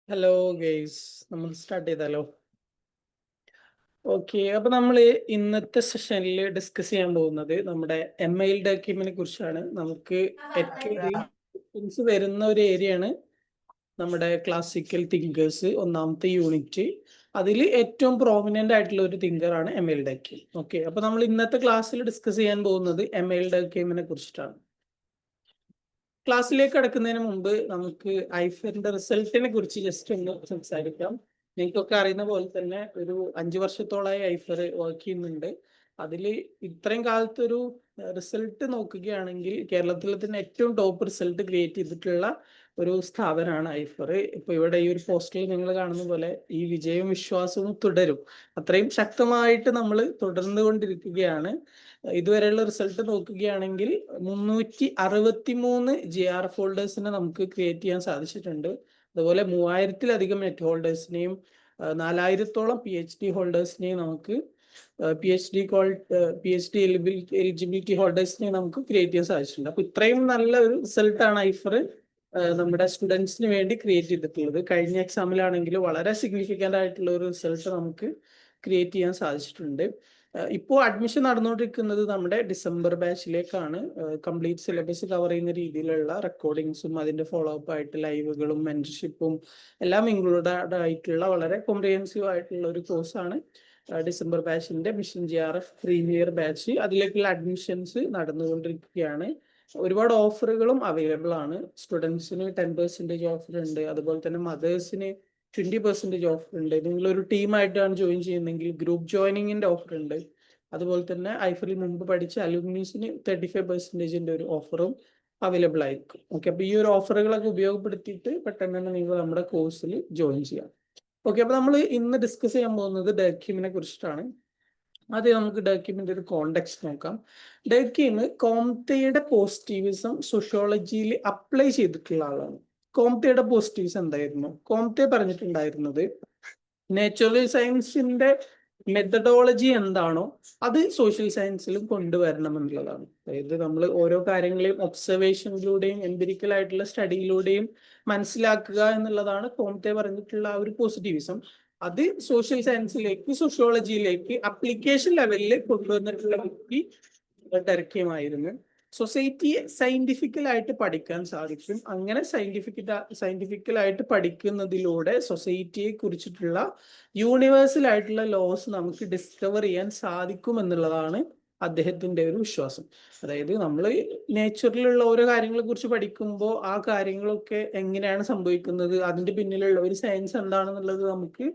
Hello guys, നമ്മൾ start ചെയ്താലോ? Okay, അപ്പൊ നമ്മൾ ഇന്നത്തെ സെഷനിൽ ഡിസ്കസ് ചെയ്യാൻ പോകുന്നത് നമ്മുടെ എംഐൽ ഡോക്യുമെന്റിനെ കുറിച്ചാണ്. നമുക്ക് ഏറ്റവും അധികം ക്വസ്റ്റ്യൻസ് വരുന്ന ഒരു ഏരിയയാണ് നമ്മുടെ ക്ലാസിക്കൽ തിങ്കേഴ്സ്, ഒന്നാമത്തെ യൂണിറ്റ്. അതിൽ ഏറ്റവും പ്രോമിനന്റ് ആയിട്ടുള്ള ഒരു തിങ്കറാണ് എംഐൽ ഡോക്യം. ഓക്കെ, അപ്പൊ നമ്മൾ ഇന്നത്തെ ക്ലാസ്സിൽ ഡിസ്കസ് ചെയ്യാൻ പോകുന്നത് എംഐൽ ഡോക്യുമെന്റിനെ കുറിച്ചിട്ടാണ്. ക്ലാസ്സിലേക്ക് കടക്കുന്നതിന് മുമ്പ് നമുക്ക് ഐഫറിന്റെ റിസൾട്ടിനെ കുറിച്ച് ജസ്റ്റ് ഒന്ന് സംസാരിക്കാം. നിങ്ങൾക്കൊക്കെ അറിയുന്ന പോലെ തന്നെ ഒരു 5 വർഷത്തോളമായി ഐഫർ വർക്ക് ചെയ്യുന്നുണ്ട്. അതിൽ ഇത്രയും കാലത്തൊരു റിസൾട്ട് നോക്കുകയാണെങ്കിൽ കേരളത്തിലെ തന്നെ ഏറ്റവും ടോപ്പ് റിസൾട്ട് ക്രിയേറ്റ് ചെയ്തിട്ടുള്ള ഒരു സ്ഥാപനമാണ് ഐഫർ. ഇപ്പൊ ഇവിടെ ഈ ഒരു പോസ്റ്ററിൽ നിങ്ങൾ കാണുന്ന പോലെ ഈ വിജയവും വിശ്വാസവും തുടരും. അത്രയും ശക്തമായിട്ട് നമ്മൾ തുടർന്നുകൊണ്ടിരിക്കുകയാണ്. ഇതുവരെയുള്ള റിസൾട്ട് നോക്കുകയാണെങ്കിൽ 363 GRF ഹോൾഡേഴ്സിനെ നമുക്ക് ക്രിയേറ്റ് ചെയ്യാൻ സാധിച്ചിട്ടുണ്ട്. അതുപോലെ 3000-ലധികം നെറ്റ് ഹോൾഡേഴ്സിനെയും 4000-ഓളം PhD ഹോൾഡേഴ്സിനെയും നമുക്ക് PhD എലിജിബിലിറ്റി ഹോൾഡേഴ്സിനെ നമുക്ക് ക്രിയേറ്റ് ചെയ്യാൻ സാധിച്ചിട്ടുണ്ട്. അപ്പൊ ഇത്രയും നല്ല ഒരു റിസൾട്ടാണ് ഐഫർ നമ്മുടെ സ്റ്റുഡൻസിന് വേണ്ടി ക്രിയേറ്റ് ചെയ്തിട്ടുള്ളത്. കഴിഞ്ഞ എക്സാമിലാണെങ്കിൽ വളരെ സിഗ്നിഫിക്കൻ്റ് ആയിട്ടുള്ള ഒരു റിസൾട്ട് നമുക്ക് ക്രിയേറ്റ് ചെയ്യാൻ സാധിച്ചിട്ടുണ്ട്. ഇപ്പോൾ അഡ്മിഷൻ നടന്നുകൊണ്ടിരിക്കുന്നത് നമ്മുടെ ഡിസംബർ ബാച്ചിലേക്കാണ്. കംപ്ലീറ്റ് സിലബസ് കവർ ചെയ്യുന്ന രീതിയിലുള്ള റെക്കോർഡിങ്സും അതിന്റെ ഫോളോ അപ്പ് ആയിട്ട് ലൈവുകളും മെന്റർഷിപ്പും എല്ലാം ഇൻക്ലൂഡഡ് ആയിട്ടുള്ള വളരെ കോംപ്രിഹെൻസീവ് ആയിട്ടുള്ള ഒരു കോഴ്സാണ് ഡിസംബർ ബാച്ചിന്റെ മിഷൻ GRF പ്രീമിയർ ബാച്ച്. അതിലേക്കുള്ള അഡ്മിഷൻസ് നടന്നുകൊണ്ടിരിക്കുകയാണ്. ഒരുപാട് ഓഫറുകളും അവൈലബിൾ ആണ്. സ്റ്റുഡൻസിന് 10% ഓഫർ ഉണ്ട്. അതുപോലെ തന്നെ മദേഴ്സിന് 20% ഓഫർ ഉണ്ട്. നിങ്ങളൊരു ടീമായിട്ടാണ് ജോയിൻ ചെയ്യുന്നതെങ്കിൽ ഗ്രൂപ്പ് ജോയിനിങ്ങിന്റെ ഓഫർ ഉണ്ട്. അതുപോലെ തന്നെ ഐഫറിൽ മുമ്പ് പഠിച്ച അലൂമിനീസിന് 35% ഒരു ഓഫറും അവൈലബിൾ ആയിരിക്കും. ഓക്കെ, അപ്പൊ ഈ ഒരു ഓഫറുകളൊക്കെ ഉപയോഗപ്പെടുത്തിയിട്ട് പെട്ടെന്ന് തന്നെ നിങ്ങൾ നമ്മുടെ കോഴ്സിൽ ജോയിൻ ചെയ്യാം. ഓക്കെ, അപ്പൊ നമ്മൾ ഇന്ന് ഡിസ്കസ് ചെയ്യാൻ പോകുന്നത് ഡർക്കീമിനെ കുറിച്ചിട്ടാണ്. ആദ്യം നമുക്ക് ഡർക്കീമിന്റെ ഒരു കോണ്ടെക്സ്റ്റ് നോക്കാം. ഡർക്കീം കോംതെയുടെ പോസിറ്റിവിസം സോഷ്യോളജിയിൽ അപ്ലൈ ചെയ്തിട്ടുള്ള ആളാണ്. കോംതെയുടെ പോസിറ്റീവ്സ് എന്തായിരുന്നു? കോംതെ പറഞ്ഞിട്ടുണ്ടായിരുന്നത് നാച്ചുറൽ സയൻസിന്റെ മെത്തഡോളജി എന്താണോ അത് സോഷ്യൽ സയൻസിലും കൊണ്ടുവരണം എന്നുള്ളതാണ്. അതായത് നമ്മൾ ഓരോ കാര്യങ്ങളെയും ഒബ്സർവേഷനിലൂടെയും എംപിരിക്കൽ ആയിട്ടുള്ള സ്റ്റഡിയിലൂടെയും മനസ്സിലാക്കുക എന്നുള്ളതാണ് കോംതെ പറഞ്ഞിട്ടുള്ള ആ ഒരു പോസിറ്റിവിസം. അത് സോഷ്യൽ സയൻസിലേക്ക്, സോഷ്യോളജിയിലേക്ക് അപ്ലിക്കേഷൻ ലെവലിൽ കൊണ്ടുവന്നിട്ടുള്ള വ്യക്തി ഡർക്കീമായിരുന്നു. സൊസൈറ്റിയെ സയന്റിഫിക്കലായിട്ട് പഠിക്കാൻ സാധിക്കും. അങ്ങനെ സയന്റിഫിക്കലായിട്ട് പഠിക്കുന്നതിലൂടെ സൊസൈറ്റിയെ കുറിച്ചിട്ടുള്ള യൂണിവേഴ്സൽ ആയിട്ടുള്ള ലോസ് നമുക്ക് ഡിസ്കവർ ചെയ്യാൻ സാധിക്കും എന്നുള്ളതാണ് അദ്ദേഹത്തിന്റെ ഒരു വിശ്വാസം. അതായത് നമ്മൾ നേച്ചറിലുള്ള ഓരോ കാര്യങ്ങളെ കുറിച്ച് പഠിക്കുമ്പോൾ ആ കാര്യങ്ങളൊക്കെ എങ്ങനെയാണ് സംഭവിക്കുന്നത്, അതിന്റെ പിന്നിലുള്ള ഒരു സയൻസ് എന്താണെന്നുള്ളത് നമുക്ക്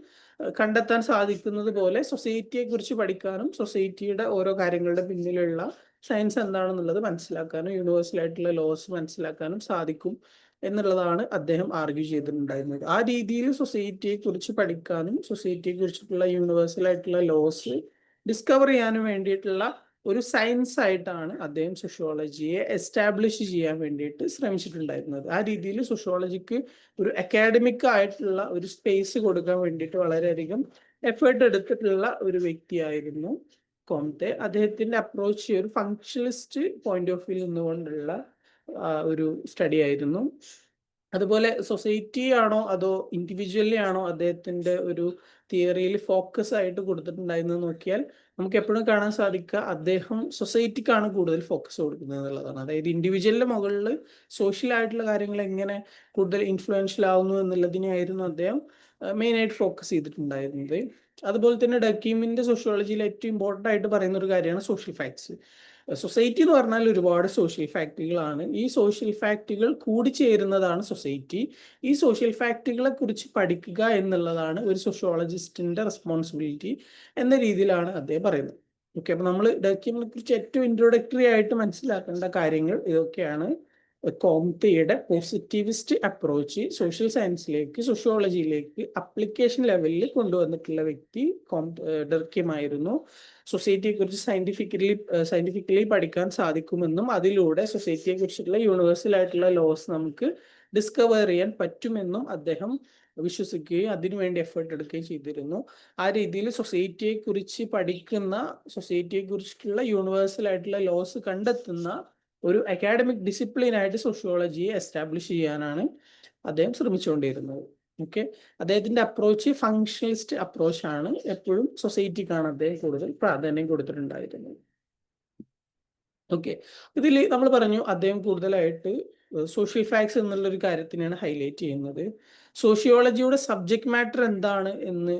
കണ്ടെത്താൻ സാധിക്കുന്നത് പോലെ സൊസൈറ്റിയെ കുറിച്ച് പഠിക്കാനും സൊസൈറ്റിയുടെ ഓരോ കാര്യങ്ങളുടെ പിന്നിലുള്ള സയൻസ് എന്താണെന്നുള്ളത് മനസ്സിലാക്കാനും യൂണിവേഴ്സൽ ആയിട്ടുള്ള ലോസ് മനസ്സിലാക്കാനും സാധിക്കും എന്നുള്ളതാണ് അദ്ദേഹം ആർഗ്യൂ ചെയ്തിട്ടുണ്ടായിരുന്നത്. ആ രീതിയിൽ സൊസൈറ്റിയെ കുറിച്ച് പഠിക്കാനും സൊസൈറ്റിയെ കുറിച്ചിട്ടുള്ള യൂണിവേഴ്സൽ ആയിട്ടുള്ള ലോസ് ഡിസ്കവർ ചെയ്യാനും വേണ്ടിയിട്ടുള്ള ഒരു സയൻസ് ആയിട്ടാണ് അദ്ദേഹം സോഷ്യോളജിയെ എസ്റ്റാബ്ലിഷ് ചെയ്യാൻ വേണ്ടിയിട്ട് ശ്രമിച്ചിട്ടുണ്ടായിരുന്നത്. ആ രീതിയിൽ സോഷ്യോളജിക്ക് ഒരു അക്കാഡമിക് ആയിട്ടുള്ള ഒരു സ്പേസ് കൊടുക്കാൻ വേണ്ടിയിട്ട് വളരെയധികം എഫേർട്ട് എടുത്തിട്ടുള്ള ഒരു വ്യക്തിയായിരുന്നു കോംതെ. അദ്ദേഹത്തിന്റെ അപ്രോച്ച് ഒരു ഫങ്ഷണലിസ്റ്റ് പോയിന്റ് ഓഫ് വ്യൂ നിന്നുകൊണ്ടുള്ള ഒരു സ്റ്റഡി ആയിരുന്നു. അതുപോലെ സൊസൈറ്റി ആണോ അതോ ഇൻഡിവിജ്വലി ആണോ അദ്ദേഹത്തിന്റെ ഒരു തിയറിയിൽ ഫോക്കസ് ആയിട്ട് കൊടുത്തിട്ടുണ്ടായിരുന്നത് നോക്കിയാൽ നമുക്ക് എപ്പോഴും കാണാൻ സാധിക്കുക അദ്ദേഹം സൊസൈറ്റിക്കാണ് കൂടുതൽ ഫോക്കസ് കൊടുക്കുന്നത് എന്നുള്ളതാണ്. അതായത് ഇൻഡിവിജ്വലിന്റെ മുകളിൽ സോഷ്യൽ ആയിട്ടുള്ള കാര്യങ്ങൾ എങ്ങനെ കൂടുതൽ ഇൻഫ്ലുവൻഷ്യൽ ആവുന്നു എന്നുള്ളതിനായിരുന്നു അദ്ദേഹം മെയിൻ ആയിട്ട് ഫോക്കസ് ചെയ്തിട്ടുണ്ടായിരുന്നത്. അതുപോലെ തന്നെ ഡക്കീമിന്റെ സോഷ്യോളജിയിൽ ഏറ്റവും ഇമ്പോർട്ടൻ്റ് ആയിട്ട് പറയുന്ന ഒരു കാര്യമാണ് സോഷ്യൽ ഫാക്ട്സ്. സൊസൈറ്റി എന്ന് പറഞ്ഞാൽ ഒരുപാട് സോഷ്യൽ ഫാക്ടുകളാണ്. ഈ സോഷ്യൽ ഫാക്ടുകൾ കൂടിച്ചേരുന്നതാണ് സൊസൈറ്റി. ഈ സോഷ്യൽ ഫാക്ടുകളെ കുറിച്ച് പഠിക്കുക എന്നുള്ളതാണ് ഒരു സോഷ്യോളജിസ്റ്റിന്റെ റെസ്പോൺസിബിലിറ്റി എന്ന രീതിയിലാണ് അദ്ദേഹം പറയുന്നത്. ഓക്കെ, അപ്പൊ നമ്മൾ ഡക്കീമിനെ കുറിച്ച് ഏറ്റവും ഇൻട്രോഡക്ടറി ആയിട്ട് മനസ്സിലാക്കേണ്ട കാര്യങ്ങൾ ഇതൊക്കെയാണ്. കോംതെയുടെ പോസിറ്റിവിസ്റ്റ് അപ്രോച്ച് സോഷ്യൽ സയൻസിലേക്ക്, സോഷ്യോളജിയിലേക്ക് അപ്ലിക്കേഷൻ ലെവലിൽ കൊണ്ടുവന്നിട്ടുള്ള വ്യക്തി ഡർക്കീമായിരുന്നു. സൊസൈറ്റിയെ കുറിച്ച് സയന്റിഫിക്കലി പഠിക്കാൻ സാധിക്കുമെന്നും അതിലൂടെ സൊസൈറ്റിയെ കുറിച്ചുള്ള യൂണിവേഴ്സൽ ആയിട്ടുള്ള ലോസ് നമുക്ക് ഡിസ്കവർ ചെയ്യാൻ പറ്റുമെന്നും അദ്ദേഹം വിശ്വസിക്കുകയും അതിനുവേണ്ടി എഫേർട്ട് എടുക്കുകയും ചെയ്തിരുന്നു. ആ രീതിയിൽ സൊസൈറ്റിയെ കുറിച്ച് പഠിക്കുന്ന, സൊസൈറ്റിയെ കുറിച്ചിട്ടുള്ള യൂണിവേഴ്സൽ ആയിട്ടുള്ള ലോസ് കണ്ടെത്തുന്ന ഒരു അക്കാഡമിക് ഡിസിപ്ലിൻ ആയിട്ട് സോഷ്യോളജിയെ എസ്റ്റാബ്ലിഷ് ചെയ്യാനാണ് അദ്ദേഹം ശ്രമിച്ചുകൊണ്ടിരുന്നത്. ഓക്കെ, അദ്ദേഹത്തിന്റെ അപ്രോച്ച് ഫങ്ഷണലിസ്റ്റ് അപ്രോച്ചാണ്. എപ്പോഴും സൊസൈറ്റിക്കാണ് അദ്ദേഹം കൂടുതൽ പ്രാധാന്യം കൊടുത്തിട്ടുണ്ടായിരുന്നത്. ഓക്കെ, ഇതിൽ നമ്മൾ പറഞ്ഞു അദ്ദേഹം കൂടുതലായിട്ട് സോഷ്യൽ ഫാക്ട്സ് എന്നുള്ളൊരു കാര്യത്തിനാണ് ഹൈലൈറ്റ് ചെയ്യുന്നത്. സോഷ്യോളജിയുടെ സബ്ജക്ട് മാറ്റർ എന്താണ് എന്ന്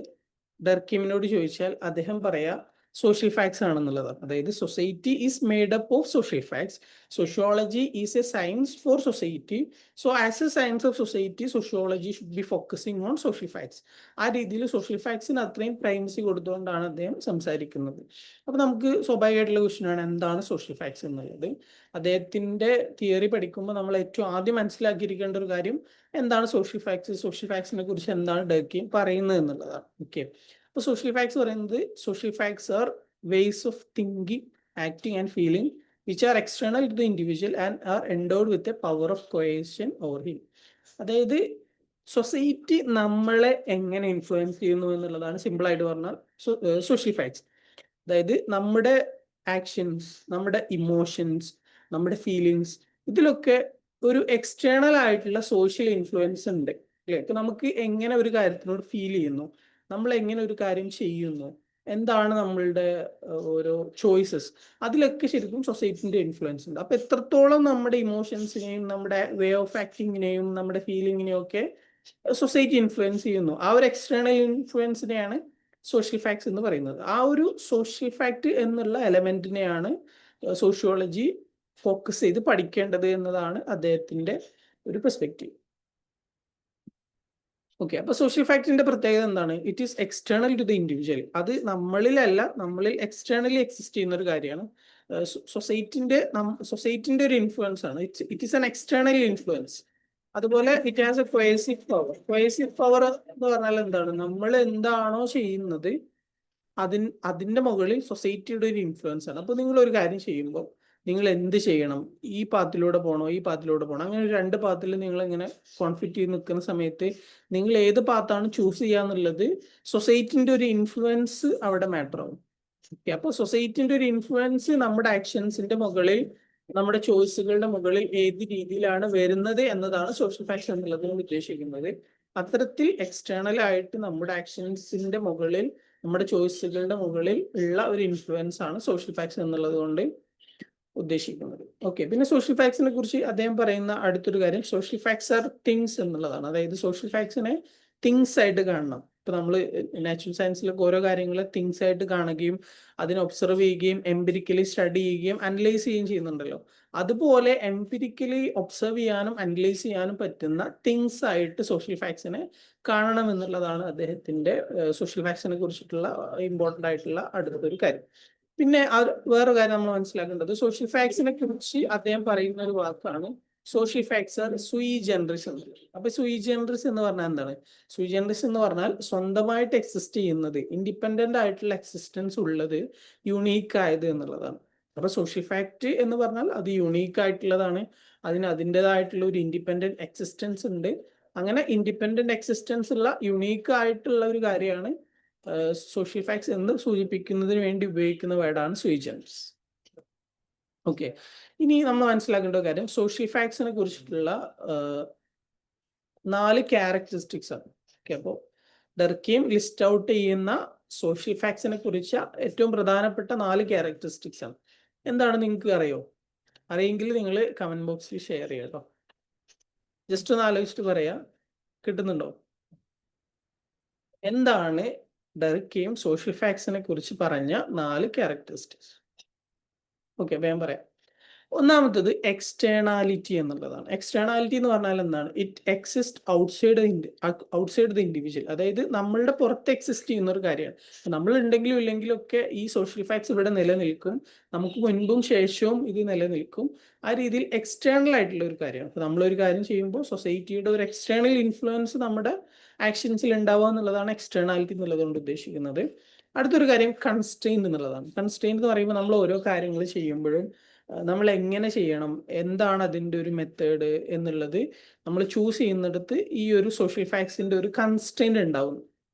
ഡർക്കീമിനോട് ചോദിച്ചാൽ അദ്ദേഹം പറയാ സോഷ്യൽ ഫാക്ട്സ് ആണെന്നുള്ളതാണ്. അതായത് society is made up of social facts, sociology is a science for society, so as a science of society sociology should be focusing on social facts. ആ രീതിയിൽ സോഷ്യൽ ഫാക്ട്സിന് അത്രയും പ്രൈമസി കൊടുത്തുകൊണ്ടാണ് അദ്ദേഹം സംസാരിക്കുന്നത്. അപ്പൊ നമുക്ക് സ്വാഭാവികമായിട്ടുള്ള ക്വസ്റ്റ്യനാണ് എന്താണ് സോഷ്യൽ ഫാക്ട്സ് എന്നുള്ളത്. അദ്ദേഹത്തിന്റെ തിയറി പഠിക്കുമ്പോൾ നമ്മൾ ഏറ്റവും ആദ്യം മനസ്സിലാക്കിയിരിക്കേണ്ട ഒരു കാര്യം എന്താണ് സോഷ്യൽ ഫാക്ട്സ്, സോഷ്യൽ ഫാക്ട്സിനെ കുറിച്ച് എന്താണ് ഡർക്കീം പറയുന്നത് എന്നുള്ളതാണ്. ഓക്കെ, അപ്പോൾ സോഷ്യൽ ഫാക്ട്സ് പറയുന്നത് social facts are ways of thinking, acting and feeling which are external to the individual and are endowed with a power of coercion over him. അതായത് society നമ്മളെ എങ്ങനെ influence ചെയ്യുന്നു എന്നുള്ളതാണ് സിമ്പിളായിട്ട് പറഞ്ഞാൽ സോഷ്യൽ ഫാക്ട്സ്. അതായത് നമ്മുടെ ആക്ഷൻസ്, നമ്മുടെ ഇമോഷൻസ്, നമ്മുടെ ഫീലിങ്സ്, ഇതിലൊക്കെ ഒരു എക്സ്റ്റേണൽ ആയിട്ടുള്ള സോഷ്യൽ ഇൻഫ്ലുവൻസ് ഉണ്ട് അല്ലേ? ഇപ്പൊ നമുക്ക് എങ്ങനെ ഒരു കാര്യത്തിനോട് ഫീൽ ചെയ്യുന്നു, നമ്മൾ എങ്ങനെ ഒരു കാര്യം ചെയ്യുന്നു, എന്താണ് നമ്മളുടെ ഓരോ ചോയ്സസ്, അതിലൊക്കെ ശരിക്കും സൊസൈറ്റിന്റെ ഇൻഫ്ലുവൻസ് ഉണ്ട്. അപ്പൊ എത്രത്തോളം നമ്മുടെ ഇമോഷൻസിനെയും നമ്മുടെ വേ ഓഫ് ആക്ടിങ്ങിനെയും നമ്മുടെ ഫീലിങ്ങിനെയും ഒക്കെ സൊസൈറ്റി ഇൻഫ്ലുവൻസ് ചെയ്യുന്നു, ആ ഒരു എക്സ്റ്റേണൽ ഇൻഫ്ലുവൻസിനെയാണ് സോഷ്യൽ ഫാക്ട്സ് എന്ന് പറയുന്നത്. ആ ഒരു സോഷ്യൽ ഫാക്ട് എന്നുള്ള എലമെന്റിനെയാണ് സോഷ്യോളജി ഫോക്കസ് ചെയ്ത് പഠിക്കേണ്ടത് എന്നതാണ് അദ്ദേഹത്തിന്റെ ഒരു പെർസ്പെക്റ്റീവ്. ഓക്കെ, അപ്പൊ സോഷ്യൽ ഫാക്ടിന്റെ പ്രത്യേകത എന്താണ്? It is external to the individual. അത് നമ്മളിലല്ല, നമ്മളിൽ എക്സ്റ്റേണലി എക്സിസ്റ്റ് ചെയ്യുന്ന ഒരു കാര്യമാണ്. സൊസൈറ്റിന്റെ ഒരു ഇൻഫ്ലുവൻസ് ആണ്. It is an external influence. അതുപോലെ it has a coercive power. Coercive power എന്ന് പറഞ്ഞാൽ എന്താണ്? നമ്മൾ എന്താണോ ചെയ്യുന്നത് അതിന്റെ മുകളിൽ സൊസൈറ്റിയുടെ ഒരു ഇൻഫ്ലുവൻസ് ആണ്. അപ്പൊ നിങ്ങൾ ഒരു കാര്യം ചെയ്യുമ്പോൾ നിങ്ങൾ എന്ത് ചെയ്യണം, ഈ പാത്തിലൂടെ പോകണോ ഈ പാത്തിലൂടെ പോകണോ, അങ്ങനെ ഒരു രണ്ട് പാത്തിൽ നിങ്ങൾ ഇങ്ങനെ കോൺഫ്ലിക്റ്റ് ചെയ്ത് നിൽക്കുന്ന സമയത്ത് നിങ്ങൾ ഏത് പാത്താണ് ചൂസ് ചെയ്യാന്നുള്ളത് സൊസൈറ്റിന്റെ ഒരു ഇൻഫ്ലുവൻസ് അവിടെ മാറ്റർ ആവും. ഓക്കെ, അപ്പോൾ സൊസൈറ്റിന്റെ ഒരു ഇൻഫ്ലുവൻസ് നമ്മുടെ ആക്ഷൻസിന്റെ മുകളിൽ, നമ്മുടെ ചോയ്സുകളുടെ മുകളിൽ ഏത് രീതിയിലാണ് വരുന്നത് എന്നതാണ് സോഷ്യൽ ഫാക്ട്സ് എന്നുള്ളത് കൊണ്ട് ഉദ്ദേശിക്കുന്നത്. അത്തരത്തിൽ എക്സ്റ്റേണൽ ആയിട്ട് നമ്മുടെ ആക്ഷൻസിന്റെ മുകളിൽ, നമ്മുടെ ചോയ്സുകളുടെ മുകളിൽ ഉള്ള ഒരു ഇൻഫ്ലുവൻസ് ആണ് സോഷ്യൽ ഫാക്ട്സ് എന്നുള്ളത് കൊണ്ട് ഉദ്ദേശിക്കുന്നത്. ഓക്കെ, പിന്നെ സോഷ്യൽ ഫാക്ട്സിനെ കുറിച്ച് അദ്ദേഹം പറയുന്ന അടുത്തൊരു കാര്യം സോഷ്യൽ ഫാക്ട്സ് ആർ തിങ്സ് എന്നുള്ളതാണ്. അതായത് സോഷ്യൽ ഫാക്ട്സിനെ തിങ്സ് ആയിട്ട് കാണണം. ഇപ്പൊ നമ്മൾ നാച്ചുറൽ സയൻസിലൊക്കെ ഓരോ കാര്യങ്ങളെ തിങ്സ് ആയിട്ട് കാണുകയും അതിനെ ഒബ്സർവ് ചെയ്യുകയും എംപിരിക്കലി സ്റ്റഡി ചെയ്യുകയും അനലൈസ് ചെയ്യുകയും ചെയ്യുന്നുണ്ടല്ലോ. അതുപോലെ എംപിരിക്കലി ഒബ്സർവ് ചെയ്യാനും അനലൈസ് ചെയ്യാനും പറ്റുന്ന തിങ്സ് ആയിട്ട് സോഷ്യൽ ഫാക്ട്സിനെ കാണണം എന്നുള്ളതാണ് അദ്ദേഹത്തിന്റെ സോഷ്യൽ ഫാക്ട്സിനെ കുറിച്ചിട്ടുള്ള ഇമ്പോർട്ടൻ്റ് ആയിട്ടുള്ള അടുത്തൊരു കാര്യം. പിന്നെ വേറെ കാര്യം നമ്മൾ മനസ്സിലാക്കേണ്ടത് സോഷ്യൽ ഫാക്ട്സിനെ കുറിച്ച് അദ്ദേഹം പറയുന്ന ഒരു വാക്കാണ് സോഷ്യൽ ഫാക്ട്സ് ആർ സുയി ജനറിസ് എന്നുള്ളത്. അപ്പൊ സുയി ജനറിസ് എന്ന് പറഞ്ഞാൽ എന്താണ്? സുയി ജനറിസ് എന്ന് പറഞ്ഞാൽ സ്വന്തമായിട്ട് എക്സിസ്റ്റ് ചെയ്യുന്നത്, ഇൻഡിപെൻഡന്റ് ആയിട്ടുള്ള എക്സിസ്റ്റൻസ് ഉള്ളത്, യുണീക്ക് ആയത് എന്നുള്ളതാണ്. അപ്പൊ സോഷ്യൽ ഫാക്ട് എന്ന് പറഞ്ഞാൽ അത് യുണീക്ക് ആയിട്ടുള്ളതാണ്, അതിന് അതിൻ്റെതായിട്ടുള്ള ഒരു ഇൻഡിപെൻഡന്റ് എക്സിസ്റ്റൻസ് ഉണ്ട്. അങ്ങനെ ഇൻഡിപെൻഡന്റ് എക്സിസ്റ്റൻസ് ഉള്ള യുണീക്ക് ആയിട്ടുള്ള ഒരു കാര്യമാണ് സോഷ്യൽ ഫാക്ട്സ് എന്ന് സൂചിപ്പിക്കുന്നതിന് വേണ്ടി ഉപയോഗിക്കുന്ന വേർഡാണ് സുയി ജനറിസ്. ഓക്കെ, ഇനി നമ്മൾ മനസ്സിലാക്കേണ്ട കാര്യം സോഷ്യൽ ഫാക്ട്സിനെ കുറിച്ചിട്ടുള്ള 4 ക്യാരക്ടറിസ്റ്റിക്സ് ആണ്. ഓക്കെ, അപ്പോൾ ഡർക്കീം ലിസ്റ്റ് ഔട്ട് ചെയ്യുന്ന സോഷ്യൽ ഫാക്ട്സിനെ കുറിച്ച് ഏറ്റവും പ്രധാനപ്പെട്ട 4 ക്യാരക്ടറിസ്റ്റിക്സ് ആണ്. എന്താണ് നിങ്ങൾക്ക് അറിയോ? അറിയെങ്കിൽ നിങ്ങൾ കമന്റ് ബോക്സിൽ ഷെയർ ചെയ്യാം കേട്ടോ. ജസ്റ്റ് ഒന്ന് ആലോചിച്ചിട്ട് പറയാ, കിട്ടുന്നുണ്ടോ? എന്താണ് ഡർക്കീം സോഷ്യൽ ഫാക്ട്സിനെ കുറിച്ച് പറഞ്ഞ 4 ക്യാരക്ടറിസ്റ്റിക്സ്? ഓക്കെ, വേഗം പറയാം. ഒന്നാമത്തത് എക്സ്റ്റേണാലിറ്റി എന്നുള്ളതാണ്. എക്സ്റ്റേണാലിറ്റി എന്ന് പറഞ്ഞാൽ എന്താണ്? It exist outside the individual. അതായത് നമ്മളുടെ പുറത്ത് എക്സിസ്റ്റ് ചെയ്യുന്ന ഒരു കാര്യമാണ്. നമ്മൾ ഉണ്ടെങ്കിലും ഇല്ലെങ്കിലും ഒക്കെ ഈ സോഷ്യൽ ഫാക്ട്സ് ഇവിടെ നിലനിൽക്കും, നമുക്ക് മുൻപും ശേഷവും ഇത് നിലനിൽക്കും. ആ രീതിയിൽ എക്സ്റ്റേണൽ ആയിട്ടുള്ള ഒരു കാര്യമാണ്. അപ്പൊ നമ്മളൊരു കാര്യം ചെയ്യുമ്പോൾ സൊസൈറ്റിയുടെ ഒരു എക്സ്റ്റേണൽ ഇൻഫ്ലുവൻസ് നമ്മുടെ ആക്ഷൻസിൽ ഉണ്ടാവുക എന്നുള്ളതാണ് എക്സ്റ്റേണാലിറ്റി എന്നുള്ളത് കൊണ്ട് ഉദ്ദേശിക്കുന്നത്. അടുത്തൊരു കാര്യം കൺസ്ട്രെയിൻഡ് എന്നുള്ളതാണ്. കൺസ്ട്രെയിൻഡ് എന്ന് പറയുമ്പോൾ നമ്മൾ ഓരോ കാര്യങ്ങൾ ചെയ്യുമ്പോഴും നമ്മൾ എങ്ങനെ ചെയ്യണം, എന്താണ് അതിൻ്റെ ഒരു മെത്തേഡ് എന്നുള്ളത് നമ്മൾ ചൂസ് ചെയ്യുന്നിടത്ത് ഈ ഒരു സോഷ്യൽ ഫാക്ട്സിന്റെ ഒരു കൺസ്ട്രെയിൻറ്റ് ഉണ്ടാവുന്നു.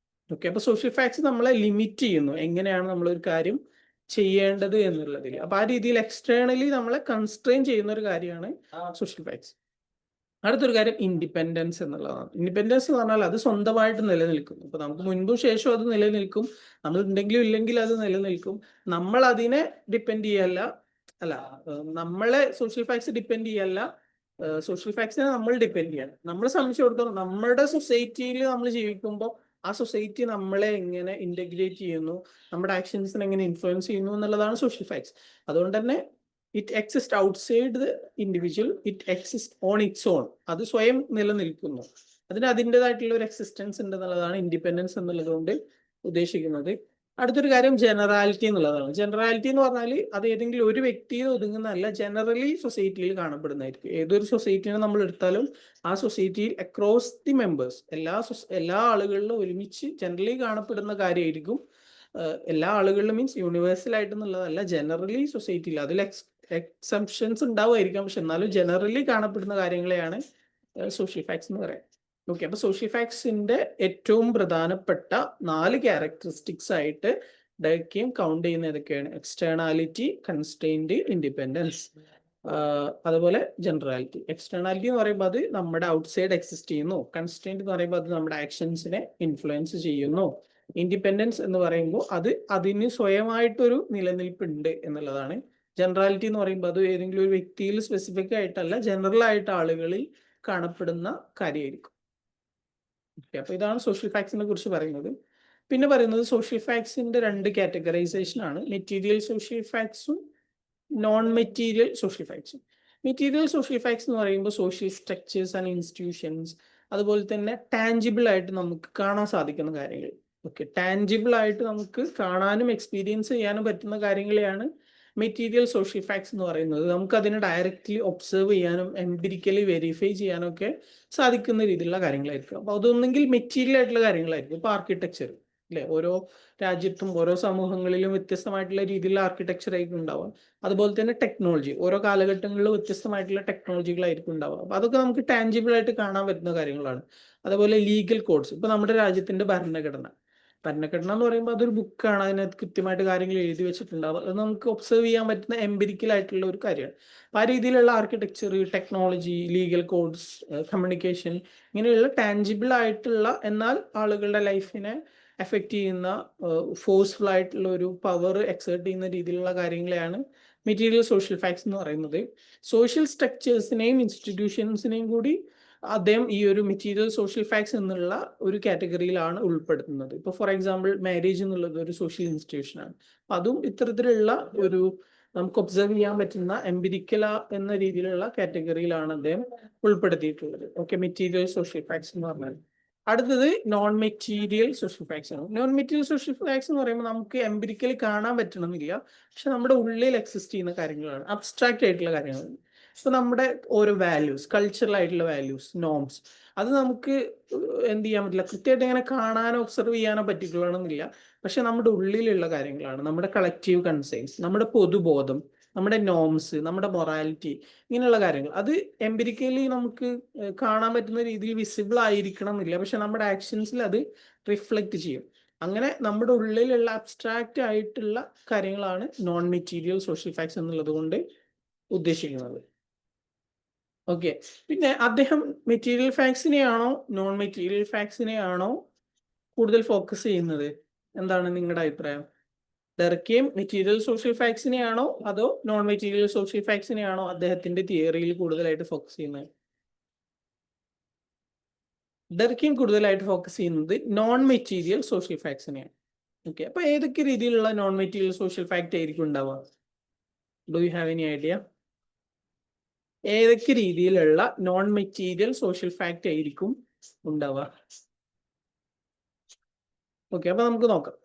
ഓക്കെ, അപ്പൊ സോഷ്യൽ ഫാക്ട്സ് നമ്മളെ ലിമിറ്റ് ചെയ്യുന്നു, എങ്ങനെയാണ് നമ്മളൊരു കാര്യം ചെയ്യേണ്ടത് എന്നുള്ളതിൽ. അപ്പൊ ആ രീതിയിൽ എക്സ്റ്റേണലി നമ്മളെ കൺസ്ട്രെയിൻ ചെയ്യുന്ന ഒരു കാര്യമാണ് സോഷ്യൽ ഫാക്ട്സ്. അടുത്തൊരു കാര്യം ഇൻഡിപെൻഡൻസ് എന്നുള്ളതാണ്. ഇൻഡിപെൻഡൻസ് എന്ന് പറഞ്ഞാൽ അത് സ്വന്തമായിട്ട് നിലനിൽക്കും. ഇപ്പൊ നമുക്ക് മുൻപും ശേഷവും അത് നിലനിൽക്കും. നമ്മൾ ഉണ്ടെങ്കിലും ഇല്ലെങ്കിൽ അത് നിലനിൽക്കും. നമ്മൾ അതിനെ ഡിപ്പെൻഡ് ചെയ്യല്ല, അല്ല നമ്മളെ സോഷ്യൽ ഫാക്ട്സ് ഡിപ്പെൻഡ് ചെയ്യല്ല, സോഷ്യൽ ഫാക്ട്സിനെ നമ്മൾ ഡിപ്പെൻഡ് ചെയ്യണം. നമ്മളെ സംബന്ധിച്ചിടത്തോളം നമ്മുടെ സൊസൈറ്റിയിൽ നമ്മൾ ജീവിക്കുമ്പോൾ ആ സൊസൈറ്റി നമ്മളെ എങ്ങനെ ഇന്റഗ്രേറ്റ് ചെയ്യുന്നു, നമ്മുടെ ആക്ഷൻസിനെ എങ്ങനെ ഇൻഫ്ലുവൻസ് ചെയ്യുന്നു എന്നുള്ളതാണ് സോഷ്യൽ ഫാക്ട്സ്. അതുകൊണ്ട് തന്നെ it exist outside the individual, it exist on its on. അത് സ്വയം നിലനിൽക്കുന്നു, അതിന് അതിൻ്റെതായിട്ടുള്ള ഒരു എക്സിസ്റ്റൻസ് ഉണ്ട് എന്നുള്ളതാണ് ഇൻഡിപെൻഡൻസ് എന്നുള്ളത് കൊണ്ട് ഉദ്ദേശിക്കുന്നത്. അടുത്തൊരു കാര്യം ജനറാലിറ്റി എന്നുള്ളതാണ്. ജനറാലിറ്റി എന്ന് പറഞ്ഞാൽ അത് ഏതെങ്കിലും ഒരു വ്യക്തിയിൽ ഒതുങ്ങുന്നതല്ല, ജനറലി സൊസൈറ്റിയിൽ കാണപ്പെടുന്നതായിരിക്കും. ഏതൊരു സൊസൈറ്റിനെ നമ്മൾ എടുത്താലും ആ സൊസൈറ്റിയിൽ അക്രോസ് ദി മെമ്പേഴ്സ് എല്ലാ ആളുകളിലും ഒരുമിച്ച് ജനറലി കാണപ്പെടുന്ന കാര്യമായിരിക്കും. എല്ലാ ആളുകളിലും മീൻസ് യൂണിവേഴ്സൽ ആയിട്ടെന്നുള്ളതല്ല, ജനറലി സൊസൈറ്റിയിൽ അതിൽ എക്സെപ്ഷൻസ് ഉണ്ടാവുമായിരിക്കാം, പക്ഷെ എന്നാലും ജനറലി കാണപ്പെടുന്ന കാര്യങ്ങളെയാണ് സോഷ്യൽ ഫാക്ട്സ് എന്ന് പറയാം. ഓക്കെ, അപ്പൊ സോഷ്യൽ ഫാക്ട്സിന്റെ ഏറ്റവും പ്രധാനപ്പെട്ട 4 ക്യാരക്ടറിസ്റ്റിക്സ് ആയിട്ട് ഡയക്കെയും കൗണ്ട് ചെയ്യുന്ന ഏതൊക്കെയാണ്? എക്സ്റ്റേണാലിറ്റി, കൺസ്ട്രെയിൻഡ്, ഇൻഡിപെൻഡൻസ്, അതുപോലെ ജനറാലിറ്റി. എക്സ്റ്റേണാലിറ്റി എന്ന് പറയുമ്പോൾ അത് നമ്മുടെ ഔട്ട്സൈഡ് എക്സിസ്റ്റ് ചെയ്യുന്നു. കൺസ്ട്രെയിൻഡ് എന്ന് പറയുമ്പോൾ അത് നമ്മുടെ ആക്ഷൻസിനെ ഇൻഫ്ലുവൻസ് ചെയ്യുന്നു. ഇൻഡിപെൻഡൻസ് എന്ന് പറയുമ്പോൾ അത് അതിന് സ്വയമായിട്ടൊരു നിലനിൽപ്പുണ്ട് എന്നുള്ളതാണ്. ജനറാലിറ്റി എന്ന് പറയുമ്പോൾ അത് ഏതെങ്കിലും ഒരു വ്യക്തിയിൽ സ്പെസിഫിക് ആയിട്ടല്ല, ജനറൽ ആയിട്ട് ആളുകളിൽ കാണപ്പെടുന്ന കാര്യമായിരിക്കും. അപ്പൊ ഇതാണ് സോഷ്യൽ ഫാക്ട്സിനെ കുറിച്ച് പറയുന്നത്. പിന്നെ പറയുന്നത് സോഷ്യൽ ഫാക്ട്സിന്റെ 2 കാറ്റഗറൈസേഷൻ ആണ്, മെറ്റീരിയൽ സോഷ്യൽ ഫാക്ട്സും നോൺ മെറ്റീരിയൽ സോഷ്യൽ ഫാക്ട്സും. മെറ്റീരിയൽ സോഷ്യൽ ഫാക്ട്സ് എന്ന് പറയുമ്പോൾ സോഷ്യൽ സ്ട്രക്ചേഴ്സ് ആൻഡ് ഇൻസ്റ്റിറ്റ്യൂഷൻസ്, അതുപോലെ തന്നെ ടാഞ്ചിബിൾ ആയിട്ട് നമുക്ക് കാണാൻ സാധിക്കുന്ന കാര്യങ്ങൾ. ഓക്കെ, ടാഞ്ചിബിൾ ആയിട്ട് നമുക്ക് കാണാനും എക്സ്പീരിയൻസ് ചെയ്യാനും പറ്റുന്ന കാര്യങ്ങളെയാണ് മെറ്റീരിയൽ സോഷ്യൽ ഫാക്ട്സ് എന്ന് പറയുന്നത്. നമുക്ക് അതിനെ ഡയറക്റ്റ്ലി ഒബ്സർവ് ചെയ്യാനും എംപിരിക്കലി വെരിഫൈ ചെയ്യാനും ഒക്കെ സാധിക്കുന്ന രീതിയിലുള്ള കാര്യങ്ങളായിരിക്കും. അപ്പോൾ അതൊന്നെങ്കിൽ മെറ്റീരിയൽ ആയിട്ടുള്ള കാര്യങ്ങളായിരിക്കും. ഇപ്പോൾ ആർക്കിടെക്ചർ അല്ലെ, ഓരോ രാജ്യത്തും ഓരോ സമൂഹങ്ങളിലും വ്യത്യസ്തമായിട്ടുള്ള രീതിയിലുള്ള ആർക്കിടെക്ചർ ആയിരിക്കും ഉണ്ടാവുക. അതുപോലെ തന്നെ ടെക്നോളജി, ഓരോ കാലഘട്ടങ്ങളിലും വ്യത്യസ്തമായിട്ടുള്ള ടെക്നോളജികളായിരിക്കും ഉണ്ടാവുക. അപ്പോൾ അതൊക്കെ നമുക്ക് ടാഞ്ചിബിൾ ആയിട്ട് കാണാൻ പറ്റുന്ന കാര്യങ്ങളാണ്. അതുപോലെ ലീഗൽ കോഡ്സ്, ഇപ്പൊ നമ്മുടെ രാജ്യത്തിന്റെ ഭരണഘടന എന്ന് പറയുമ്പോൾ അതൊരു ബുക്കാണ്, അതിനകത്ത് കൃത്യമായിട്ട് കാര്യങ്ങൾ എഴുതി വെച്ചിട്ടുണ്ടാവും. അത് നമുക്ക് ഒബ്സർവ് ചെയ്യാൻ പറ്റുന്ന എംപിരിക്കൽ ആയിട്ടുള്ള ഒരു കാര്യമാണ്. അപ്പോൾ ആ രീതിയിലുള്ള architecture, technology, legal codes, communication, ഇങ്ങനെയുള്ള ടാഞ്ചിബിൾ ആയിട്ടുള്ള എന്നാൽ ആളുകളുടെ ലൈഫിനെ എഫക്റ്റ് ചെയ്യുന്ന ഫോഴ്സ്ഫുൾ ആയിട്ടുള്ള ഒരു പവർ എക്സേർട്ട് ചെയ്യുന്ന രീതിയിലുള്ള കാര്യങ്ങളെയാണ് മെറ്റീരിയൽ സോഷ്യൽ ഫാക്ട്സ് എന്ന് പറയുന്നത്. സോഷ്യൽ സ്ട്രക്ചേഴ്സിനെയും ഇൻസ്റ്റിറ്റ്യൂഷൻസിനെയും കൂടി അദ്ദേഹം ഈ ഒരു മെറ്റീരിയൽ സോഷ്യൽ ഫാക്ട്സ് എന്നുള്ള ഒരു കാറ്റഗറിയിലാണ് ഉൾപ്പെടുത്തുന്നത്. ഇപ്പൊ ഫോർ എക്സാമ്പിൾ മാരേജ് എന്നുള്ളത് ഒരു സോഷ്യൽ ഇൻസ്റ്റിറ്റ്യൂഷൻ ആണ്. അപ്പൊ അതും ഇത്തരത്തിലുള്ള ഒരു നമുക്ക് ഒബ്സർവ് ചെയ്യാൻ പറ്റുന്ന എംപിരിക്കല എന്ന രീതിയിലുള്ള കാറ്റഗറിയിലാണ് അദ്ദേഹം ഉൾപ്പെടുത്തിയിട്ടുള്ളത്. ഓക്കെ, മെറ്റീരിയൽ സോഷ്യൽ ഫാക്ട്സ് എന്ന് പറഞ്ഞാൽ. അടുത്തത് നോൺ മെറ്റീരിയൽ സോഷ്യൽ ഫാക്ട്സ് ആണ്. നോൺ മെറ്റീരിയൽ സോഷ്യൽ ഫാക്ട്സ് എന്ന് പറയുമ്പോൾ നമുക്ക് എംപിരിക്കലി കാണാൻ പറ്റണമെന്നില്ല, പക്ഷെ നമ്മുടെ ഉള്ളിൽ എക്സിസ്റ്റ് ചെയ്യുന്ന കാര്യങ്ങളാണ്, അബ്സ്ട്രാക്ട് ആയിട്ടുള്ള കാര്യങ്ങളാണ്. ഇപ്പൊ നമ്മുടെ ഓരോ വാല്യൂസ്, കൾച്ചറൽ ആയിട്ടുള്ള വാല്യൂസ്, നോംസ്, അത് നമുക്ക് എന്ത് ചെയ്യാൻ പറ്റില്ല, കൃത്യമായിട്ട് ഇങ്ങനെ കാണാനോ ഒബ്സർവ് ചെയ്യാനോ പറ്റിക്കൊള്ളണമെന്നില്ല, പക്ഷെ നമ്മുടെ ഉള്ളിലുള്ള കാര്യങ്ങളാണ്, നമ്മുടെ കളക്റ്റീവ് കൺസേൺസ്, നമ്മുടെ പൊതുബോധം, നമ്മുടെ നോംസ്, നമ്മുടെ മൊറാലിറ്റി, ഇങ്ങനെയുള്ള കാര്യങ്ങൾ. അത് എംപിരിക്കലി നമുക്ക് കാണാൻ പറ്റുന്ന രീതിയിൽ വിസിബിൾ ആയിരിക്കണം എന്നില്ല, പക്ഷെ നമ്മുടെ ആക്ഷൻസിൽ അത് റിഫ്ലക്റ്റ് ചെയ്യും. അങ്ങനെ നമ്മുടെ ഉള്ളിലുള്ള അബ്സ്ട്രാക്റ്റ് ആയിട്ടുള്ള കാര്യങ്ങളാണ് നോൺ മെറ്റീരിയൽ സോഷ്യൽ ഫാക്ട്സ് എന്നുള്ളത് കൊണ്ട് ഉദ്ദേശിക്കുന്നത്. ഓക്കെ, പിന്നെ അദ്ദേഹം മെറ്റീരിയൽ ഫാക്ട്സിനെയാണോ നോൺ മെറ്റീരിയൽ ഫാക്ട്സിനെയാണോ കൂടുതൽ ഫോക്കസ് ചെയ്യുന്നത്? എന്താണ് നിങ്ങളുടെ അഭിപ്രായം? ഡെർക്കെയും മെറ്റീരിയൽ സോഷ്യൽ ഫാക്ട്സിനെയാണോ അതോ നോൺ മെറ്റീരിയൽ സോഷ്യൽ ഫാക്ട്സിനെയാണോ അദ്ദേഹത്തിന്റെ തിയറിയിൽ കൂടുതലായിട്ട് ഫോക്കസ് ചെയ്യുന്നത്? ഡെർക്കെയും കൂടുതലായിട്ട് ഫോക്കസ് ചെയ്യുന്നത് നോൺ മെറ്റീരിയൽ സോഷ്യൽ ഫാക്ട്സിനെയാണ്. ഓക്കെ, അപ്പൊ ഏതൊക്കെ രീതിയിലുള്ള നോൺ മെറ്റീരിയൽ സോഷ്യൽ ഫാക്ട് ആയിരിക്കും ഉണ്ടാവുക? Do you have any idea? ഏതൊക്കെ രീതിയിലുള്ള നോൺ മെറ്റീരിയൽ സോഷ്യൽ ഫാക്ട് ആയിരിക്കും ഉണ്ടാവുക? ഓക്കെ, അപ്പൊ നമുക്ക് നോക്കാം.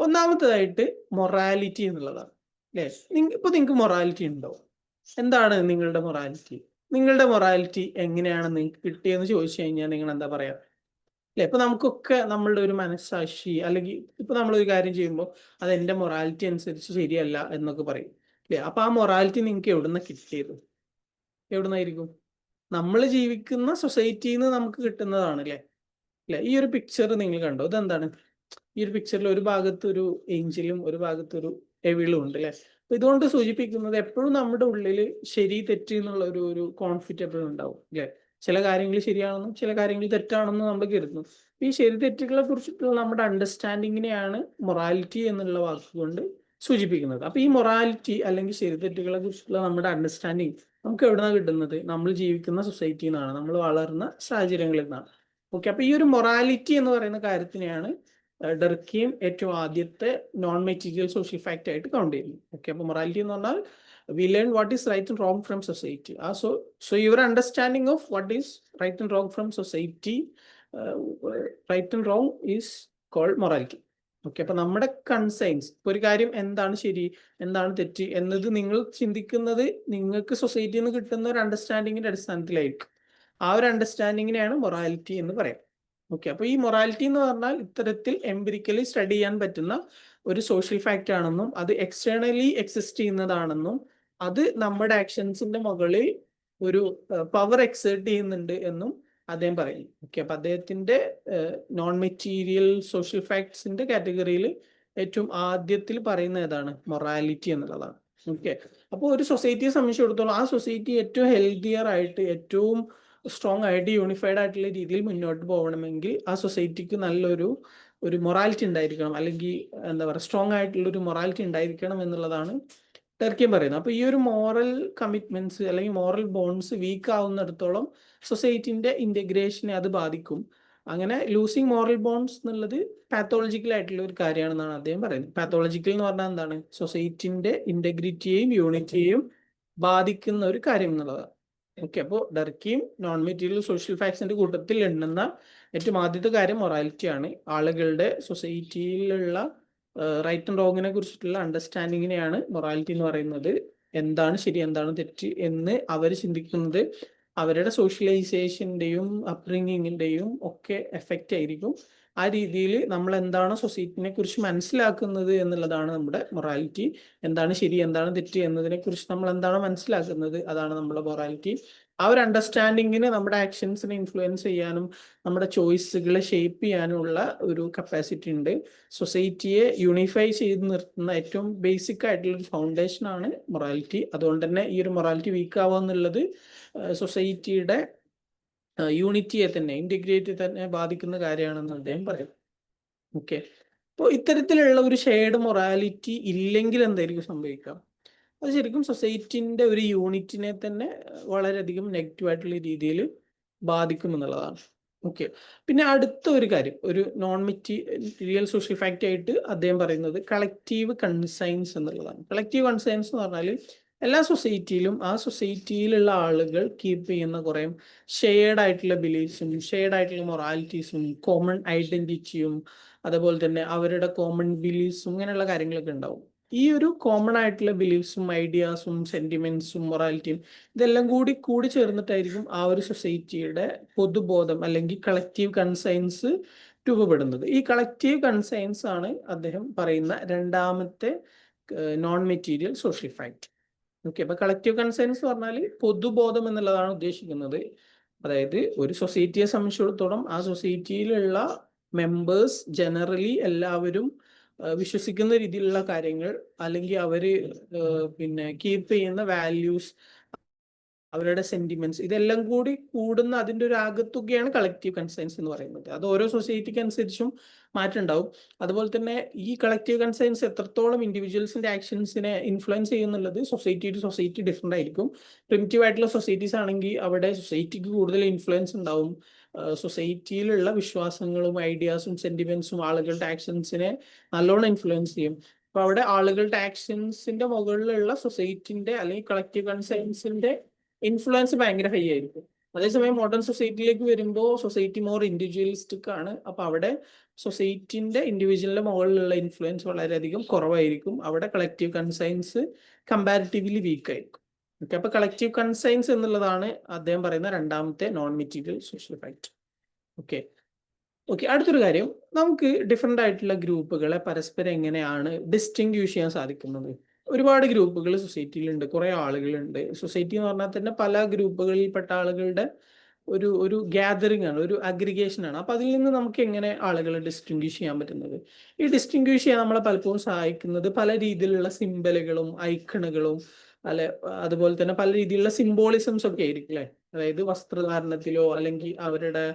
ഒന്നാമത്തേതായിട്ട് മൊറാലിറ്റി എന്നുള്ളതാണ് അല്ലേ. ഇപ്പൊ നിങ്ങൾക്ക് മൊറാലിറ്റി ഉണ്ടോ? എന്താണ് നിങ്ങളുടെ മൊറാലിറ്റി? നിങ്ങളുടെ മൊറാലിറ്റി എങ്ങനെയാണ് നിങ്ങൾക്ക് കിട്ടിയെന്ന് ചോദിച്ചു കഴിഞ്ഞാൽ നിങ്ങൾ എന്താ പറയാ? അല്ലെ, ഇപ്പൊ നമുക്കൊക്കെ നമ്മളുടെ ഒരു മനസ്സാക്ഷി, അല്ലെങ്കിൽ ഇപ്പൊ നമ്മളൊരു കാര്യം ചെയ്യുമ്പോൾ അത് എന്റെ മൊറാലിറ്റി അനുസരിച്ച് ശരിയല്ല എന്നൊക്കെ പറയും അല്ലെ. അപ്പൊ ആ മൊറാലിറ്റി നിങ്ങൾക്ക് എവിടുന്ന കിട്ടിയത്? എവിടുന്നായിരിക്കും? നമ്മൾ ജീവിക്കുന്ന സൊസൈറ്റിയിൽ നിന്ന് നമുക്ക് കിട്ടുന്നതാണ് അല്ലെ. ഈ ഒരു പിക്ചർ നിങ്ങൾ കണ്ടോ? ഇതെന്താണ്? ഈ ഒരു പിക്ചറിൽ ഒരു ഭാഗത്ത് ഒരു ഏഞ്ചലും ഒരു ഭാഗത്ത് ഒരു എവിളും ഉണ്ട് അല്ലെ. അപ്പൊ ഇതുകൊണ്ട് സൂചിപ്പിക്കുന്നത് എപ്പോഴും നമ്മുടെ ഉള്ളിൽ ശരി തെറ്റ് എന്നുള്ള ഒരു കോൺഫ്ലിക്റ്റ് എപ്പോഴും ഉണ്ടാവും അല്ലെ. ചില കാര്യങ്ങൾ ശരിയാണെന്നും ചില കാര്യങ്ങൾ തെറ്റാണെന്നും നമ്മൾ കരുതുന്നു. ഈ ശരി തെറ്റുകളെ കുറിച്ചിട്ടുള്ള നമ്മുടെ അണ്ടർസ്റ്റാൻഡിങ്ങിനെയാണ് മൊറാലിറ്റി എന്നുള്ള വാക്കുകൊണ്ട് സൂചിപ്പിക്കുന്നത്. അപ്പൊ ഈ മൊറാലിറ്റി അല്ലെങ്കിൽ ശരി തെറ്റുകളെ കുറിച്ചുള്ള നമ്മുടെ അണ്ടർസ്റ്റാൻഡിങ് നമുക്ക് എവിടുന്നാണ് കിട്ടുന്നത്? നമ്മൾ ജീവിക്കുന്ന സൊസൈറ്റിയിൽ നിന്നാണ്, നമ്മൾ വളർന്ന സാഹചര്യങ്ങളിൽ നിന്നാണ്. ഓക്കെ, അപ്പൊ ഈ ഒരു മൊറാലിറ്റി എന്ന് പറയുന്ന കാര്യത്തിനെയാണ് ഡർക്കീം ഏറ്റവും ആദ്യത്തെ നോൺ മെറ്റീരിയൽ സോഷ്യൽ ഫാക്ട് ആയിട്ട് കൗണ്ട് ചെയ്യുന്നു. ഓക്കെ, അപ്പൊ മൊറാലിറ്റി എന്ന് പറഞ്ഞാൽ we learn what is right and wrong from society. So your understanding of what is right and wrong from society, right and wrong is called morality. Okay, അപ്പൊ നമ്മുടെ conscience, ഒരു കാര്യം എന്താണ് ശരി എന്താണ് തെറ്റ് എന്നത് നിങ്ങൾ ചിന്തിക്കുന്നത് നിങ്ങൾക്ക് സൊസൈറ്റിയിൽ നിന്ന് കിട്ടുന്ന ഒരു അണ്ടർസ്റ്റാൻഡിങ്ങിന്റെ അടിസ്ഥാനത്തിലായിരിക്കും. ആ ഒരു അണ്ടർസ്റ്റാൻഡിങ്ങിനെയാണ് മൊറാലിറ്റി എന്ന് പറയാം. ഓക്കെ, അപ്പൊ ഈ മൊറാലിറ്റി എന്ന് പറഞ്ഞാൽ ഇത്തരത്തിൽ എംപിരിക്കലി സ്റ്റഡി ചെയ്യാൻ പറ്റുന്ന ഒരു സോഷ്യൽ ഫാക്റ്റ് ആണെന്നും അത് എക്സ്റ്റേണലി എക്സിസ്റ്റ് ചെയ്യുന്നതാണെന്നും അത് നമ്മുടെ ആക്ഷൻസിന്റെ മുകളിൽ ഒരു പവർ എക്സേർട്ട് ചെയ്യുന്നുണ്ട് എന്നും അദ്ദേഹം പറയുന്നു. ഓക്കെ, അപ്പൊ അദ്ദേഹത്തിന്റെ നോൺ മെറ്റീരിയൽ സോഷ്യൽ ഫാക്ട്സിന്റെ കാറ്റഗറിയിൽ ഏറ്റവും ആദ്യത്തിൽ പറയുന്ന ഏതാണ്? മൊറാലിറ്റി എന്നുള്ളതാണ്. ഓക്കെ, അപ്പോൾ ഒരു സൊസൈറ്റിയെ സംബന്ധിച്ചിടത്തോളം ആ സൊസൈറ്റി ഏറ്റവും ഹെൽത്തിയർ ആയിട്ട് ഏറ്റവും സ്ട്രോങ് ആയിട്ട് യൂണിഫൈഡ് ആയിട്ടുള്ള രീതിയിൽ മുന്നോട്ട് പോകണമെങ്കിൽ ആ സൊസൈറ്റിക്ക് നല്ലൊരു മൊറാലിറ്റി ഉണ്ടായിരിക്കണം, അല്ലെങ്കിൽ എന്താ പറയുക സ്ട്രോങ് ആയിട്ടുള്ള ഒരു മൊറാലിറ്റി ഉണ്ടായിരിക്കണം എന്നുള്ളതാണ് ടർക്കിയും പറയുന്നത്. അപ്പൊ ഈ ഒരു മോറൽ കമ്മിറ്റ്മെന്റ്സ് അല്ലെങ്കിൽ മോറൽ ബോണ്ട്സ് വീക്ക് ആവുന്നിടത്തോളം സൊസൈറ്റിന്റെ ഇന്റഗ്രേഷനെ അത് ബാധിക്കും. അങ്ങനെ ലൂസിങ് മോറൽ ബോണ്ട്സ് എന്നുള്ളത് പാത്തോളജിക്കൽ ആയിട്ടുള്ള ഒരു കാര്യമാണെന്നാണ് അദ്ദേഹം പറയുന്നത്. പാത്തോളജിക്കൽ എന്ന് പറഞ്ഞാൽ എന്താണ്? സൊസൈറ്റിന്റെ ഇന്റഗ്രിറ്റിയെയും യൂണിറ്റിയെയും ബാധിക്കുന്ന ഒരു കാര്യം എന്നുള്ളതാണ്. ഓക്കെ, അപ്പോൾ ഡർക്കിയും നോൺ മെറ്റീരിയൽ സോഷ്യൽ ഫാക്ട്സിന്റെ കൂട്ടത്തിൽ എണ്ണുന്ന ഏറ്റവും ആദ്യത്തെ കാര്യം മൊറാലിറ്റി ആണ്. ആളുകളുടെ സൊസൈറ്റിയിലുള്ള റൈറ്റ് ആൻഡ് റോങ്ങിനെ കുറിച്ചിട്ടുള്ള അണ്ടർസ്റ്റാൻഡിങ്ങിനെയാണ് മൊറാലിറ്റി എന്ന് പറയുന്നത്. എന്താണ് ശരി എന്താണ് തെറ്റ് എന്ന് അവർ ചിന്തിക്കുന്നത് അവരുടെ സോഷ്യലൈസേഷൻ്റെയും അപ്ബ്രിങ്ങിങ്ങിൻ്റെയും ഒക്കെ എഫക്റ്റ് ആയിരിക്കും. ആ രീതിയിൽ നമ്മൾ എന്താണ് സൊസൈറ്റിനെ കുറിച്ച് മനസ്സിലാക്കുന്നത് എന്നുള്ളതാണ് നമ്മുടെ മൊറാലിറ്റി. എന്താണ് ശരി എന്താണ് തെറ്റ് എന്നതിനെ കുറിച്ച് നമ്മൾ എന്താണ് മനസ്സിലാക്കുന്നത് അതാണ് നമ്മുടെ മൊറാലിറ്റി. ആ ഒരു അണ്ടർസ്റ്റാൻഡിങ്ങിന് നമ്മുടെ ആക്ഷൻസിനെ ഇൻഫ്ലുവൻസ് ചെയ്യാനും നമ്മുടെ ചോയ്സുകളെ ഷേപ്പ് ചെയ്യാനുള്ള ഒരു കപ്പാസിറ്റി ഉണ്ട്. സൊസൈറ്റിയെ യൂണിഫൈ ചെയ്ത് നിർത്തുന്ന ഏറ്റവും ബേസിക് ആയിട്ടുള്ള ഒരു ഫൗണ്ടേഷൻ ആണ് മൊറാലിറ്റി. അതുകൊണ്ട് തന്നെ ഈ ഒരു മൊറാലിറ്റി വീക്ക് ആവുക എന്നുള്ളത് സൊസൈറ്റിയുടെ യൂണിറ്റിയെ തന്നെ ഇന്റഗ്രേറ്റ് തന്നെ ബാധിക്കുന്ന കാര്യമാണെന്ന് അദ്ദേഹം പറയും. ഓക്കെ, അപ്പോൾ ഇത്തരത്തിലുള്ള ഒരു ഷെയർഡ് മൊറാലിറ്റി ഇല്ലെങ്കിൽ എന്തായിരിക്കും സംഭവിക്കാം? അത് ശരിക്കും സൊസൈറ്റിന്റെ ഒരു യൂണിറ്റിനെ തന്നെ വളരെയധികം നെഗറ്റീവായിട്ടുള്ള രീതിയിൽ ബാധിക്കും എന്നുള്ളതാണ്. ഓക്കെ, പിന്നെ അടുത്ത ഒരു കാര്യം, ഒരു നോൺ മെറ്റീരിയൽ സോഷ്യൽ ഫാക്റ്റ് ആയിട്ട് അദ്ദേഹം പറയുന്നത് കളക്റ്റീവ് കൺസൈൻസ് എന്നുള്ളതാണ്. കളക്റ്റീവ് കൺസൈൻസ് എന്ന് പറഞ്ഞാൽ എല്ലാ സൊസൈറ്റിയിലും ആ സൊസൈറ്റിയിലുള്ള ആളുകൾ കീപ്പ് ചെയ്യുന്ന കുറേ ഷെയർഡ് ആയിട്ടുള്ള ബിലീഫ്സും ഷെയർഡ് ആയിട്ടുള്ള മൊറാലിറ്റീസും കോമൺ ഐഡന്റിറ്റിയും അതുപോലെ തന്നെ അവരുടെ കോമൺ ബിലീഫ്സും ഇങ്ങനെയുള്ള കാര്യങ്ങളൊക്കെ ഉണ്ടാവും. ഈ ഒരു കോമൺ ആയിട്ടുള്ള ബിലീഫ്സും ഐഡിയാസും സെന്റിമെന്റ്സും മൊറാലിറ്റിയും ഇതെല്ലാം കൂടി ചേർന്നിട്ടായിരിക്കും ആ ഒരു സൊസൈറ്റിയുടെ പൊതുബോധം അല്ലെങ്കിൽ കളക്റ്റീവ് കൺസൈൻസ് രൂപപ്പെടുന്നത്. ഈ കളക്റ്റീവ് കൺസൈൻസ് ആണ് അദ്ദേഹം പറയുന്ന രണ്ടാമത്തെ non material social fact. Okay, അപ്പൊ കളക്റ്റീവ് കൺസൈൻസ് പറഞ്ഞാൽ പൊതുബോധം എന്നുള്ളതാണ് ഉദ്ദേശിക്കുന്നത്. അതായത് ഒരു സൊസൈറ്റിയെ സംബന്ധിച്ചിടത്തോളം ആ സൊസൈറ്റിയിലുള്ള മെമ്പേഴ്സ് ജനറലി എല്ലാവരും വിശ്വസിക്കുന്ന രീതിയിലുള്ള കാര്യങ്ങൾ അല്ലെങ്കിൽ അവര് പിന്നെ കീപ്പ് ചെയ്യുന്ന വാല്യൂസ് അവരുടെ സെന്റിമെന്റ്സ് ഇതെല്ലാം കൂടുന്ന അതിൻ്റെ ഒരു ആകത്തുകയാണ് കളക്റ്റീവ് കൺസൈൻസ് എന്ന് പറയുന്നത്. അത് ഓരോ സൊസൈറ്റിക്ക് അനുസരിച്ചും മാറ്റം ഉണ്ടാവും. അതുപോലെ തന്നെ ഈ കളക്റ്റീവ് കൺസൈൻസ് എത്രത്തോളം ഇൻഡിവിജ്വൽസിന്റെ ആക്ഷൻസിനെ ഇൻഫ്ലുവൻസ് ചെയ്യുന്നുള്ളത് സൊസൈറ്റി ടു സൊസൈറ്റി ഡിഫറെന്റ് ആയിരിക്കും. പ്രിമിറ്റീവ് ആയിട്ടുള്ള സൊസൈറ്റീസ് ആണെങ്കിൽ അവിടെ സൊസൈറ്റിക്ക് കൂടുതൽ ഇൻഫ്ലുവൻസ് ഉണ്ടാവും. സൊസൈറ്റിയിലുള്ള വിശ്വാസങ്ങളും ഐഡിയാസും സെന്റിമെന്റ്സും ആളുകളുടെ ആക്ഷൻസിനെ നല്ലോണം ഇൻഫ്ലുവൻസ് ചെയ്യും. അപ്പൊ അവിടെ ആളുകളുടെ ആക്ഷൻസിന്റെ മുകളിലുള്ള സൊസൈറ്റിന്റെ അല്ലെങ്കിൽ കളക്റ്റീവ് കൺസൈൻസിന്റെ ഇൻഫ്ലുവൻസ് ഭയങ്കര ഹൈ ആയിരിക്കും. അതേസമയം മോഡേൺ സൊസൈറ്റിയിലേക്ക് വരുമ്പോൾ സൊസൈറ്റി മോർ ഇൻഡിവിജ്വലിസ്റ്റിക് ആണ്. അപ്പൊ അവിടെ സൊസൈറ്റിന്റെ ഇൻഡിവിജ്വലിന്റെ മുകളിലുള്ള ഇൻഫ്ലുവൻസ് വളരെയധികം കുറവായിരിക്കും. അവിടെ കളക്റ്റീവ് കൺസൈൻസ് കമ്പാരിറ്റീവ്ലി വീക്ക് ആയിരിക്കും. ഓക്കെ, അപ്പൊ കളക്റ്റീവ് കൺസൈൻസ് എന്നുള്ളതാണ് അദ്ദേഹം പറയുന്ന രണ്ടാമത്തെ non material social fact. Okay, അടുത്തൊരു കാര്യം, നമുക്ക് ഡിഫറെന്റ് ആയിട്ടുള്ള ഗ്രൂപ്പുകളെ പരസ്പരം എങ്ങനെയാണ് ഡിസ്റ്റിങ്ക്യൂഷ് ചെയ്യാൻ സാധിക്കുന്നത്? ഒരുപാട് ഗ്രൂപ്പുകൾ സൊസൈറ്റിയിലുണ്ട്, കുറെ ആളുകളുണ്ട്. സൊസൈറ്റി എന്ന് പറഞ്ഞാൽ തന്നെ പല ഗ്രൂപ്പുകളിൽപ്പെട്ട ആളുകളുടെ ഒരു ഗ്യാതറിംഗ് ആണ്, ഒരു അഗ്രിഗേഷൻ ആണ്. അപ്പൊ അതിൽ നിന്ന് നമുക്ക് എങ്ങനെ ആളുകളെ ഡിസ്റ്റിങ്ക്യൂഷ് ചെയ്യാൻ പറ്റുന്നത്? ഈ ഡിസ്റ്റിങ്ക്യൂഷ് ചെയ്യാൻ നമ്മളെ പലപ്പോഴും സഹായിക്കുന്നത് പല രീതിയിലുള്ള സിംബലുകളും ഐക്കണുകളും അല്ലെ അതുപോലെ തന്നെ പല രീതിയിലുള്ള സിംബോളിസംസ് ഒക്കെ ആയിരിക്കും അല്ലെ. അതായത് വസ്ത്രധാരണത്തിലോ അല്ലെങ്കിൽ അവരുടെ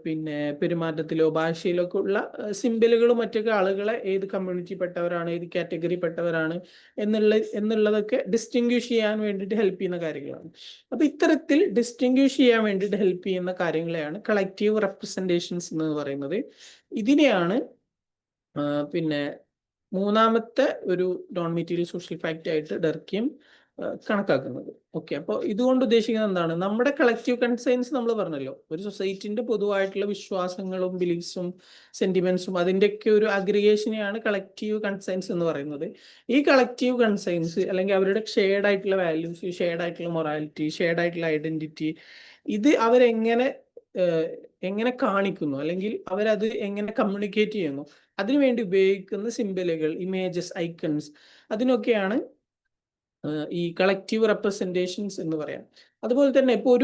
പിന്നെ പെരുമാറ്റത്തിലോ ഭാഷയിലോ ഒക്കെ ഉള്ള സിംബലുകളും മറ്റൊക്കെ ആളുകളെ ഏത് കമ്മ്യൂണിറ്റി പെട്ടവരാണ്, ഏത് കാറ്റഗറി പെട്ടവരാണ് എന്നുള്ളതൊക്കെ ഡിസ്റ്റിങ്വിഷ് ചെയ്യാൻ വേണ്ടിയിട്ട് ഹെൽപ്പ് ചെയ്യുന്ന കാര്യങ്ങളാണ്. അപ്പൊ ഇത്തരത്തിൽ ഡിസ്റ്റിങ്വിഷ് ചെയ്യാൻ വേണ്ടിയിട്ട് ഹെൽപ്പ് ചെയ്യുന്ന കാര്യങ്ങളെയാണ് കളക്റ്റീവ് റെപ്രസെന്റേഷൻസ് എന്ന് പറയുന്നത്. ഇതിനെയാണ് പിന്നെ മൂന്നാമത്തെ ഒരു നോൺ മെറ്റീരിയൽ സോഷ്യൽ ഫാക്റ്റ് ആയിട്ട് ഡർക്കിയും കണക്കാക്കുന്നത്. ഓക്കെ, അപ്പോൾ ഇതുകൊണ്ട് ഉദ്ദേശിക്കുന്നത് എന്താണ്? നമ്മുടെ കളക്റ്റീവ് കൺസേൺസ് നമ്മൾ പറഞ്ഞല്ലോ, ഒരു സൊസൈറ്റിന്റെ പൊതുവായിട്ടുള്ള വിശ്വാസങ്ങളും ബിലീഫ്സും സെന്റിമെന്റ്സും അതിൻ്റെയൊക്കെ ഒരു അഗ്രിഗേഷനെയാണ് കളക്റ്റീവ് കൺസേൺസ് എന്ന് പറയുന്നത്. ഈ കളക്റ്റീവ് കൺസേൺസ് അല്ലെങ്കിൽ അവരുടെ ഷെയർഡ് ആയിട്ടുള്ള വാല്യൂസ്, ഷെയർഡ് ആയിട്ടുള്ള മൊറാലിറ്റി, ഷെയർഡ് ആയിട്ടുള്ള ഐഡന്റിറ്റി, ഇത് എങ്ങനെ കാണിക്കുന്നു അല്ലെങ്കിൽ അവരത് എങ്ങനെ കമ്മ്യൂണിക്കേറ്റ് ചെയ്യുന്നു, അതിനുവേണ്ടി ഉപയോഗിക്കുന്ന സിംബലുകൾ, ഇമേജസ്, ഐക്കൺസ്, അതിനൊക്കെയാണ് ഈ കളക്റ്റീവ് റെപ്രസെന്റേഷൻസ് എന്ന് പറയാം. അതുപോലെ തന്നെ ഇപ്പോൾ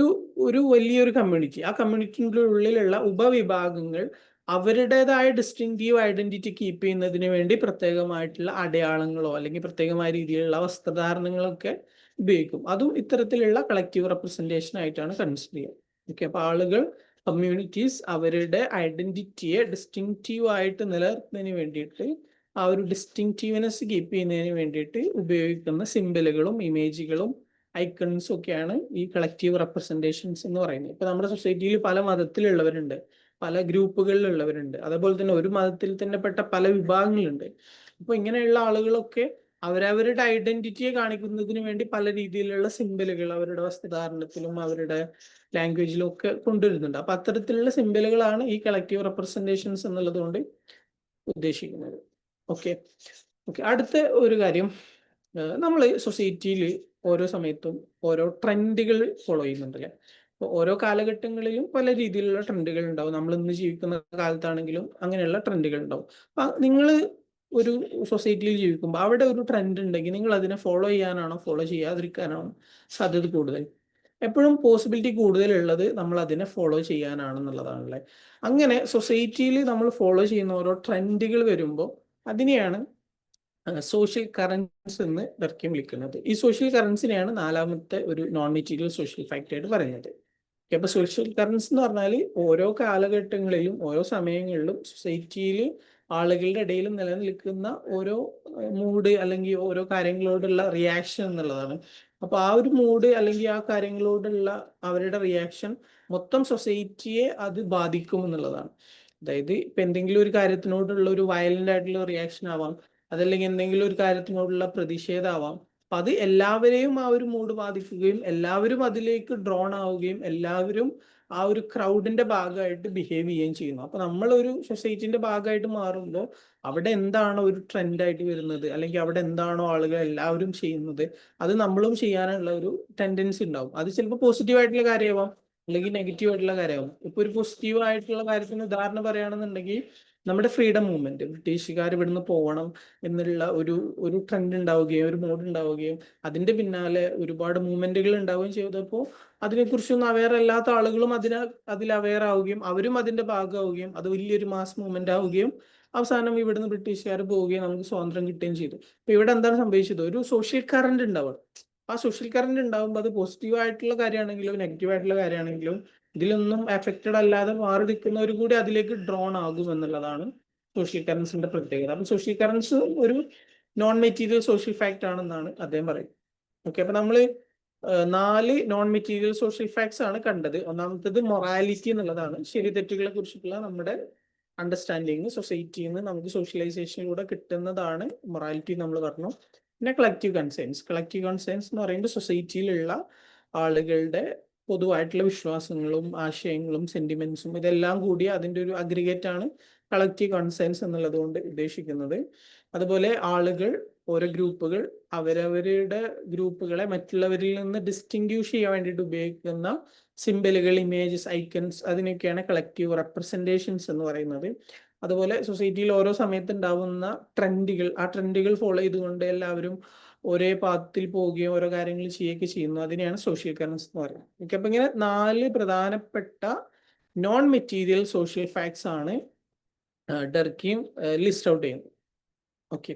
ഒരു വലിയൊരു കമ്മ്യൂണിറ്റി, ആ കമ്മ്യൂണിറ്റിൻ്റെ ഉള്ളിലുള്ള ഉപവിഭാഗങ്ങൾ അവരുടേതായ ഡിസ്റ്റിങ്റ്റീവ് ഐഡന്റിറ്റി കീപ്പ് ചെയ്യുന്നതിന് വേണ്ടി പ്രത്യേകമായിട്ടുള്ള അടയാളങ്ങളോ അല്ലെങ്കിൽ പ്രത്യേകമായ രീതിയിലുള്ള വസ്ത്രധാരണങ്ങളൊക്കെ ഉപയോഗിക്കും. അതും ഇത്തരത്തിലുള്ള കളക്റ്റീവ് റെപ്രസെന്റേഷൻ ആയിട്ടാണ് കൺസിഡർ ചെയ്യുക. ഓക്കെ, അപ്പൊ ആളുകൾ, കമ്മ്യൂണിറ്റീസ് അവരുടെ ഐഡന്റിറ്റിയെ ഡിസ്റ്റിങ്റ്റീവ് ആയിട്ട് നിലനിർത്തുന്നതിന് വേണ്ടിയിട്ട്, ആ ഒരു ഡിസ്റ്റിങ്റ്റീവ്നെസ് കീപ്പ് ചെയ്യുന്നതിന് വേണ്ടിയിട്ട് ഉപയോഗിക്കുന്ന സിംബലുകളും ഇമേജുകളും ഐക്കൺസും ഒക്കെയാണ് ഈ കളക്റ്റീവ് റെപ്രസെന്റേഷൻസ് എന്ന് പറയുന്നത്. ഇപ്പൊ നമ്മുടെ സൊസൈറ്റിയിൽ പല മതത്തിലുള്ളവരുണ്ട്, പല ഗ്രൂപ്പുകളിലുള്ളവരുണ്ട്, അതുപോലെ തന്നെ ഒരു മതത്തിൽ തന്നെ പെട്ട പല വിഭാഗങ്ങളുണ്ട്. അപ്പൊ ഇങ്ങനെയുള്ള ആളുകളൊക്കെ അവരവരുടെ ഐഡന്റിറ്റിയെ കാണിക്കുന്നതിന് വേണ്ടി പല രീതിയിലുള്ള സിംബലുകൾ അവരുടെ വസ്ത്രധാരണത്തിലും അവരുടെ ലാംഗ്വേജിലും ഒക്കെ കൊണ്ടുവരുന്നുണ്ട്. അപ്പൊ അത്തരത്തിലുള്ള സിംബലുകളാണ് ഈ കളക്റ്റീവ് റെപ്രസെന്റേഷൻസ് എന്നുള്ളത് കൊണ്ട് ഉദ്ദേശിക്കുന്നത്. ഓക്കെ, അടുത്ത ഒരു കാര്യം, നമ്മൾ സൊസൈറ്റിയിൽ ഓരോ സമയത്തും ഓരോ ട്രെൻഡുകൾ ഫോളോ ചെയ്യുന്നുണ്ട് അല്ലേ. അപ്പോൾ ഓരോ കാലഘട്ടങ്ങളിലും പല രീതിയിലുള്ള ട്രെൻഡുകൾ ഉണ്ടാവും. നമ്മൾ ഇന്ന് ജീവിക്കുന്ന കാലത്താണെങ്കിലും അങ്ങനെയുള്ള ട്രെൻഡുകൾ ഉണ്ടാവും. അപ്പൊ നിങ്ങൾ ഒരു സൊസൈറ്റിയിൽ ജീവിക്കുമ്പോൾ അവിടെ ഒരു ട്രെൻഡ് ഉണ്ടെങ്കിൽ നിങ്ങൾ അതിനെ ഫോളോ ചെയ്യാനാണോ ഫോളോ ചെയ്യാതിരിക്കാനാണോ സാധ്യത കൂടുതൽ? എപ്പോഴും പോസിബിലിറ്റി കൂടുതലുള്ളത് നമ്മൾ അതിനെ ഫോളോ ചെയ്യാനാണെന്നുള്ളതാണല്ലേ. അങ്ങനെ സൊസൈറ്റിയിൽ നമ്മൾ ഫോളോ ചെയ്യുന്ന ഓരോ ട്രെൻഡുകൾ വരുമ്പോൾ അതിനെയാണ് സോഷ്യൽ കറൻസ് എന്ന് ഡർക്കിം വിളിക്കുന്നത്. ഈ സോഷ്യൽ കറൻസിനെയാണ് നാലാമത്തെ ഒരു നോൺ മെറ്റീരിയൽ സോഷ്യൽ ഫാക്റ്റ് ആയിട്ട് പറയുന്നത്. അപ്പൊ സോഷ്യൽ കറൻസ് എന്ന് പറഞ്ഞാൽ ഓരോ കാലഘട്ടങ്ങളിലും ഓരോ സമയങ്ങളിലും സൊസൈറ്റിയിൽ ആളുകളുടെ ഇടയിൽ നിലനിൽക്കുന്ന ഓരോ മൂഡ് അല്ലെങ്കിൽ ഓരോ കാര്യങ്ങളോടുള്ള റിയാക്ഷൻ എന്നുള്ളതാണ്. അപ്പൊ ആ ഒരു മൂഡ് അല്ലെങ്കിൽ ആ കാര്യങ്ങളോടുള്ള അവരുടെ റിയാക്ഷൻ മൊത്തം സൊസൈറ്റിയെ അത് ബാധിക്കും എന്നുള്ളതാണ്. അതായത് ഇപ്പൊ എന്തെങ്കിലും ഒരു കാര്യത്തിനോടുള്ള ഒരു വയലന്റ് ആയിട്ടുള്ള റിയാക്ഷൻ ആവാം, അതല്ലെങ്കിൽ എന്തെങ്കിലും ഒരു കാര്യത്തിനോടുള്ള പ്രതിഷേധമാവാം. അപ്പൊ അത് എല്ലാവരെയും ആ ഒരു മൂഡ് ബാധിക്കുകയും എല്ലാവരും അതിലേക്ക് ഡ്രോൺ ആവുകയും എല്ലാവരും ആ ഒരു ക്രൗഡിന്റെ ഭാഗമായിട്ട് ബിഹേവ് ചെയ്യുകയും ചെയ്യുന്നു. അപ്പൊ നമ്മൾ ഒരു സൊസൈറ്റിന്റെ ഭാഗമായിട്ട് മാറുമ്പോൾ അവിടെ എന്താണോ ഒരു ട്രെൻഡായിട്ട് വരുന്നത് അല്ലെങ്കിൽ അവിടെ എന്താണോ ആളുകൾ എല്ലാവരും ചെയ്യുന്നത് അത് നമ്മളും ചെയ്യാനുള്ള ഒരു ടെൻഡൻസി ഉണ്ടാവും. അത് ചിലപ്പോൾ പോസിറ്റീവ് ആയിട്ടുള്ള കാര്യമാവാം അല്ലെങ്കിൽ നെഗറ്റീവ് ആയിട്ടുള്ള കാര്യമാവും. ഇപ്പൊ ഒരു പോസിറ്റീവ് ആയിട്ടുള്ള കാര്യത്തിന് ഉദാഹരണം പറയുകയാണെന്നുണ്ടെങ്കിൽ നമ്മുടെ ഫ്രീഡം മൂവ്മെന്റ്, ബ്രിട്ടീഷുകാർ ഇവിടുന്ന് പോകണം എന്നുള്ള ഒരു ട്രെൻഡ് ഉണ്ടാവുകയും ഒരു മോഡ് ഉണ്ടാവുകയും അതിന്റെ പിന്നാലെ ഒരുപാട് മൂവ്മെന്റുകൾ ഉണ്ടാവുകയും ചെയ്തപ്പോൾ അതിനെക്കുറിച്ചൊന്നും അവെയർ അല്ലാത്ത ആളുകളും അതിൽ അവെയർ ആവുകയും അവരും അതിന്റെ ഭാഗമാവുകയും അത് വലിയൊരു മാസ് മൂവ്മെന്റ് ആവുകയും അവസാനം ഇവിടുന്ന് ബ്രിട്ടീഷുകാർ പോവുകയും നമുക്ക് സ്വാതന്ത്ര്യം കിട്ടുകയും ചെയ്തു. അപ്പൊ ഇവിടെ എന്താണ് സംഭവിച്ചത്? ഒരു സോഷ്യൽ കറന്റ് ഉണ്ടാവുക. ആ സോഷ്യൽ കറന്റ് ഉണ്ടാകുമ്പോൾ അത് പോസിറ്റീവ് ആയിട്ടുള്ള കാര്യമാണെങ്കിലും നെഗറ്റീവ് ആയിട്ടുള്ള കാര്യമാണെങ്കിലും ഇതിലൊന്നും എഫക്റ്റഡ് അല്ലാതെ മാറി നിൽക്കുന്നവർ കൂടി അതിലേക്ക് ഡ്രോൺ ആകും എന്നുള്ളതാണ് സോഷ്യൽ കറൻസിന്റെ പ്രത്യേകത. അപ്പം സോഷ്യൽ കറൻസ് ഒരു നോൺ മെറ്റീരിയൽ സോഷ്യൽ ഫാക്ട് ആണെന്നാണ് അദ്ദേഹം പറയുന്നത്. ഓക്കെ, അപ്പൊ നമ്മൾ 4 നോൺ മെറ്റീരിയൽ സോഷ്യൽ ഫാക്ട്സ് ആണ് കണ്ടത്. ഒന്നാമത്തേത് മൊറാലിറ്റി എന്നുള്ളതാണ്. ശരി തെറ്റുകളെ കുറിച്ചിട്ടുള്ള നമ്മുടെ അണ്ടർസ്റ്റാൻഡിങ് സൊസൈറ്റിയിൽ നിന്ന് നമുക്ക് സോഷ്യലൈസേഷനിലൂടെ കിട്ടുന്നതാണ് മൊറാലിറ്റി നമ്മൾ പറഞ്ഞു. പിന്നെ കളക്റ്റീവ് കൺസേൺസ് എന്ന് പറയുമ്പോൾ സൊസൈറ്റിയിലുള്ള ആളുകളുടെ പൊതുവായിട്ടുള്ള വിശ്വാസങ്ങളും ആശയങ്ങളും സെന്റിമെന്റ്സും ഇതെല്ലാം കൂടി അതിൻ്റെ ഒരു അഗ്രിഗേറ്റ് ആണ് കളക്റ്റീവ് കൺസേൺസ് എന്നുള്ളത് കൊണ്ട് ഉദ്ദേശിക്കുന്നത്. അതുപോലെ ആളുകൾ, ഓരോ ഗ്രൂപ്പുകൾ അവരവരുടെ ഗ്രൂപ്പുകളെ മറ്റുള്ളവരിൽ നിന്ന് ഡിസ്റ്റിങ്ക്യൂഷ് ചെയ്യാൻ വേണ്ടിയിട്ട് ഉപയോഗിക്കുന്ന സിംബലുകൾ, ഇമേജസ്, ഐക്കൺസ്, അതിനൊക്കെയാണ് കളക്റ്റീവ് റെപ്രസെന്റേഷൻസ് എന്ന് പറയുന്നത്. അതുപോലെ സൊസൈറ്റിയിൽ ഓരോ സമയത്ത് ഉണ്ടാവുന്ന ട്രെൻഡുകൾ, ആ ട്രെൻഡുകൾ ഫോളോ ചെയ്തുകൊണ്ട് എല്ലാവരും ഒരേ പാത്തിൽ പോവുകയും ഓരോ കാര്യങ്ങൾ ചെയ്യുകയൊക്കെ ചെയ്യുന്നു. അതിനെയാണ് സോഷ്യൽ കറൻസ് എന്ന് പറയുന്നത്. ഓക്കെ, അപ്പൊ ഇങ്ങനെ 4 പ്രധാനപ്പെട്ട നോൺ മെറ്റീരിയൽ സോഷ്യൽ ഫാക്ട്സ് ആണ് ഡർക്കിയും ലിസ്റ്റ് ഔട്ട് ചെയ്യുന്നത്. ഓക്കെ,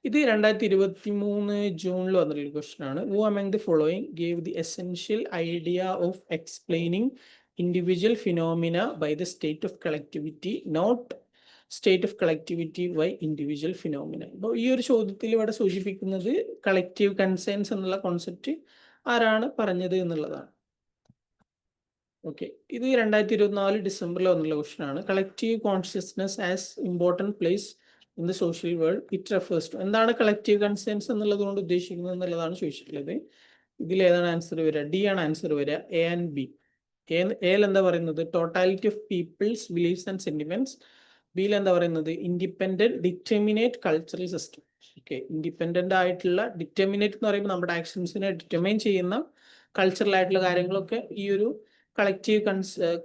ഇത് 2023 ജൂണിൽ വന്നിട്ടുള്ള ക്വസ്റ്റൻ ആണ്. Who among the following gave the essential idea of explaining individual phenomena by the state of collectivity, not state of collectivity by individual phenomena. അപ്പോൾ ഈ ഒരു ചോദ്യത്തിൽ ഇവിടെ സൂചിപ്പിക്കുന്നത് കളക്റ്റീവ് കൺസേൺസ് എന്നുള്ള കോൺസെപ്റ്റ് ആരാണ് പറഞ്ഞത് എന്നുള്ളതാണ്. ഓക്കെ, ഇത് 2024 ഡിസംബറിൽ വന്നുള്ള ക്വസ്റ്റൻ ആണ്. Collective consciousness as important place in the social world it refers to. എന്താണ് കളക്റ്റീവ് കൺസേൺസ് എന്നുള്ളത് കൊണ്ട് ഉദ്ദേശിക്കുന്നത് എന്നുള്ളതാണ് ചോദിച്ചിട്ടുള്ളത്. ഇതിൽ ഏതാണ് ആൻസർ വരിക? ഡി ആണ് ആൻസർ വരിക. A and B. എയിൽ എന്താ പറയുന്നത്? Totality of people's beliefs and sentiments. ബിയിൽ എന്താ പറയുന്നത്? Independent determinate cultural system. Okay, independent ആയിട്ടുള്ള, ഡിറ്റർമിനേറ്റ് എന്ന് പറയുമ്പോൾ നമ്മുടെ ആക്ഷൻസിനെ ഡിറ്റർമൈൻ ചെയ്യുന്ന കൾച്ചറൽ ആയിട്ടുള്ള കാര്യങ്ങളൊക്കെ ഈ ഒരു കളക്റ്റീവ്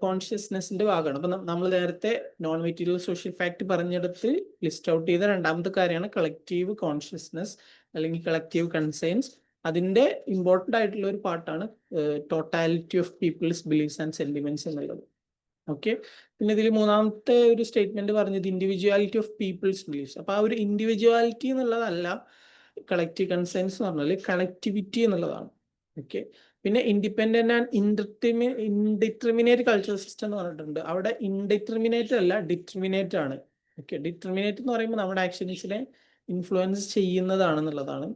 കോൺഷ്യസ്നെസിന്റെ ഭാഗമാണ്. അപ്പൊ നമ്മൾ നേരത്തെ നോൺ മെറ്റീരിയൽ സോഷ്യൽ ഫാക്ട് പറഞ്ഞെടുത്ത് ലിസ്റ്റ് ഔട്ട് ചെയ്ത രണ്ടാമത്തെ കാര്യമാണ് കളക്റ്റീവ് കോൺഷ്യസ്നെസ് അല്ലെങ്കിൽ കളക്റ്റീവ് കൺസേൺസ്. അതിന്റെ ഇമ്പോർട്ടന്റ് ആയിട്ടുള്ള ഒരു പാർട്ടാണ് totality of people's beliefs and sentiments എന്നുള്ളത്. ഓക്കെ, പിന്നെ ഇതിൽ മൂന്നാമത്തെ ഒരു സ്റ്റേറ്റ്മെന്റ് പറഞ്ഞത് ഇൻഡിവിജ്വാലിറ്റി ഓഫ് പീപ്പിൾസ് ബിലീഫ്സ്. അപ്പൊ ആ ഒരു ഇൻഡിവിജ്വാലിറ്റി എന്നുള്ളതല്ല കളക്റ്റീവ് കൺസേൺസ് എന്ന് പറഞ്ഞാൽ കളക്ടിവിറ്റി എന്നുള്ളതാണ്. ഓക്കെ, പിന്നെ independent and indeterminate cultural system എന്ന് പറഞ്ഞിട്ടുണ്ട്. അവിടെ ഇൻഡിറ്റർമിനേറ്റ് അല്ല, ഡിറ്റർമിനേറ്റ് ആണ്. ഓക്കെ, ഡിറ്റർമിനേറ്റ് എന്ന് പറയുമ്പോൾ നമ്മുടെ ആക്ഷൻസിനെ ഇൻഫ്ലുവൻസ് ചെയ്യുന്നതാണെന്നുള്ളതാണ്.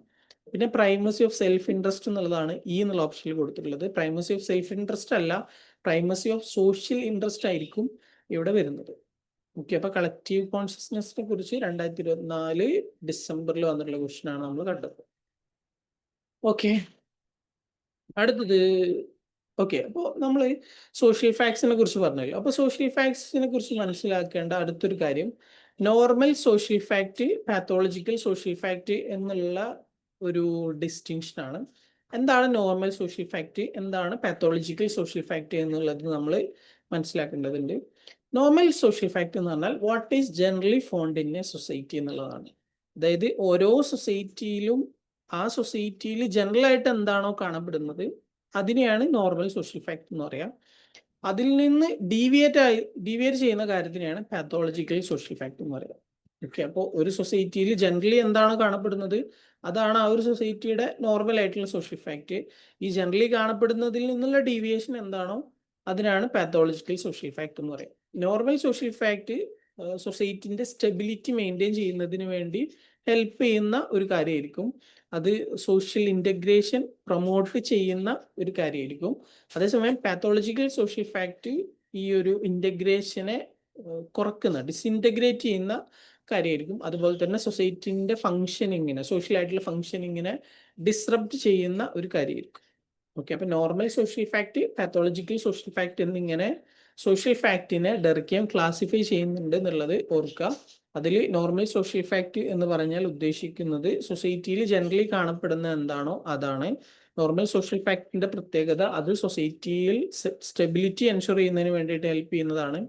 പിന്നെ പ്രൈമസി ഓഫ് സെൽഫ് ഇൻട്രസ്റ്റ് എന്നുള്ളതാണ് ഈ എന്നുള്ള ഓപ്ഷനിൽ കൊടുത്തിട്ടുള്ളത്. പ്രൈമസി ഓഫ് സെൽഫ് ഇൻട്രസ്റ്റ് അല്ല, പ്രൈമസി ഓഫ് സോഷ്യൽ ഇൻട്രസ്റ്റ് ആയിരിക്കും ഇവിടെ വരുന്നത്. ഓക്കെ, അപ്പൊ കളക്റ്റീവ് കോൺഷ്യസ്നെസിനെ കുറിച്ച് 2024 ഡിസംബറിൽ വന്നിട്ടുള്ള ക്വസ്റ്റൻ ആണ് നമ്മൾ കണ്ടത്. ഓക്കെ, അടുത്തത്. ഓക്കെ, അപ്പോൾ നമ്മൾ സോഷ്യൽ ഫാക്ട്സിനെ കുറിച്ച് പറഞ്ഞല്ലോ. അപ്പോൾ സോഷ്യൽ ഫാക്ട്സിനെ കുറിച്ച് മനസ്സിലാക്കേണ്ട അടുത്തൊരു കാര്യം normal social fact, pathological social fact എന്നുള്ള ഒരു ഡിസ്റ്റിങ്ഷൻ ആണ്. എന്താണ് നോർമൽ സോഷ്യൽ ഫാക്ട്, എന്താണ് പാത്തോളജിക്കൽ സോഷ്യൽ ഫാക്ട് എന്നുള്ളത് നമ്മൾ മനസ്സിലാക്കേണ്ടതുണ്ട്. നോർമൽ സോഷ്യൽ ഫാക്ട് എന്ന് പറഞ്ഞാൽ what is generally found in A society എന്നുള്ളതാണ്. അതായത് ഓരോ സൊസൈറ്റിയിലും ആ സൊസൈറ്റിയിൽ ജനറൽ ആയിട്ട് എന്താണോ കാണപ്പെടുന്നത് അതിനെയാണ് നോർമൽ സോഷ്യൽ ഫാക്ട് എന്ന് പറയാം. അതിൽ നിന്ന് ഡീവിയേറ്റ് ചെയ്യുന്ന കാര്യത്തിനെയാണ് പാത്തോളജിക്കൽ സോഷ്യൽ ഫാക്ട് എന്ന് പറയുക. ഓക്കെ, അപ്പോൾ ഒരു സൊസൈറ്റിയിൽ ജനറലി എന്താണോ കാണപ്പെടുന്നത് അതാണ് ആ ഒരു സൊസൈറ്റിയുടെ നോർമൽ ആയിട്ടുള്ള സോഷ്യൽ ഫാക്ട്. ഈ ജനറലി കാണപ്പെടുന്നതിൽ നിന്നുള്ള ഡീവിയേഷൻ എന്താണോ അതിനാണ് പാത്തോളജിക്കൽ സോഷ്യൽ ഫാക്ട് എന്ന് പറയുക. നോർമൽ സോഷ്യൽ ഫാക്ട് സൊസൈറ്റിന്റെ സ്റ്റെബിലിറ്റി മെയിൻറ്റെയിൻ ചെയ്യുന്നതിന് വേണ്ടി ഹെൽപ്പ് ചെയ്യുന്ന ഒരു കാര്യമായിരിക്കും. അത് സോഷ്യൽ ഇൻ്റഗ്രേഷൻ പ്രൊമോട്ട് ചെയ്യുന്ന ഒരു കാര്യമായിരിക്കും. അതേസമയം പാത്തോളജിക്കൽ സോഷ്യൽ ഫാക്ട് ഈ ഒരു ഇൻ്റഗ്രേഷനെ കുറക്കുന്ന, ഡിസിൻറ്റഗ്രേറ്റ് ചെയ്യുന്ന കാര്യമായിരിക്കും. അതുപോലെ തന്നെ സൊസൈറ്റിൻ്റെ ഫങ്ഷനിങ്ങിനെ, സോഷ്യൽ ആയിട്ടുള്ള ഫങ്ഷനിങ്ങിനെ ഡിസ്റപ്റ്റ് ചെയ്യുന്ന ഒരു കാര്യമായിരിക്കും. ഓക്കെ, അപ്പം normal social fact, pathological social fact എന്നിങ്ങനെ സോഷ്യൽ ഫാക്ടിനെ ഡെറിക്കിയം ക്ലാസിഫൈ ചെയ്യുന്നുണ്ട് എന്നുള്ളത് ഓർക്കുക. അതിൽ നോർമൽ സോഷ്യൽ ഫാക്ട് എന്ന് പറഞ്ഞാൽ ഉദ്ദേശിക്കുന്നത് സൊസൈറ്റിയിൽ ജനറലി കാണപ്പെടുന്ന എന്താണോ അതാണ്. നോർമൽ സോഷ്യൽ ഫാക്ടിന്റെ പ്രത്യേകത അത് സൊസൈറ്റിയിൽ സ്റ്റെബിലിറ്റി എൻഷുർ ചെയ്യുന്നതിന് വേണ്ടിയിട്ട് ഹെൽപ്പ് ചെയ്യുന്നതാണ്.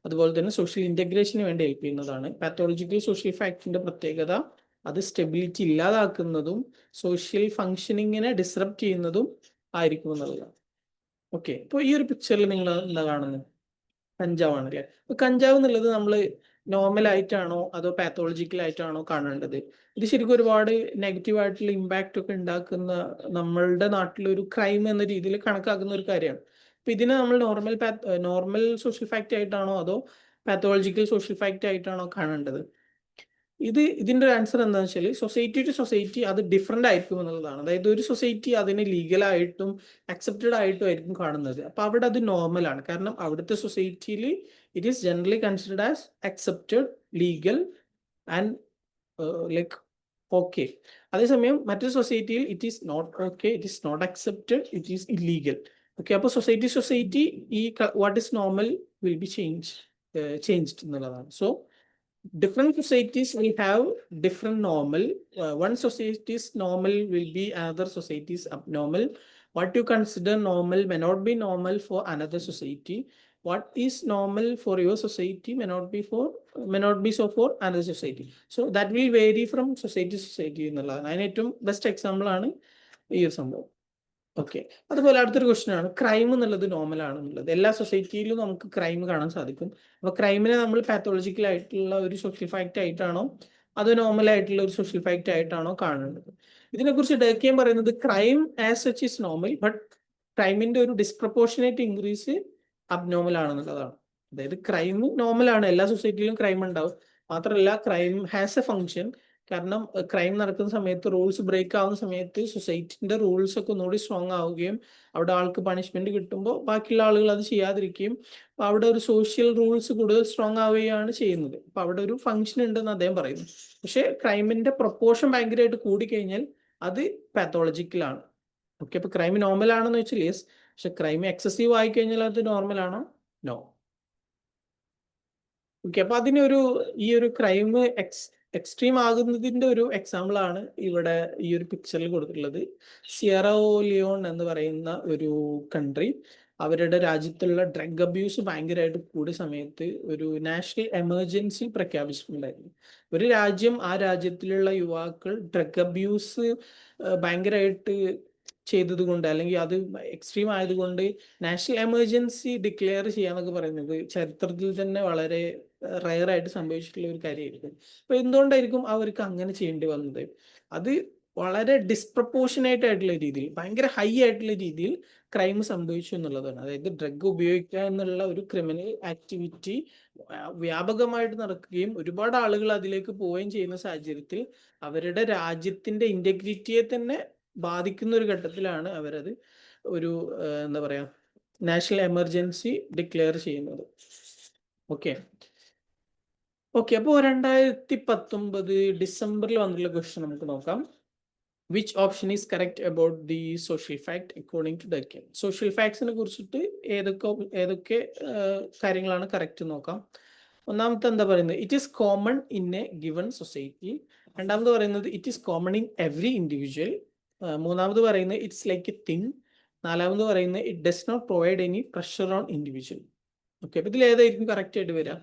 അതുപോലെ തന്നെ സോഷ്യൽ ഇൻ്റഗ്രേഷന് വേണ്ടി ഹെൽപ്പ് ചെയ്യുന്നതാണ്. പാത്തോളജിക്കൽ സോഷ്യൽ ഫാക്ടിന്റെ പ്രത്യേകത അത് സ്റ്റെബിലിറ്റി ഇല്ലാതാക്കുന്നതും സോഷ്യൽ ഫങ്ഷനിങ്ങിനെ ഡിസ്റപ്റ്റ് ചെയ്യുന്നതും ആയിരിക്കും എന്നുള്ളതാണ്. ഓക്കെ, ഇപ്പോൾ ഈ ഒരു പിക്ചറിൽ നിങ്ങൾ എന്താ കാണുന്നത്? കഞ്ചാവാണ് അല്ലേ? അപ്പൊ കഞ്ചാവ് എന്നുള്ളത് നമ്മൾ നോർമൽ ആയിട്ടാണോ അതോ പാത്തോളജിക്കൽ ആയിട്ടാണോ കാണേണ്ടത്? ഇത് ശരിക്കും ഒരുപാട് നെഗറ്റീവ് ആയിട്ടുള്ള ഇമ്പാക്റ്റ് ഒക്കെ ഉണ്ടാക്കുന്ന നമ്മളുടെ നാട്ടിലൊരു ക്രൈം എന്ന രീതിയിൽ കണക്കാക്കുന്ന ഒരു കാര്യമാണ്. അപ്പൊ ഇതിനെ നമ്മൾ നോർമൽ സോഷ്യൽ ഫാക്ട് ആയിട്ടാണോ അതോ പാത്തോളജിക്കൽ സോഷ്യൽ ഫാക്ട് ആയിട്ടാണോ കാണേണ്ടത്? ഇതിന്റെ ഒരു ആൻസർ എന്താണെന്ന് വെച്ചാൽ സൊസൈറ്റി ടു സൊസൈറ്റി അത് ഡിഫറെന്റ് ആയിരിക്കും എന്നുള്ളതാണ്. അതായത് ഒരു സൊസൈറ്റി അതിനെ ലീഗലായിട്ടും അക്സെപ്റ്റഡ് ആയിട്ടും ആയിരിക്കും കാണുന്നത്. അപ്പൊ അവിടെ അത് നോർമലാണ്. കാരണം അവിടുത്തെ സൊസൈറ്റിയിൽ it is generally considered as accepted, legal and like okay. അതേസമയം മറ്റൊരു സൊസൈറ്റിയിൽ it is not okay, it is not accepted, it is illegal. Okay, അപ്പോൾ സൊസൈറ്റി ഈ what is normal will be changed എന്നുള്ളതാണ്. So different societies will have different normal. One society's normal will be another society's abnormal. What you consider normal may not be normal for another society. What is normal for your society may not be so for another society. So that will vary from society to society എന്നുള്ളതാണ്. അതിന് ഏറ്റവും best example ആണ് ഈ ഒരു സംഭവം. Okay, അതുപോലെ അടുത്തൊരു question ആണ് ക്രൈം എന്നുള്ളത് നോർമൽ ആണെന്നുള്ളത്. എല്ലാ സൊസൈറ്റിയിലും നമുക്ക് ക്രൈം കാണാൻ സാധിക്കും. അപ്പൊ ക്രൈമിനെ നമ്മൾ പാത്തോളജിക്കൽ ആയിട്ടുള്ള ഒരു സോഷ്യൽ ഫാക്ട് ആയിട്ടാണോ അത് നോർമൽ ആയിട്ടുള്ള ഒരു സോഷ്യൽ ഫാക്ട് ആയിട്ടാണോ കാണേണ്ടത്? ഇതിനെക്കുറിച്ച് ഡർക്കിയം പറയുന്നത് crime as such is normal, but ക്രൈമിന്റെ ഒരു ഡിസ്പ്രപ്പോർഷനേറ്റ് ഇൻക്രീസ് അബ്നോർമൽ ആണെന്നുള്ളതാണ്. അതായത് ക്രൈം നോർമൽ ആണ്, എല്ലാ സൊസൈറ്റിയിലും ക്രൈം ഉണ്ടാവും. മാത്രമല്ല ക്രൈം ഹാസ് എ ഫങ്ഷൻ. കാരണം ക്രൈം നടക്കുന്ന സമയത്ത്, റൂൾസ് ബ്രേക്ക് ആവുന്ന സമയത്ത് സൊസൈറ്റിന്റെ റൂൾസ് ഒക്കെ ഒന്നുകൂടി സ്ട്രോങ് ആവുകയും അവിടെ ആൾക്ക് പണിഷ്മെന്റ് കിട്ടുമ്പോൾ ബാക്കിയുള്ള ആളുകൾ അത് ചെയ്യാതിരിക്കുകയും അവിടെ ഒരു സോഷ്യൽ റൂൾസ് കൂടുതൽ സ്ട്രോങ് ആവുകയാണ് ചെയ്യുന്നത്. അപ്പൊ അവിടെ ഒരു ഫംഗ്ഷൻ ഉണ്ടെന്ന് അദ്ദേഹം പറയുന്നു. പക്ഷെ ക്രൈമിന്റെ പ്രൊപ്പോർഷൻ ഭയങ്കരമായിട്ട് കൂടിക്കഴിഞ്ഞാൽ അത് പാത്തോളജിക്കലാണ്. ഓക്കെ, അപ്പൊ ക്രൈം നോർമൽ ആണെന്ന് വെച്ചാൽ യെസ്, പക്ഷെ ക്രൈം എക്സസീവ് ആയി കഴിഞ്ഞാൽ അത് നോർമൽ ആണോ? നോ. ഓക്കെ, അപ്പൊ അതിനൊരു ഈ ഒരു ക്രൈം എക്സ്ട്രീം ആകുന്നതിന്റെ ഒരു എക്സാമ്പിൾ ആണ് ഇവിടെ ഈ ഒരു പിക്ചറിൽ കൊടുത്തിട്ടുള്ളത്. സിയറോ ലിയോൺ എന്ന് പറയുന്ന ഒരു കൺട്രി, അവരുടെ രാജ്യത്തുള്ള ഡ്രഗ് അബ്യൂസ് ഭയങ്കരമായിട്ട് കൂടിയ സമയത്ത് ഒരു നാഷണൽ എമർജൻസി പ്രഖ്യാപിച്ചിട്ടുണ്ടായിരുന്നു. ഒരു രാജ്യം, ആ രാജ്യത്തിലുള്ള യുവാക്കൾ ഡ്രഗ് അബ്യൂസ് ഭയങ്കരമായിട്ട് ചെയ്തത് കൊണ്ട്, അല്ലെങ്കിൽ അത് എക്സ്ട്രീം ആയതുകൊണ്ട് നാഷണൽ എമർജൻസി ഡിക്ലെയർ ചെയ്യാന്നൊക്കെ പറയുന്നത് ചരിത്രത്തിൽ തന്നെ വളരെ റയർ ആയിട്ട് സംഭവിച്ചിട്ടുള്ള ഒരു കാര്യമായിരിക്കും. അപ്പൊ എന്തുകൊണ്ടായിരിക്കും അവർക്ക് അങ്ങനെ ചെയ്യേണ്ടി വന്നത്? അത് വളരെ ഡിസ്പ്രപ്പോർഷനേറ്റ് ആയിട്ടുള്ള രീതിയിൽ, ഭയങ്കര ഹൈ ആയിട്ടുള്ള രീതിയിൽ ക്രൈം സംഭവിച്ചു എന്നുള്ളതാണ്. അതായത് ഡ്രഗ് ഉപയോഗിക്കുക എന്നുള്ള ഒരു ക്രിമിനൽ ആക്ടിവിറ്റി വ്യാപകമായിട്ട് നടക്കുകയും ഒരുപാട് ആളുകൾ അതിലേക്ക് പോവുകയും ചെയ്യുന്ന സാഹചര്യത്തിൽ അവരുടെ രാജ്യത്തിന്റെ ഇന്റഗ്രിറ്റിയെ തന്നെ ബാധിക്കുന്ന ഒരു ഘട്ടത്തിലാണ് അവരത് ഒരു എന്താ പറയാ, നാഷണൽ എമർജൻസി ഡിക്ലെയർ ചെയ്യുന്നത്. ഓക്കെ ഓക്കെ, അപ്പോൾ 2019 ഡിസംബറിൽ വന്നിട്ടുള്ള ക്വസ്റ്റ്യൻ നമുക്ക് നോക്കാം. Which option is correct about the social fact according to Durkheim? Social ഫാക്ട്സിനെ കുറിച്ചിട്ട് ഏതൊക്കെ കാര്യങ്ങളാണ് കറക്റ്റ് നോക്കാം. ഒന്നാമത്തെ എന്താ പറയുന്നത്? It is common in a given society. രണ്ടാമത് പറയുന്നത് it is common in every individual. മൂന്നാമത് പറയുന്നത് ഇറ്റ്സ് ലൈക്ക് എ തിങ്. നാലാമത് പറയുന്നത് it does not provide any pressure on individual. Okay, അപ്പൊ ഇതിൽ ഏതായിരിക്കും കറക്റ്റ് ആയിട്ട് വരിക?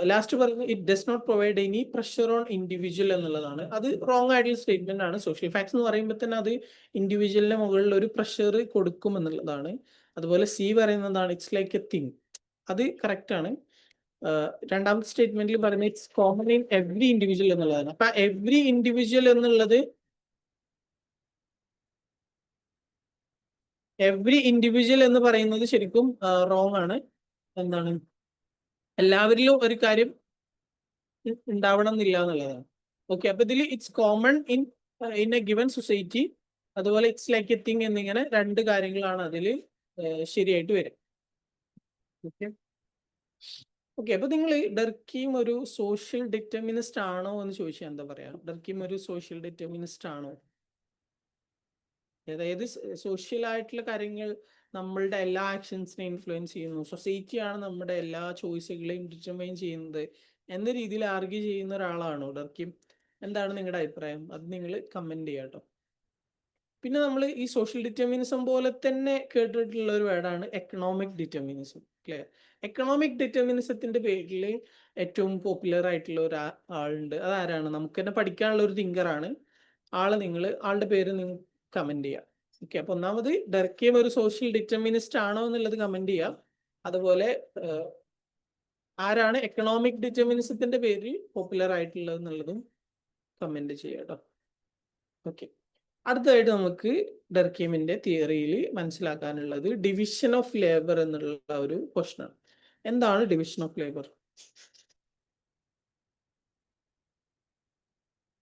ലാസ്റ്റ് പറയുന്നത് it does not provide any pressure on individual എന്നുള്ളതാണ്. അത് റോങ് ആയിട്ടുള്ള സ്റ്റേറ്റ്മെന്റ് ആണ്. സോഷ്യൽ ഫാക്ട്സ് എന്ന് പറയുമ്പോൾ തന്നെ അത് ഇൻഡിവിജ്വലിന്റെ മുകളിൽ ഒരു പ്രഷർ കൊടുക്കും എന്നുള്ളതാണ്. അതുപോലെ സി പറയുന്നതാണ് ഇറ്റ്സ് ലൈക്ക് എ തിങ്, അത് കറക്റ്റ് ആണ്. രണ്ടാമത്തെ സ്റ്റേറ്റ്മെന്റിൽ പറയുന്നത് it's common in every individual എന്നുള്ളതാണ്. അപ്പൊ എവറി ഇൻഡിവിജ്വൽ എന്നുള്ളത്, എവറി ഇൻഡിവിജ്വൽ എന്ന് പറയുന്നത് ശരിക്കും റോങ് ആണ്. എന്താണ്, എല്ലാവരിലും ഒരു കാര്യം ഉണ്ടാവണം എന്നില്ല എന്നുള്ളതാണ്. ഓക്കെ, അപ്പൊ ഇതിൽ it's common in A given society, അതുപോലെ ഇറ്റ്സ് ലൈക്ക് എ തിങ് എന്നിങ്ങനെ രണ്ട് കാര്യങ്ങളാണ് അതിൽ ശരിയായിട്ട് വരും. ഓക്കെ ഓക്കെ, അപ്പൊ നിങ്ങൾ ഡർക്കിം ഒരു സോഷ്യൽ ഡിറ്റർമിനിസ്റ്റ് ആണോ എന്ന് ചോദിച്ചാൽ എന്താ പറയാ? ഡർക്കിം ഒരു സോഷ്യൽ ഡിറ്റർമിനിസ്റ്റ് ആണോ? അതായത് സോഷ്യൽ ആയിട്ടുള്ള കാര്യങ്ങൾ നമ്മളുടെ എല്ലാ ആക്ഷൻസിനെ ഇൻഫ്ലുവൻസ് ചെയ്യുന്നു, സൊസൈറ്റിയാണ് നമ്മുടെ എല്ലാ ചോയ്സുകളെയും ഡിറ്റർമൈൻ ചെയ്യുന്നത് എന്ന രീതിയിൽ ആർഗ്യൂ ചെയ്യുന്ന ഒരാളാണോ ഡർക്കിം? എന്താണ് നിങ്ങളുടെ അഭിപ്രായം? അത് നിങ്ങൾ കമന്റ് ചെയ്യാം കേട്ടോ. പിന്നെ നമ്മൾ ഈ സോഷ്യൽ ഡിറ്റർമിനിസം പോലെ തന്നെ കേട്ടിട്ടുള്ള ഒരു വേർഡാണ് എക്കണോമിക് ഡിറ്റർമിനിസം. ക്ലിയർ? എക്കണോമിക് ഡിറ്റർമിനിസത്തിന്റെ പേരിൽ ഏറ്റവും പോപ്പുലർ ആയിട്ടുള്ള ഒരു ആളുണ്ട്. അതാരാണ്? നമുക്ക് തന്നെ പഠിക്കാനുള്ള ഒരു തിങ്കറാണ്. ആളുടെ പേര് നിങ്ങൾ കമന്റ് ചെയ്യാം. ഓക്കെ, അപ്പൊ ഒന്നാമത് ഡർക്കിം ഒരു സോഷ്യൽ ഡിറ്റർമിനിസ്റ്റ് ആണോ എന്നുള്ളത് കമന്റ് ചെയ്യാം. അതുപോലെ ആരാണ് എക്കണോമിക് ഡിറ്റർമിനിസത്തിന്റെ പേരിൽ പോപ്പുലർ ആയിട്ടുള്ളത് എന്നുള്ളതും കമന്റ് ചെയ്യാം കേട്ടോ. ഓക്കെ, അടുത്തതായിട്ട് നമുക്ക് ഡർക്കിമിന്റെ തിയറിയിൽ മനസ്സിലാക്കാനുള്ളത് ഡിവിഷൻ ഓഫ് ലേബർ എന്നുള്ള ഒരു ക്വസ്റ്റൻ ആണ്. എന്താണ് division of labour?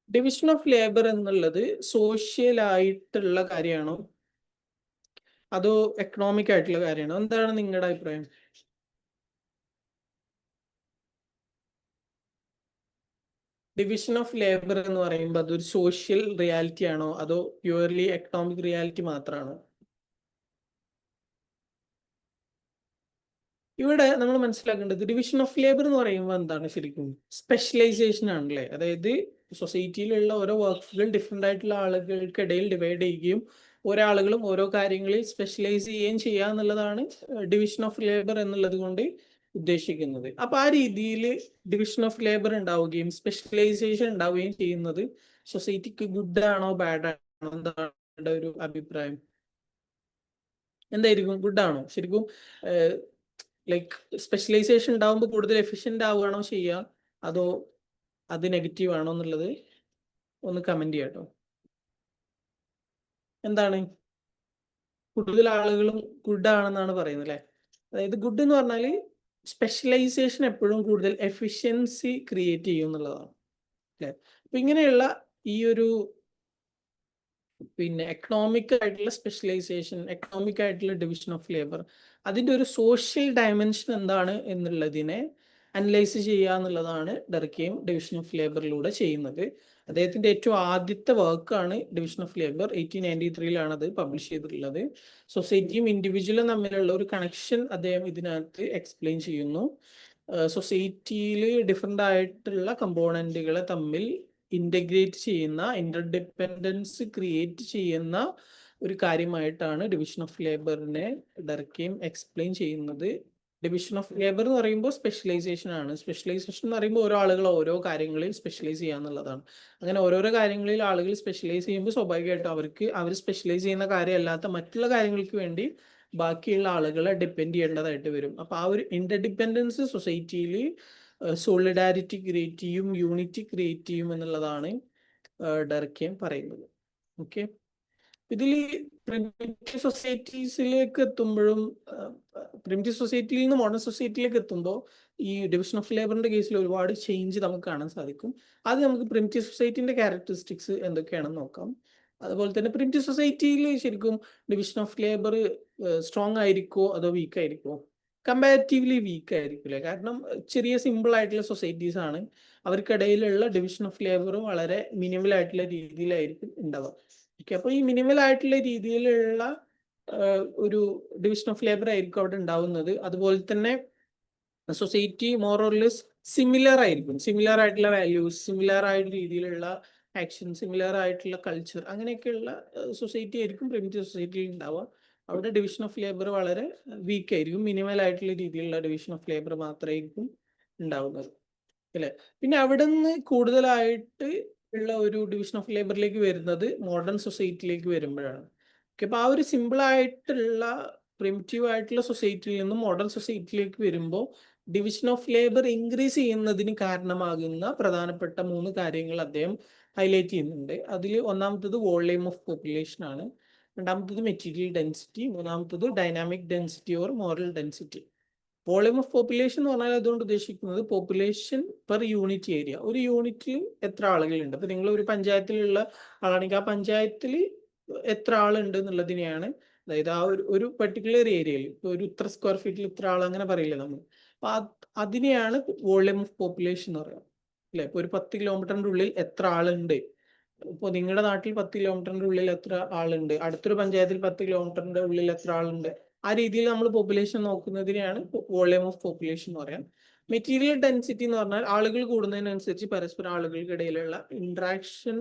Division of labour എന്നുള്ളത് സോഷ്യൽ ആയിട്ടുള്ള കാര്യമാണോ അതോ എക്കണോമിക് ആയിട്ടുള്ള കാര്യമാണോ? എന്താണ് നിങ്ങളുടെ അഭിപ്രായം? ഡിവിഷൻ ഓഫ് ലേബർ എന്ന് പറയുമ്പോൾ അതൊരു സോഷ്യൽ റിയാലിറ്റി ആണോ അതോ പ്യുവർലി എക്കണോമിക് റിയാലിറ്റി മാത്രമാണോ? ഇവിടെ നമ്മൾ മനസ്സിലാക്കേണ്ടത് ഡിവിഷൻ ഓഫ് ലേബർ എന്ന് പറയുമ്പോൾ എന്താണ് ശരിക്കും? സ്പെഷ്യലൈസേഷൻ ആണല്ലേ. അതായത് സൊസൈറ്റിയിലുള്ള ഓരോ വർക്കുകൾ ഡിഫറെൻ്റ് ആയിട്ടുള്ള ആളുകൾക്കിടയിൽ ഡിവൈഡ് ചെയ്യുകയും ഓരോ ആളുകളും ഓരോ കാര്യങ്ങളിൽ സ്പെഷ്യലൈസ് ചെയ്യുകയും ചെയ്യുക എന്നുള്ളതാണ് ഡിവിഷൻ ഓഫ് ലേബർ എന്നുള്ളത് കൊണ്ട് ഉദ്ദേശിക്കുന്നത്. അപ്പൊ ആ രീതിയിൽ ഡിവിഷൻ ഓഫ് ലേബർ ഉണ്ടാവുകയും സ്പെഷ്യലൈസേഷൻ ഉണ്ടാവുകയും ചെയ്യുന്നത് സൊസൈറ്റിക്ക് ഗുഡ് ആണോ ബാഡ് ആണോ? എന്താണ് ഒരു അഭിപ്രായം? എന്തായിരിക്കും? ഗുഡ് ആണോ ശരിക്കും? ലൈക്ക് സ്പെഷ്യലൈസേഷൻ ഉണ്ടാവുമ്പോൾ കൂടുതൽ എഫിഷ്യന്റ് ആവുകയാണോ ചെയ്യുക അതോ അത് നെഗറ്റീവ് ആണോ എന്നുള്ളത് ഒന്ന് കമന്റ് ചെയ്യാം കേട്ടോ. എന്താണ് കൂടുതൽ ആളുകളും ഗുഡ് ആണെന്നാണ് പറയുന്നത് അല്ലെ. അതായത് ഗുഡ് എന്ന് പറഞ്ഞാൽ സ്പെഷ്യലൈസേഷൻ എപ്പോഴും കൂടുതൽ എഫിഷ്യൻസി ക്രിയേറ്റ് ചെയ്യും എന്നുള്ളതാണ് അല്ലെ. അപ്പൊ ഇങ്ങനെയുള്ള ഈ ഒരു പിന്നെ എക്കണോമിക് ആയിട്ടുള്ള സ്പെഷ്യലൈസേഷൻ, എക്കണോമിക് ആയിട്ടുള്ള ഡിവിഷൻ ഓഫ് ലേബർ, അതിന്റെ ഒരു സോഷ്യൽ ഡയമെൻഷൻ എന്താണ് എന്നുള്ളതിനെ അനലൈസ് ചെയ്യുക എന്നുള്ളതാണ് ഡർക്കെയിം ഡിവിഷൻ ഓഫ് ലേബറിലൂടെ ചെയ്യുന്നത്. അദ്ദേഹത്തിന്റെ ഏറ്റവും ആദ്യത്തെ വർക്കാണ് ഡിവിഷൻ ഓഫ് ലേബർ. 1893 അത് പബ്ലിഷ് ചെയ്തിട്ടുള്ളത്. സൊസൈറ്റിയും ഇൻഡിവിജ്വലും തമ്മിലുള്ള ഒരു കണക്ഷൻ അദ്ദേഹം ഇതിനകത്ത് എക്സ്പ്ലെയിൻ ചെയ്യുന്നു. സൊസൈറ്റിയിൽ ഡിഫറെൻ്റ് ആയിട്ടുള്ള കമ്പോണന്റുകളെ തമ്മിൽ ഇന്റഗ്രേറ്റ് ചെയ്യുന്ന, ഇന്റർഡിപ്പെൻഡൻസ് ക്രിയേറ്റ് ചെയ്യുന്ന ഒരു കാര്യമായിട്ടാണ് ഡിവിഷൻ ഓഫ് ലേബറിനെ ഡർക്കെയിം എക്സ്പ്ലെയിൻ ചെയ്യുന്നത്. ഡിവിഷൻ ഓഫ് ലേബർ എന്ന് പറയുമ്പോൾ സ്പെഷ്യലൈസേഷൻ ആണ്. സ്പെഷ്യലൈസേഷൻ എന്ന് പറയുമ്പോൾ ഓരോ ആളുകൾ ഓരോ കാര്യങ്ങളിൽ സ്പെഷ്യലൈസ് ചെയ്യുക എന്നുള്ളതാണ്. അങ്ങനെ ഓരോരോ കാര്യങ്ങളിൽ ആളുകൾ സ്പെഷ്യലൈസ് ചെയ്യുമ്പോൾ സ്വാഭാവികമായിട്ടും അവർ സ്പെഷ്യലൈസ് ചെയ്യുന്ന കാര്യമല്ലാത്ത മറ്റുള്ള കാര്യങ്ങൾക്ക് വേണ്ടി ബാക്കിയുള്ള ആളുകളെ ഡിപ്പെൻഡ് ചെയ്യേണ്ടതായിട്ട് വരും. അപ്പൊ ആ ഒരു ഇന്റർഡിപ്പെൻഡൻസ് സൊസൈറ്റിയിൽ സോളിഡാരിറ്റി ക്രിയേറ്റ് ചെയ്യും, യൂണിറ്റി ക്രിയേറ്റ് ചെയ്യും എന്നുള്ളതാണ് ഡർക്കെയിം പറയുന്നത്. ഓക്കെ, ഇതിൽ പ്രിമിറ്റീവ് സൊസൈറ്റീസിലേക്ക് എത്തുമ്പോഴും, പ്രിമിറ്റീവ് സൊസൈറ്റിയിൽ നിന്ന് മോഡേൺ സൊസൈറ്റിയിലേക്ക് എത്തുമ്പോൾ ഈ ഡിവിഷൻ ഓഫ് ലേബറിന്റെ കേസിൽ ഒരുപാട് ചേഞ്ച് നമുക്ക് കാണാൻ സാധിക്കും. അത് നമുക്ക് പ്രിമിറ്റീവ് സൊസൈറ്റിന്റെ ക്യാരക്ടറിസ്റ്റിക്സ് എന്തൊക്കെയാണെന്ന് നോക്കാം. അതുപോലെ തന്നെ പ്രിമിറ്റീവ് സൊസൈറ്റിയിൽ ശരിക്കും ഡിവിഷൻ ഓഫ് ലേബർ സ്ട്രോങ് ആയിരിക്കുമോ അതോ വീക്ക് ആയിരിക്കുമോ? കമ്പാരിറ്റീവ്ലി വീക്ക് ആയിരിക്കില്ല. കാരണം ചെറിയ സിമ്പിൾ ആയിട്ടുള്ള സൊസൈറ്റീസ് ആണ്, അവർക്കിടയിലുള്ള ഡിവിഷൻ ഓഫ് ലേബർ വളരെ മിനിമൽ ആയിട്ടുള്ള രീതിയിലായിരിക്കും ഉണ്ടാവുക. ഓക്കെ, അപ്പോൾ ഈ മിനിമൽ ആയിട്ടുള്ള രീതിയിലുള്ള ഒരു ഡിവിഷൻ ഓഫ് ലേബർ ആയിരിക്കും അവിടെ ഉണ്ടാവുന്നത്. അതുപോലെ തന്നെ society more or less similar ആയിരിക്കും. സിമിലർ ആയിട്ടുള്ള വാല്യൂസ്, സിമിലർ ആയിട്ടുള്ള രീതിയിലുള്ള ആക്ഷൻ, സിമിലർ ആയിട്ടുള്ള കൾച്ചർ, അങ്ങനെയൊക്കെയുള്ള സൊസൈറ്റി ആയിരിക്കും പ്രിമിറ്റീവ് സൊസൈറ്റിയിൽ ഉണ്ടാവുക. അവിടെ ഡിവിഷൻ ഓഫ് ലേബർ വളരെ വീക്ക് ആയിരിക്കും. മിനിമൽ ആയിട്ടുള്ള രീതിയിലുള്ള ഡിവിഷൻ ഓഫ് ലേബർ മാത്രമായിരിക്കും ഉണ്ടാവുന്നത് അല്ലെ. പിന്നെ അവിടെ നിന്ന് കൂടുതലായിട്ട് ഉള്ള ഒരു ഡിവിഷൻ ഓഫ് ലേബറിലേക്ക് വരുന്നത് മോഡേൺ സൊസൈറ്റിയിലേക്ക് വരുമ്പോഴാണ്. ഓക്കെ, അപ്പൊ ആ ഒരു സിമ്പിൾ ആയിട്ടുള്ള പ്രിമിറ്റീവ് ആയിട്ടുള്ള സൊസൈറ്റിയിൽ നിന്നും മോഡേൺ സൊസൈറ്റിയിലേക്ക് വരുമ്പോൾ ഡിവിഷൻ ഓഫ് ലേബർ ഇൻക്രീസ് ചെയ്യുന്നതിന് കാരണമാകുന്ന പ്രധാനപ്പെട്ട 3 കാര്യങ്ങൾ അദ്ദേഹം ഹൈലൈറ്റ് ചെയ്യുന്നുണ്ട്. അതിൽ ഒന്നാമത്തത് വോളിയം ഓഫ് പോപ്പുലേഷൻ ആണ്, രണ്ടാമത്തത് മെറ്റീരിയൽ ഡെൻസിറ്റി, മൂന്നാമത്തത് dynamic density or moral density. Volume of population എന്ന് പറഞ്ഞാൽ അതുകൊണ്ട് ഉദ്ദേശിക്കുന്നത് പോപ്പുലേഷൻ പെർ യൂണിറ്റ് ഏരിയ. ഒരു യൂണിറ്റിൽ എത്ര ആളുകളുണ്ട്. അപ്പൊ നിങ്ങൾ ഒരു പഞ്ചായത്തിലുള്ള ആളാണെങ്കിൽ ആ പഞ്ചായത്തിൽ എത്ര ആളുണ്ട് എന്നുള്ളതിനെയാണ്, അതായത് ആ ഒരു പെർട്ടിക്കുലർ ഏരിയയിൽ ഒരു ഇത്ര സ്ക്വയർ ഫീറ്റിൽ ഇത്ര ആൾ അങ്ങനെ പറയില്ല നമ്മൾ. അപ്പൊ അതിനെയാണ് വോളിയം ഓഫ് പോപ്പുലേഷൻ എന്ന് പറയുന്നത് അല്ലെ. ഇപ്പൊ ഒരു 10 കിലോമീറ്ററിന്റെ ഉള്ളിൽ എത്ര ആളുണ്ട്, ഇപ്പോൾ നിങ്ങളുടെ നാട്ടിൽ 10 കിലോമീറ്ററിന്റെ ഉള്ളിൽ എത്ര ആളുണ്ട്, അടുത്തൊരു പഞ്ചായത്തിൽ 10 കിലോമീറ്ററിന്റെ ഉള്ളിൽ എത്ര ആളുണ്ട്, ആ രീതിയിൽ നമ്മൾ പോപ്പുലേഷൻ നോക്കുന്നതിനെയാണ് വോളിയം ഓഫ് പോപ്പുലേഷൻ എന്ന് പറയാം. മെറ്റീരിയൽ ഡെൻസിറ്റി എന്ന് പറഞ്ഞാൽ ആളുകൾ കൂടുന്നതിനനുസരിച്ച് പരസ്പരം ആളുകൾക്കിടയിലുള്ള ഇൻട്രാക്ഷൻ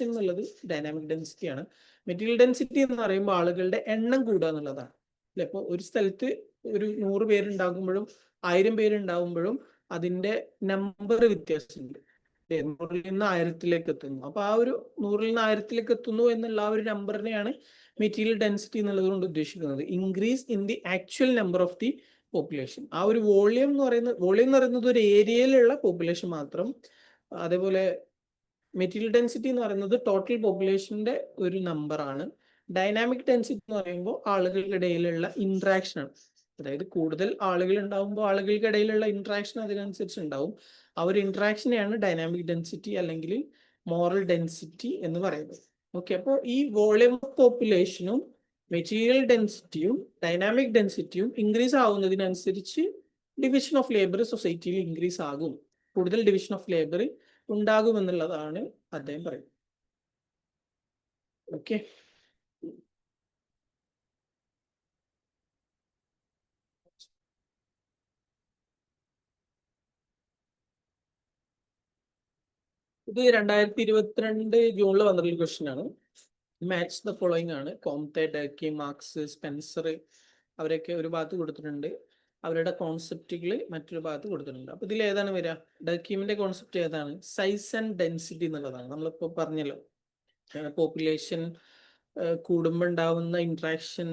എന്നുള്ളത് ഡൈനാമിക് ഡെൻസിറ്റി ആണ്. മെറ്റീരിയൽ ഡെൻസിറ്റി എന്ന് പറയുമ്പോൾ ആളുകളുടെ എണ്ണം കൂടുക എന്നുള്ളതാണ് അല്ലെ. ഇപ്പോൾ ഒരു സ്ഥലത്ത് ഒരു 100 പേരുണ്ടാകുമ്പോഴും 1000 പേരുണ്ടാകുമ്പോഴും അതിന്റെ നമ്പർ വ്യത്യാസമുണ്ട്. 100-ൽ നിന്ന് 1000-ലേക്ക് എത്തുന്നു. അപ്പൊ ആ ഒരു 100-ൽ നിന്ന് 1000-ലേക്ക് എത്തുന്നു എന്നുള്ള ആ ഒരു നമ്പറിനെയാണ് മെറ്റീരിയൽ ഡെൻസിറ്റി എന്നുള്ളത് കൊണ്ട് ഉദ്ദേശിക്കുന്നത്. Increase in the actual number of the population. ആ ഒരു വോളിയം എന്ന് പറയുന്നത് ഒരു ഏരിയയിലുള്ള പോപ്പുലേഷൻ മാത്രം. അതേപോലെ മെറ്റീരിയൽ ഡെൻസിറ്റി എന്ന് പറയുന്നത് ടോട്ടൽ പോപ്പുലേഷന്റെ ഒരു നമ്പറാണ്. ഡൈനാമിക് ഡെൻസിറ്റി എന്ന് പറയുമ്പോൾ ആളുകൾക്കിടയിലുള്ള ഇൻട്രാക്ഷൻ ആണ്. അതായത് കൂടുതൽ ആളുകൾ ഉണ്ടാകുമ്പോൾ ആളുകൾക്കിടയിലുള്ള ഇൻട്രാക്ഷൻ അതിനനുസരിച്ച് ഉണ്ടാവും. ആ ഒരു ഇൻട്രാക്ഷനെയാണ് ഡൈനാമിക് ഡെൻസിറ്റി അല്ലെങ്കിൽ മോറൽ ഡെൻസിറ്റി എന്ന് പറയുന്നത്. ഓക്കെ, അപ്പോൾ ഈ വോളിയം ഓഫ് പോപ്പുലേഷനും മെറ്റീരിയൽ ഡെൻസിറ്റിയും ഡൈനാമിക് ഡെൻസിറ്റിയും ഇൻക്രീസ് ആവുന്നതിനനുസരിച്ച് ഡിവിഷൻ ഓഫ് ലേബർ സൊസൈറ്റിയിൽ ഇൻക്രീസ് ആകും, കൂടുതൽ ഡിവിഷൻ ഓഫ് ലേബർ ഉണ്ടാകുമെന്നുള്ളതാണ് അദ്ദേഹം പറയുന്നത്. ഓക്കെ, ഇത് 2022 ജൂണിൽ വന്നിട്ടുള്ള ക്വസ്റ്റ്യൻ ആണ്. മാച്ച് ദ ഫോളോയിങ് ആണ്. കോംതെ, ഡർക്കെയിം, മാർക്സ്, സ്പെൻസർ അവരൊക്കെ ഒരു ഭാഗത്ത് കൊടുത്തിട്ടുണ്ട്. അവരുടെ കോൺസെപ്റ്റുകൾ മറ്റൊരു ഭാഗത്ത് കൊടുത്തിട്ടുണ്ട്. അപ്പൊ ഇതിൽ ഏതാണ് വരിക? ഡർക്കെയിമിന്റെ കോൺസെപ്റ്റ് ഏതാണ്? സൈസ് ആൻഡ് ഡെൻസിറ്റി എന്നുള്ളതാണ്. നമ്മളിപ്പോൾ പറഞ്ഞല്ലോ, പോപ്പുലേഷൻ കൂടുമ്പോൾ ഉണ്ടാവുന്ന ഇൻട്രാക്ഷൻ,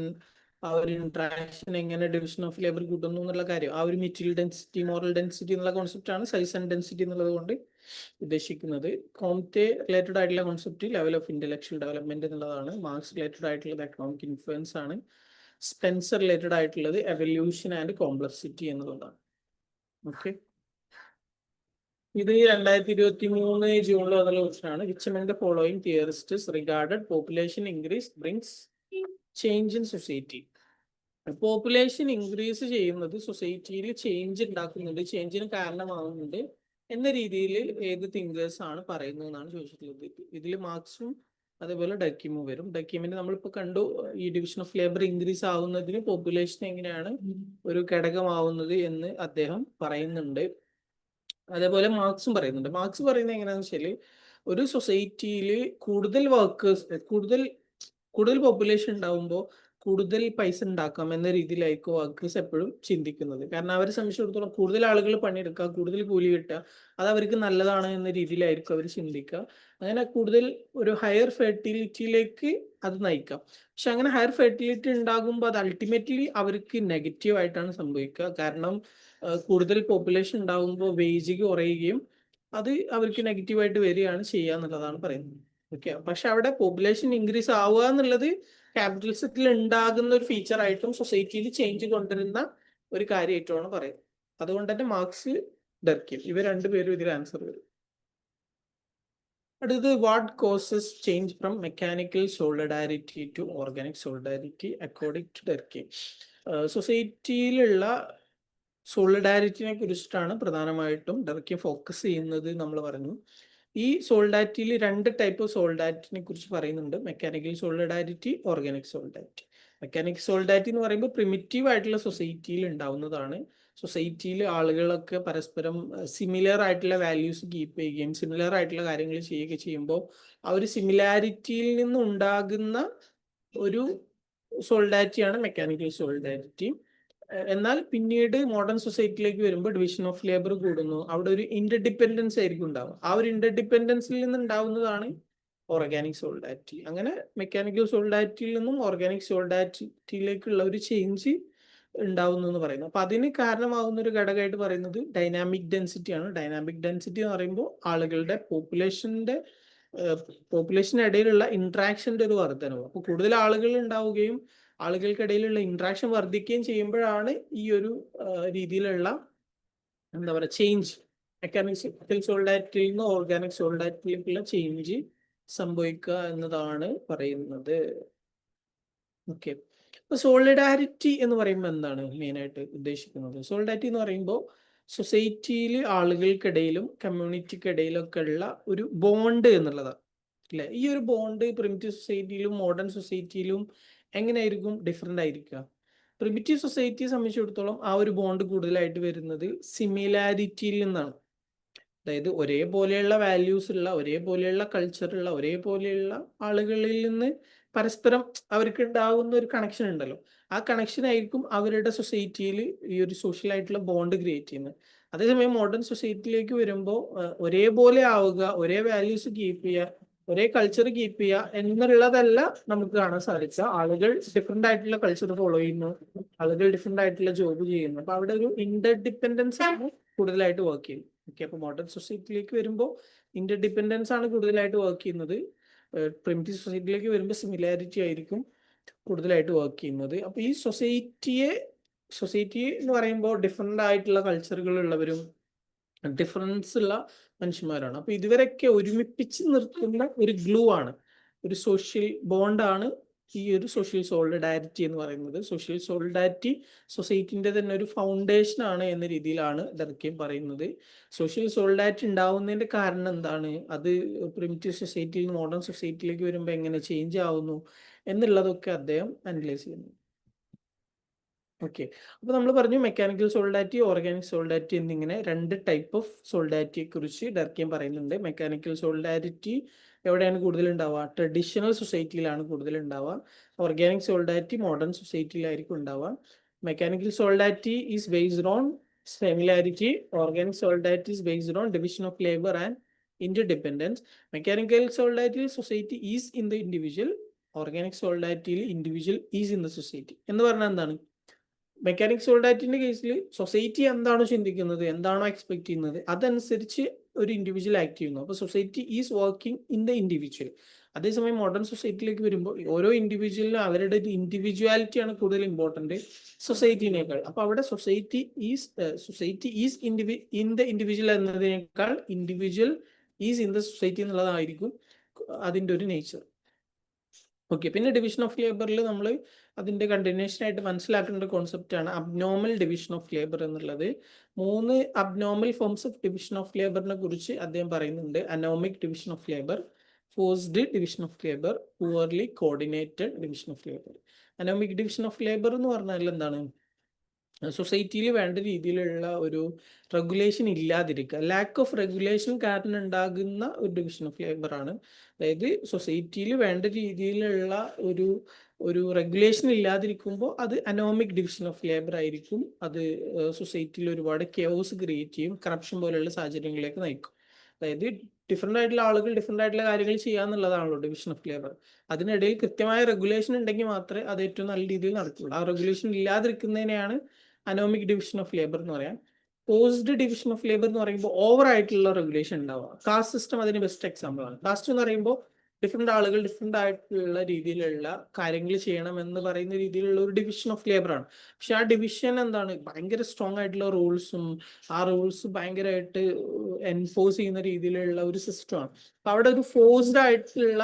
ആ ഒരു ഇന്ററാക്ഷൻ എങ്ങനെ ഡിവിഷൻ ഓഫ് ലേബർ കൂട്ടുന്നു എന്നുള്ള കാര്യം, ആ ഒരു മെറ്റീരിയൽ ഡെൻസിറ്റി, മോറൽ ഡെൻസിറ്റി എന്നുള്ള കോൺസെപ്റ്റ് ആണ് സൈസ് ആൻഡ് ഡെൻസിറ്റി എന്നുള്ളത് കൊണ്ട് ഉദ്ദേശിക്കുന്നത്. കോംറ്റെ റിലേറ്റഡ് ആയിട്ടുള്ള concept level of intellectual development എന്നുള്ളതാണ്. മാർക്സ് റിലേറ്റഡ് ആയിട്ടുള്ളത് എക്കണോമിക് ഇൻഫ്ലുവൻസ് ആണ്. സ്പെൻസർ റിലേറ്റഡ് ആയിട്ടുള്ളത് എവല്യൂഷൻ ആൻഡ് കോംപ്ലക്സിറ്റി എന്നുള്ളതാണ്. ഓക്കെ, ഇത് 2023 ജൂണിൽ വന്നുള്ള ക്വസ്റ്റനാണ്. Which among the following theorists regarded population increase brings change in society? Population increase ചെയ്യുന്നത് സൊസൈറ്റിയിൽ ചേഞ്ച് ഉണ്ടാക്കുന്നുണ്ട്, ചേഞ്ചിന് കാരണമാകുന്നുണ്ട് എന്ന രീതിയിൽ ഏത് തിങ്കേഴ്സ് ആണ് പറയുന്നത് എന്നാണ് ചോദിച്ചിട്ടുള്ളത്. ഇതിൽ മാർക്സും അതേപോലെ ഡക്കീമും വരും. ഡക്കീമിന് നമ്മളിപ്പോൾ കണ്ടു, ഈ ഡിവിഷൻ ഓഫ് ലേബർ ഇൻക്രീസ് ആവുന്നതിന് പോപ്പുലേഷൻ എങ്ങനെയാണ് ഒരു ഘടകമാവുന്നത് എന്ന് അദ്ദേഹം പറയുന്നുണ്ട്. അതേപോലെ മാർക്സും പറയുന്നുണ്ട്. മാർക്സ് പറയുന്നത് എങ്ങനെയാണെന്ന് വെച്ചാൽ, ഒരു സൊസൈറ്റിയിൽ കൂടുതൽ വർക്കേഴ്സ്, കൂടുതൽ പോപ്പുലേഷൻ ഉണ്ടാവുമ്പോൾ കൂടുതൽ പൈസ ഉണ്ടാക്കാം എന്ന രീതിയിലായിരിക്കും വർക്കേഴ്സ് എപ്പോഴും ചിന്തിക്കുന്നത്. കാരണം അവരെ സംബന്ധിച്ചിടത്തോളം കൂടുതൽ ആളുകൾ പണിയെടുക്കുക, കൂടുതൽ കൂലി കിട്ടുക, അത് അവർക്ക് നല്ലതാണ് എന്ന രീതിയിലായിരിക്കും അവർ ചിന്തിക്കുക. അങ്ങനെ കൂടുതൽ ഒരു ഹയർ ഫെർട്ടിലിറ്റിയിലേക്ക് അത് നയിക്കാം. പക്ഷെ അങ്ങനെ ഹയർ ഫെർട്ടിലിറ്റി ഉണ്ടാകുമ്പോൾ അത് അൾട്ടിമേറ്റ്ലി അവർക്ക് നെഗറ്റീവ് ആയിട്ടാണ് സംഭവിക്കുക. കാരണം കൂടുതൽ പോപ്പുലേഷൻ ഉണ്ടാകുമ്പോൾ വേജ് കുറയുകയും അത് അവർക്ക് നെഗറ്റീവായിട്ട് വരികയാണ് ചെയ്യുക എന്നുള്ളതാണ് പറയുന്നത്. ഓക്കെ, പക്ഷെ അവിടെ പോപ്പുലേഷൻ ഇൻക്രീസ് ആവുക എന്നുള്ളത് ക്യാപിറ്റലിസത്തിൽ ഉണ്ടാകുന്ന ഒരു ഫീച്ചർ ആയിട്ടും സൊസൈറ്റിയിൽ ചേഞ്ച് കൊണ്ടുവരുന്ന ഒരു കാര്യമായിട്ടുമാണ് പറയുന്നത്. അതുകൊണ്ട് തന്നെ മാർക്സ്, ഡർക്കിം, ഇവർ രണ്ടുപേരും ഇതിൽ ആൻസർ വരും. അടുത്തത്, what causes change from mechanical solidarity to organic solidarity according to Durkheim? സൊസൈറ്റിയിലുള്ള സോളിഡാരിറ്റിനെ കുറിച്ചിട്ടാണ് പ്രധാനമായിട്ടും ഡർക്കിം ഫോക്കസ് ചെയ്യുന്നത് നമ്മൾ പറഞ്ഞു. ഈ സോളിഡാരിറ്റിയിൽ 2 ടൈപ്പ് സോളിഡാരിറ്റിനെ കുറിച്ച് പറയുന്നുണ്ട്: mechanical solidarity, organic solidarity. Mechanical solidarity എന്ന് പറയുമ്പോൾ പ്രിമിറ്റീവ് ആയിട്ടുള്ള സൊസൈറ്റിയിൽ ഉണ്ടാവുന്നതാണ്. സൊസൈറ്റിയിൽ ആളുകളൊക്കെ പരസ്പരം സിമിലർ ആയിട്ടുള്ള വാല്യൂസ് കീപ്പ് ചെയ്യുകയും സിമിലർ ആയിട്ടുള്ള കാര്യങ്ങൾ ചെയ്യുകയും ചെയ്യുമ്പോൾ ആ ഒരു സിമിലാരിറ്റിയിൽ നിന്നുണ്ടാകുന്ന ഒരു സോളിഡാരിറ്റിയാണ് മെക്കാനിക്കൽ സോളിഡാരിറ്റി. എന്നാൽ പിന്നീട് മോഡേൺ സൊസൈറ്റിയിലേക്ക് വരുമ്പോൾ ഡിവിഷൻ ഓഫ് ലേബർ കൂടുന്നു, അവിടെ ഒരു ഇന്റർഡിപെൻഡൻസ് ആയിരിക്കും ഉണ്ടാവുക. ആ ഒരു ഇന്റർഡിപെൻഡൻസിൽ നിന്ന് ഉണ്ടാവുന്നതാണ് ഓർഗാനിക് സോളിഡാരിറ്റി. അങ്ങനെ മെക്കാനിക്കൽ സോളിഡാരിറ്റിയിൽ നിന്നും ഓർഗാനിക് സോളിഡാരിറ്റിയിലേക്കുള്ള ഒരു ചേഞ്ച് ഉണ്ടാവുന്നു എന്ന് പറയുന്നു. അപ്പൊ അതിന് കാരണമാകുന്ന ഒരു ഘടകമായിട്ട് പറയുന്നത് ഡൈനാമിക് ഡെൻസിറ്റി ആണ്. ഡൈനാമിക് ഡെൻസിറ്റി എന്ന് പറയുമ്പോൾ ആളുകളുടെ പോപ്പുലേഷനിടയിലുള്ള ഇന്ററാക്ഷന്റെ ഒരു വർധനവ്. അപ്പോൾ കൂടുതൽ ആളുകൾ ഉണ്ടാവുകയും ആളുകൾക്കിടയിലുള്ള ഇന്ററാക്ഷൻ വർദ്ധിക്കുകയും ചെയ്യുമ്പോഴാണ് ഈ ഒരു രീതിയിലുള്ള എന്താ പറയുക ചേഞ്ച്, മെക്കാനിക്കൽ സോളിഡാരിറ്റിയിൽ നിന്ന് ഓർഗാനിക് സോളിഡാരിറ്റിയിലേക്കുള്ള ചേഞ്ച് സംഭവിക്കുക എന്നതാണ് പറയുന്നത്. ഓക്കെ, അപ്പൊ സോളിഡാരിറ്റി എന്ന് പറയുമ്പോൾ എന്താണ് മെയിനായിട്ട് ഉദ്ദേശിക്കുന്നത്? സോളിഡാരിറ്റി എന്ന് പറയുമ്പോൾ സൊസൈറ്റിയിൽ ആളുകൾക്കിടയിലും കമ്മ്യൂണിറ്റിക്കിടയിലും ഒക്കെ ഉള്ള ഒരു ബോണ്ട് എന്നുള്ളതാണ്, അല്ലെ? ഈ ഒരു ബോണ്ട് പ്രിമിറ്റീവ് സൊസൈറ്റിയിലും മോഡേൺ സൊസൈറ്റിയിലും എങ്ങനെയായിരിക്കും ഡിഫറെൻ്റ് ആയിരിക്കുക? പ്രിമിറ്റീവ് സൊസൈറ്റിയെ സംബന്ധിച്ചിടത്തോളം ആ ഒരു ബോണ്ട് കൂടുതലായിട്ട് വരുന്നത് സിമിലാരിറ്റിയിൽ നിന്നാണ്. അതായത് ഒരേപോലെയുള്ള വാല്യൂസ് ഉള്ള, ഒരേപോലെയുള്ള കൾച്ചറുള്ള, ഒരേപോലെയുള്ള ആളുകളിൽ നിന്ന് പരസ്പരം അവർക്ക് ഉണ്ടാകുന്ന ഒരു കണക്ഷൻ ഉണ്ടല്ലോ, ആ കണക്ഷൻ ആയിരിക്കും അവരുടെ സൊസൈറ്റിയിൽ ഈ ഒരു സോഷ്യൽ ആയിട്ടുള്ള ബോണ്ട് ക്രിയേറ്റ് ചെയ്യുന്നത്. അതേസമയം മോഡേൺ സൊസൈറ്റിയിലേക്ക് വരുമ്പോൾ ഒരേപോലെ ആവുക, ഒരേ വാല്യൂസ് കീപ്പ് ചെയ്യുക, ഒരേ കൾച്ചർ കീപ്പ് ചെയ്യുക എന്നുള്ളതല്ല നമുക്ക് കാണാൻ സാധിക്കുക. ആളുകൾ ഡിഫറെന്റ് ആയിട്ടുള്ള കൾച്ചർ ഫോളോ ചെയ്യുന്നു, ആളുകൾ ഡിഫറെന്റ് ആയിട്ടുള്ള ജോബ് ചെയ്യുന്നു. അപ്പൊ അവിടെ ഒരു ഇന്റർഡിപെൻഡൻസ് ആണ് കൂടുതലായിട്ട് വർക്ക് ചെയ്യുന്നത്. ഓക്കെ, അപ്പൊ മോഡേൺ സൊസൈറ്റിയിലേക്ക് വരുമ്പോൾ ഇന്റർഡിപെൻഡൻസ് ആണ് കൂടുതലായിട്ട് വർക്ക് ചെയ്യുന്നത്. പ്രിമിറ്റീവ് സൊസൈറ്റിയിലേക്ക് വരുമ്പോൾ സിമിലാരിറ്റി ആയിരിക്കും കൂടുതലായിട്ട് വർക്ക് ചെയ്യുന്നത്. അപ്പൊ ഈ സൊസൈറ്റി എന്ന് പറയുമ്പോൾ ഡിഫറെന്റ് ആയിട്ടുള്ള കൾച്ചറുകൾ ഉള്ളവരും ഡിഫറൻസ് ഉള്ള മനുഷ്യന്മാരാണ്. അപ്പൊ ഇതുവരെയൊക്കെ ഒരുമിപ്പിച്ച് നിർത്തുന്ന ഒരു ഗ്ലൂ ആണ്, ഒരു സോഷ്യൽ ബോണ്ടാണ് ഈ ഒരു സോഷ്യൽ സോളിഡാരിറ്റി എന്ന് പറയുന്നത്. സോഷ്യൽ സോളിഡാരിറ്റി സൊസൈറ്റിന്റെ തന്നെ ഒരു ഫൗണ്ടേഷൻ ആണ് എന്ന രീതിയിലാണ് ഡർക്കിം പറയുന്നത്. സോഷ്യൽ സോളിഡാരിറ്റി ഉണ്ടാവുന്നതിന്റെ കാരണം എന്താണ്, അത് പ്രിമിറ്റീവ് സൊസൈറ്റിയിൽ നിന്ന് മോഡേൺ സൊസൈറ്റിയിലേക്ക് വരുമ്പോൾ എങ്ങനെ ചേഞ്ച് ആവുന്നു എന്നുള്ളതൊക്കെ അദ്ദേഹം അനലൈസ് ചെയ്യുന്നു. ഓക്കെ, അപ്പൊ നമ്മൾ പറഞ്ഞു മെക്കാനിക്കൽ സോളിഡാരിറ്റി, ഓർഗാനിക് സോളിഡാരിറ്റി എന്നിങ്ങനെ 2 ടൈപ്പ് ഓഫ് സോളിഡാരിറ്റിയെ കുറിച്ച് ഡർക്കിം പറയുന്നുണ്ട്. മെക്കാനിക്കൽ സോളിഡാരിറ്റി എവിടെയാണ് കൂടുതൽ ഉണ്ടാവുക? ട്രഡീഷണൽ സൊസൈറ്റിയിലാണ് കൂടുതൽ ഉണ്ടാവുക. ഓർഗാനിക് സോളിഡാരിറ്റി മോഡേൺ സൊസൈറ്റിയിലായിരിക്കും ഉണ്ടാവുക. Mechanical solidarity is based on similarity, organic solidarity is based on division of labour and interdependence. Mechanical solidarity society is in the individual, organic സോളിഡാരിറ്റിയിൽ individual is in the society എന്ന് പറഞ്ഞാൽ എന്താണ്? Mechanic സോളിഡാരിറ്റിന്റെ കേസിൽ society എന്താണോ ചിന്തിക്കുന്നത്, എന്താണോ expect ചെയ്യുന്നത്, അതനുസരിച്ച് ഒരു ഇൻഡിവിജ്വൽ ആക്ട് ചെയ്യുന്നു. അപ്പോൾ society is working in the individual. അതേസമയം മോഡേൺ സൊസൈറ്റിയിലേക്ക് വരുമ്പോൾ ഓരോ ഇൻഡിവിജ്വലിനും അവരുടെ ഇൻഡിവിജ്വാലിറ്റിയാണ് കൂടുതൽ ഇമ്പോർട്ടൻറ്റ് സൊസൈറ്റിനേക്കാൾ. അപ്പോൾ അവിടെ society is in the individual എന്നതിനേക്കാൾ individual is in the society എന്നുള്ളതായിരിക്കും അതിൻ്റെ ഒരു നേച്ചർ. ഓക്കെ, പിന്നെ ഡിവിഷൻ ഓഫ് ലേബറിൽ നമ്മൾ അതിൻ്റെ കണ്ടിന്യൂഷൻ ആയിട്ട് മനസ്സിലാക്കേണ്ട കോൺസെപ്റ്റ് ആണ് അബ്നോർമൽ ഡിവിഷൻ ഓഫ് ലേബർ എന്നുള്ളത്. 3 abnormal forms of division of ലേബറിനെ കുറിച്ച് അദ്ദേഹം പറയുന്നുണ്ട്. Anomic division of labour, forced division of labour, poorly coordinated division of labour. Anomic division of labour എന്ന് പറഞ്ഞാൽ എന്താണ്? സൊസൈറ്റിയിൽ വേണ്ട രീതിയിലുള്ള ഒരു റെഗുലേഷൻ ഇല്ലാതിരിക്കുക, ലാക്ക് ഓഫ് റെഗുലേഷൻ കാരണം ഉണ്ടാകുന്ന ഒരു ഡിവിഷൻ ഓഫ് ലേബർ ആണ്. അതായത് സൊസൈറ്റിയിൽ വേണ്ട രീതിയിലുള്ള ഒരു റെഗുലേഷൻ ഇല്ലാതിരിക്കുമ്പോൾ അത് അനോമിക് ഡിവിഷൻ ഓഫ് ലേബർ ആയിരിക്കും. അത് സൊസൈറ്റിയിൽ ഒരുപാട് കെയോസ് ക്രിയേറ്റ് ചെയ്യും, കറപ്ഷൻ പോലെയുള്ള സാഹചര്യങ്ങളിലേക്ക് നയിക്കും. അതായത് ഡിഫറെൻ്റ് ആയിട്ടുള്ള ആളുകൾ ഡിഫറെൻ്റ് ആയിട്ടുള്ള കാര്യങ്ങൾ ചെയ്യാന്നുള്ളതാണല്ലോ ഡിവിഷൻ ഓഫ് ലേബർ. അതിനിടയിൽ കൃത്യമായ റെഗുലേഷൻ ഉണ്ടെങ്കിൽ മാത്രമേ അത് ഏറ്റവും നല്ല രീതിയിൽ നടക്കുള്ളൂ. ആ റെഗുലേഷൻ ഇല്ലാതിരിക്കുന്നതിനെയാണ് അനോമിക് ഡിവിഷൻ ഓഫ് ലേബർ എന്ന് പറയാം. ഫോഴ്സ്ഡ് ഡിവിഷൻ ഓഫ് ലേബർ എന്ന് പറയുമ്പോൾ ഓവർ ആയിട്ടുള്ള റെഗുലേഷൻ ഉണ്ടാവുക. കാസ്റ്റ് സിസ്റ്റം അതിന് ബെസ്റ്റ് എക്സാമ്പിൾ ആണ്. കാസ്റ്റ് എന്ന് പറയുമ്പോൾ ഡിഫറെൻ്റ് ആളുകൾ ഡിഫറെൻ്റ് ആയിട്ടുള്ള രീതിയിലുള്ള കാര്യങ്ങൾ ചെയ്യണം എന്ന് പറയുന്ന രീതിയിലുള്ള ഒരു ഡിവിഷൻ ഓഫ് ലേബർ ആണ്. പക്ഷെ ആ ഡിവിഷൻ എന്താണ്? ഭയങ്കര സ്ട്രോങ് ആയിട്ടുള്ള റൂൾസും ആ റൂൾസ് ഭയങ്കരമായിട്ട് എൻഫോഴ്സ് ചെയ്യുന്ന രീതിയിലുള്ള ഒരു സിസ്റ്റമാണ്. അപ്പൊ അവിടെ ഒരു ഫോഴ്സ്ഡ് ആയിട്ടുള്ള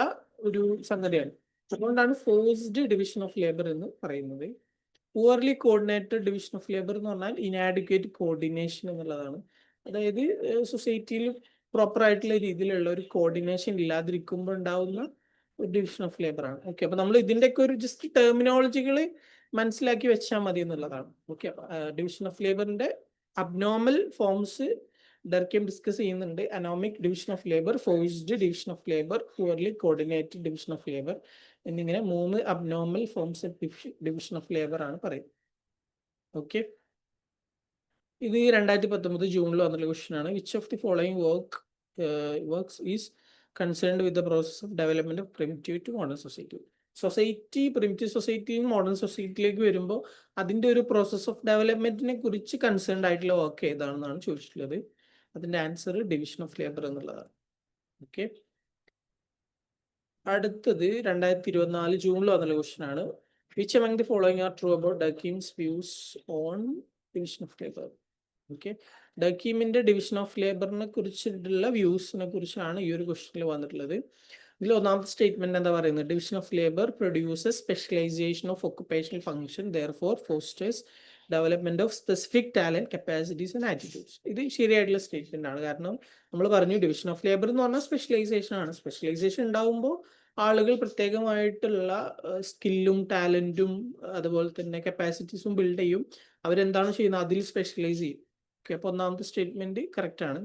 ഒരു സംഗതിയാണ്. അതുകൊണ്ടാണ് ഫോഴ്സ്ഡ് ഡിവിഷൻ ഓഫ് ലേബർ എന്ന് പറയുന്നത്. Poorly coordinated division of labour എന്ന് പറഞ്ഞാൽ ഇനാഡിക്വേറ്റ് കോർഡിനേഷൻ എന്നുള്ളതാണ്. അതായത് സൊസൈറ്റിയിൽ പ്രോപ്പർ ആയിട്ടുള്ള രീതിയിലുള്ള ഒരു കോർഡിനേഷൻ ഇല്ലാതിരിക്കുമ്പോൾ ഉണ്ടാവുന്ന ഒരു ഡിവിഷൻ ഓഫ് ലേബർ ആണ്. ഓക്കെ, അപ്പൊ നമ്മൾ ഇതിൻ്റെയൊക്കെ ഒരു ജസ്റ്റ് ടെർമിനോളജികൾ മനസ്സിലാക്കി വെച്ചാൽ മതി എന്നുള്ളതാണ്. ഓക്കെ, ഡിവിഷൻ ഓഫ് ലേബറിന്റെ അബ്നോർമൽ ഫോംസ് ഡർക്കിം ഡിസ്കസ് ചെയ്യുന്നുണ്ട്. Anomic division of labour, forced division of labour, poorly coordinated division of labour എന്നിങ്ങനെ 3 abnormal forms division of labour ആണ് പറയുന്നത്. ഓക്കെ, ഇത് 2019 ജൂണിൽ വന്നുള്ള ക്വസ്റ്റ്യൻ ആണ്. Which of the following works is concerned with the process of development of primitive to modern society? Society primitive സൊസൈറ്റിയിൽ modern സൊസൈറ്റിയിലേക്ക് വരുമ്പോൾ അതിൻ്റെ ഒരു പ്രോസസ് ഓഫ് ഡെവലപ്മെന്റിനെ കുറിച്ച് കൺസേൺഡ് ആയിട്ടുള്ള വർക്ക് ഏതാണെന്നാണ് ചോദിച്ചിട്ടുള്ളത്. അതിന്റെ ആൻസർ ഡിവിഷൻ ഓഫ് ലേബർ എന്നുള്ളതാണ്. ഓക്കെ, അടുത്തത് 2024 ജൂണിൽ വന്നുള്ള ക്വസ്റ്റ്യൻ ആണ്. Which among the following are true about Durkheim's views on division of labor? Okay, ഡർക്കീമിന്റെ ഡിവിഷൻ ഓഫ് ലേബറിനെ കുറിച്ചിട്ടുള്ള വ്യൂസിനെ കുറിച്ചാണ് ഈ ഒരു ക്വസ്റ്റ്യനിൽ വന്നിട്ടുള്ളത്. ഇതിൽ ഒന്നാമത്തെ സ്റ്റേറ്റ്മെന്റ് എന്താ പറയുന്നത്? Division of labour produces specialisation of occupational function, therefore fosters development of specific talent, capacities and attitudes. ഇത് ശരിയായിട്ടുള്ള സ്റ്റേറ്റ്മെന്റ് ആണ്. കാരണം നമ്മൾ പറഞ്ഞു ഡിവിഷൻ ഓഫ് ലേബർ എന്ന് പറഞ്ഞാൽ സ്പെഷ്യലൈസേഷൻ ആണ്. സ്പെഷ്യലൈസേഷൻ ഉണ്ടാവുമ്പോൾ ആളുകൾ പ്രത്യേകമായിട്ടുള്ള സ്കില്ലും ടാലന്റും അതുപോലെ തന്നെ കപ്പാസിറ്റീസും ബിൽഡ് ചെയ്യും. അവരെന്താണ് ചെയ്യുന്നത്? അതിൽ സ്പെഷ്യലൈസ് ചെയ്യും. ഓക്കെ, അപ്പോൾ ഒന്നാമത്തെ സ്റ്റേറ്റ്മെന്റ് കറക്റ്റ് ആണ്.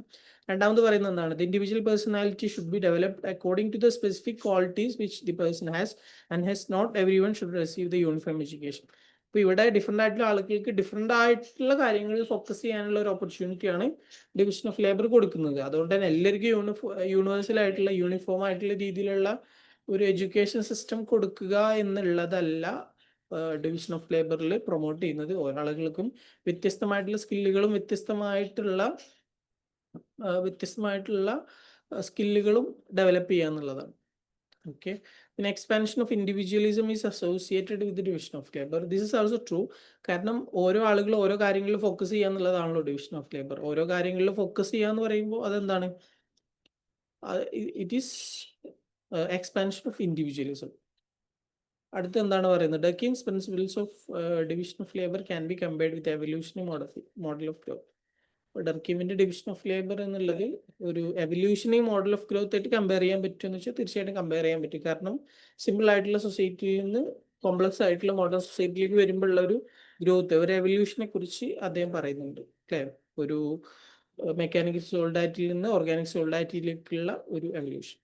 രണ്ടാമത് പറയുന്നത് എന്താണ്? The individual personality should be developed according to the specific qualities which the person has and has not every one should receive the uniform education. അപ്പോൾ ഇവിടെ ഡിഫറെൻ്റ് ആയിട്ടുള്ള ആളുകൾക്ക് ഡിഫറെൻ്റ് ആയിട്ടുള്ള കാര്യങ്ങളിൽ ഫോക്കസ് ചെയ്യാനുള്ള ഒരു ഓപ്പർച്യൂണിറ്റിയാണ് ഡിവിഷൻ ഓഫ് ലേബർ കൊടുക്കുന്നത്. അതുകൊണ്ട് തന്നെ എല്ലാവർക്കും യൂണിവേഴ്സൽ ആയിട്ടുള്ള യൂണിഫോം ആയിട്ടുള്ള രീതിയിലുള്ള ഒരു എഡ്യൂക്കേഷൻ സിസ്റ്റം കൊടുക്കുക എന്നുള്ളതല്ല ഡിവിഷൻ ഓഫ് ലേബറിൽ പ്രൊമോട്ട് ചെയ്യുന്നത്. ഓരോ ആളുകൾക്കും വ്യത്യസ്തമായിട്ടുള്ള സ്കില്ലുകളും വ്യത്യസ്തമായിട്ടുള്ള സ്കില്ലുകളും ഡെവലപ്പ് ചെയ്യുക എന്നുള്ളതാണ്. ഓക്കെ, പിന്നെ expansion of individualism is associated with division of labour. This is also true. കാരണം ഓരോ ആളുകളും ഓരോ കാര്യങ്ങളിൽ ഫോക്കസ് ചെയ്യുക എന്നുള്ളതാണല്ലോ ഡിവിഷൻ ഓഫ് ലേബർ. ഓരോ കാര്യങ്ങളിൽ ഫോക്കസ് ചെയ്യുക എന്ന് പറയുമ്പോൾ അതെന്താണ്? It is expansion of individualism. അടുത്ത് എന്താണ് പറയുന്നത്? Durkheim's principles of division of labour can be compared with evolutionary model of growth. ഡർക്കീമിന്റെ ഡിവിഷൻ ഓഫ് ലേബർ എന്നുള്ളത് ഒരു എവല്യൂഷണറി മോഡൽ ഓഫ് ഗ്രോത്ത് ആയിട്ട് കമ്പയർ ചെയ്യാൻ പറ്റുമെന്ന് വെച്ചാൽ തീർച്ചയായിട്ടും കമ്പയർ ചെയ്യാൻ പറ്റും. കാരണം സിമ്പിൾ ആയിട്ടുള്ള സൊസൈറ്റിയിൽ നിന്ന് കോംപ്ലക്സ് ആയിട്ടുള്ള മോഡേൺ സൊസൈറ്റിയിലേക്ക് വരുമ്പോഴുള്ള ഒരു ഗ്രോത്ത്, ഒരു എവല്യൂഷനെ കുറിച്ച് അദ്ദേഹം പറയുന്നുണ്ട്. അല്ലേ, ഒരു മെക്കാനിക്കൽ സോൾഡാറ്റിയിൽ നിന്ന് ഓർഗാനിക് സോൾഡാറ്റിയിലേക്കുള്ള ഒരു എവല്യൂഷൻ.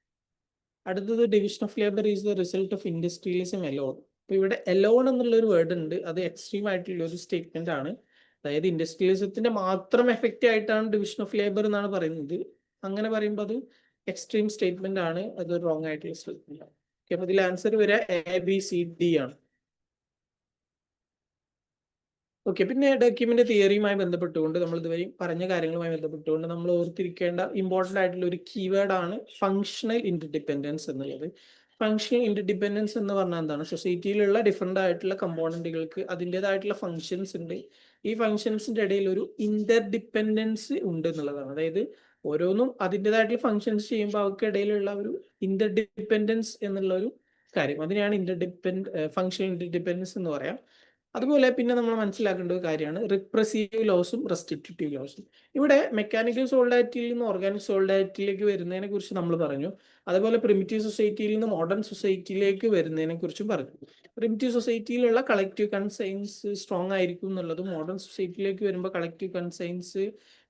അടുത്തത് division of labour is the result of industrialism alone. അപ്പൊ ഇവിടെ എലോൺ എന്നുള്ള ഒരു വേർഡ് ഉണ്ട്. അത് എക്സ്ട്രീം ആയിട്ടുള്ള ഒരു സ്റ്റേറ്റ്മെന്റ് ആണ്. അതായത് ഇൻഡസ്ട്രിയലിസത്തിന്റെ മാത്രം എഫക്റ്റ് ആയിട്ടാണ് ഡിവിഷൻ ഓഫ് ലേബർ എന്നാണ് പറയുന്നത്. അങ്ങനെ പറയുമ്പോൾ അത് എക്സ്ട്രീം സ്റ്റേറ്റ്മെന്റ് ആണ്. അത് റോങ് ആയിട്ടുള്ള സ്റ്റേറ്റ്മെന്റ് ആണ്. അപ്പൊ ഇതിൽ ആൻസർ വരിക ABCD ആണ്. ഓക്കെ, പിന്നെ ഡോക്യുമെന്റ് തിയറിയുമായി ബന്ധപ്പെട്ടുകൊണ്ട് നമ്മൾ ഇതുവരെ പറഞ്ഞ കാര്യങ്ങളുമായി ബന്ധപ്പെട്ടുകൊണ്ട് നമ്മൾ ഓർത്തിരിക്കേണ്ട ഇമ്പോർട്ടന്റ് ആയിട്ടുള്ള ഒരു കീവേഡ് ആണ് ഫങ്ഷണൽ ഇന്റർഡിപെൻഡൻസ് എന്നുള്ളത്. ഫങ്ഷണൽ ഇന്റർഡിപെൻഡൻസ് എന്ന് പറഞ്ഞാൽ എന്താണ്? സൊസൈറ്റിയിലുള്ള ഡിഫറെന്റ് ആയിട്ടുള്ള കമ്പോണന്റുകൾക്ക് അതിൻ്റെതായിട്ടുള്ള ഫങ്ഷൻസ് ഉണ്ട്. ഈ ഫങ്ഷൻസിന്റെ ഇടയിൽ ഒരു ഇന്റർഡിപെൻഡൻസ് ഉണ്ട് എന്നുള്ളതാണ്. അതായത് ഓരോന്നും അതിൻ്റെതായിട്ടുള്ള ഫങ്ഷൻസ് ചെയ്യുമ്പോൾ അവർക്കിടയിലുള്ള ഒരു ഇന്റർഡിപെൻഡൻസ് എന്നുള്ള ഒരു കാര്യം, അതിനെയാണ് ഫങ്ഷണൽ ഇന്റർഡിപെൻഡൻസ് എന്ന് പറയാം. അതുപോലെ പിന്നെ നമ്മൾ മനസ്സിലാക്കേണ്ട ഒരു കാര്യമാണ് റിപ്രസീവ് ലോസും റെസ്ട്രിക്റ്റീവ് ലോസും. ഇവിടെ മെക്കാനിക്കൽ സോളിഡാരിറ്റിയിൽ നിന്ന് ഓർഗാനിക് സോളിഡാരിറ്റിയിലേക്ക് വരുന്നതിനെ കുറിച്ച് നമ്മൾ പറഞ്ഞു. അതുപോലെ പ്രിമിറ്റീവ് സൊസൈറ്റിയിൽ നിന്ന് മോഡേൺ സൊസൈറ്റിയിലേക്ക് വരുന്നതിനെ കുറിച്ചും പറഞ്ഞു. പ്രിമിറ്റീവ് സൊസൈറ്റിയിലുള്ള കളക്റ്റീവ് കൺസൈൻസ് സ്ട്രോങ് ആയിരിക്കും എന്നുള്ളതും മോഡേൺ സൊസൈറ്റിയിലേക്ക് വരുമ്പോൾ കളക്റ്റീവ് കൺസൈൻസ്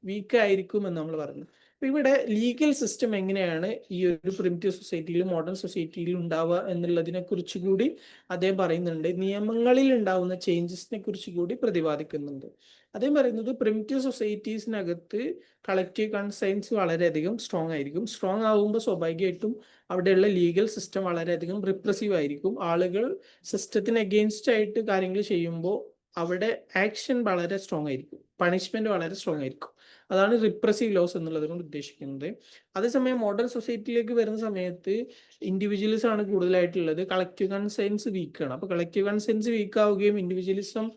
വീക്ക് ആയിരിക്കും എന്ന് നമ്മൾ പറഞ്ഞു. അപ്പൊ ഇവിടെ ലീഗൽ സിസ്റ്റം എങ്ങനെയാണ് ഈ ഒരു പ്രിമിറ്റീവ് സൊസൈറ്റിയിലും മോഡേൺ സൊസൈറ്റിയിലും ഉണ്ടാവുക എന്നുള്ളതിനെ കുറിച്ച് കൂടി അദ്ദേഹം പറയുന്നുണ്ട്. നിയമങ്ങളിൽ ഉണ്ടാവുന്ന ചേഞ്ചസിനെ കുറിച്ച് കൂടി പ്രതിപാദിക്കുന്നുണ്ട്. അദ്ദേഹം പറയുന്നത് പ്രിമിറ്റീവ് സൊസൈറ്റീസിനകത്ത് കളക്റ്റീവ് കൺസൈൻസ് വളരെയധികം സ്ട്രോങ് ആയിരിക്കും. സ്ട്രോങ് ആകുമ്പോൾ സ്വാഭാവികമായിട്ടും അവിടെയുള്ള ലീഗൽ സിസ്റ്റം വളരെയധികം റിപ്രസീവ് ആയിരിക്കും. ആളുകൾ സിസ്റ്റത്തിന് അഗെയിൻസ്റ്റ് ആയിട്ട് കാര്യങ്ങൾ ചെയ്യുമ്പോൾ അവിടെ ആക്ഷൻ വളരെ സ്ട്രോങ് ആയിരിക്കും, പണിഷ്മെന്റ് വളരെ സ്ട്രോങ് ആയിരിക്കും. അതാണ് റിപ്രസീവ് ലോസ് എന്നുള്ളത് കൊണ്ട് ഉദ്ദേശിക്കുന്നത്. അതേസമയം മോഡേൺ സൊസൈറ്റിയിലേക്ക് വരുന്ന സമയത്ത് ഇൻഡിവിജ്വലിസം ആണ് കൂടുതലായിട്ടുള്ളത്, കളക്റ്റീവ് കൺസൈൻസ് വീക്കാണ്. അപ്പൊ കളക്റ്റീവ് കൺസൈൻസ് വീക്ക് ആവുകയും ഇൻഡിവിജ്വലിസം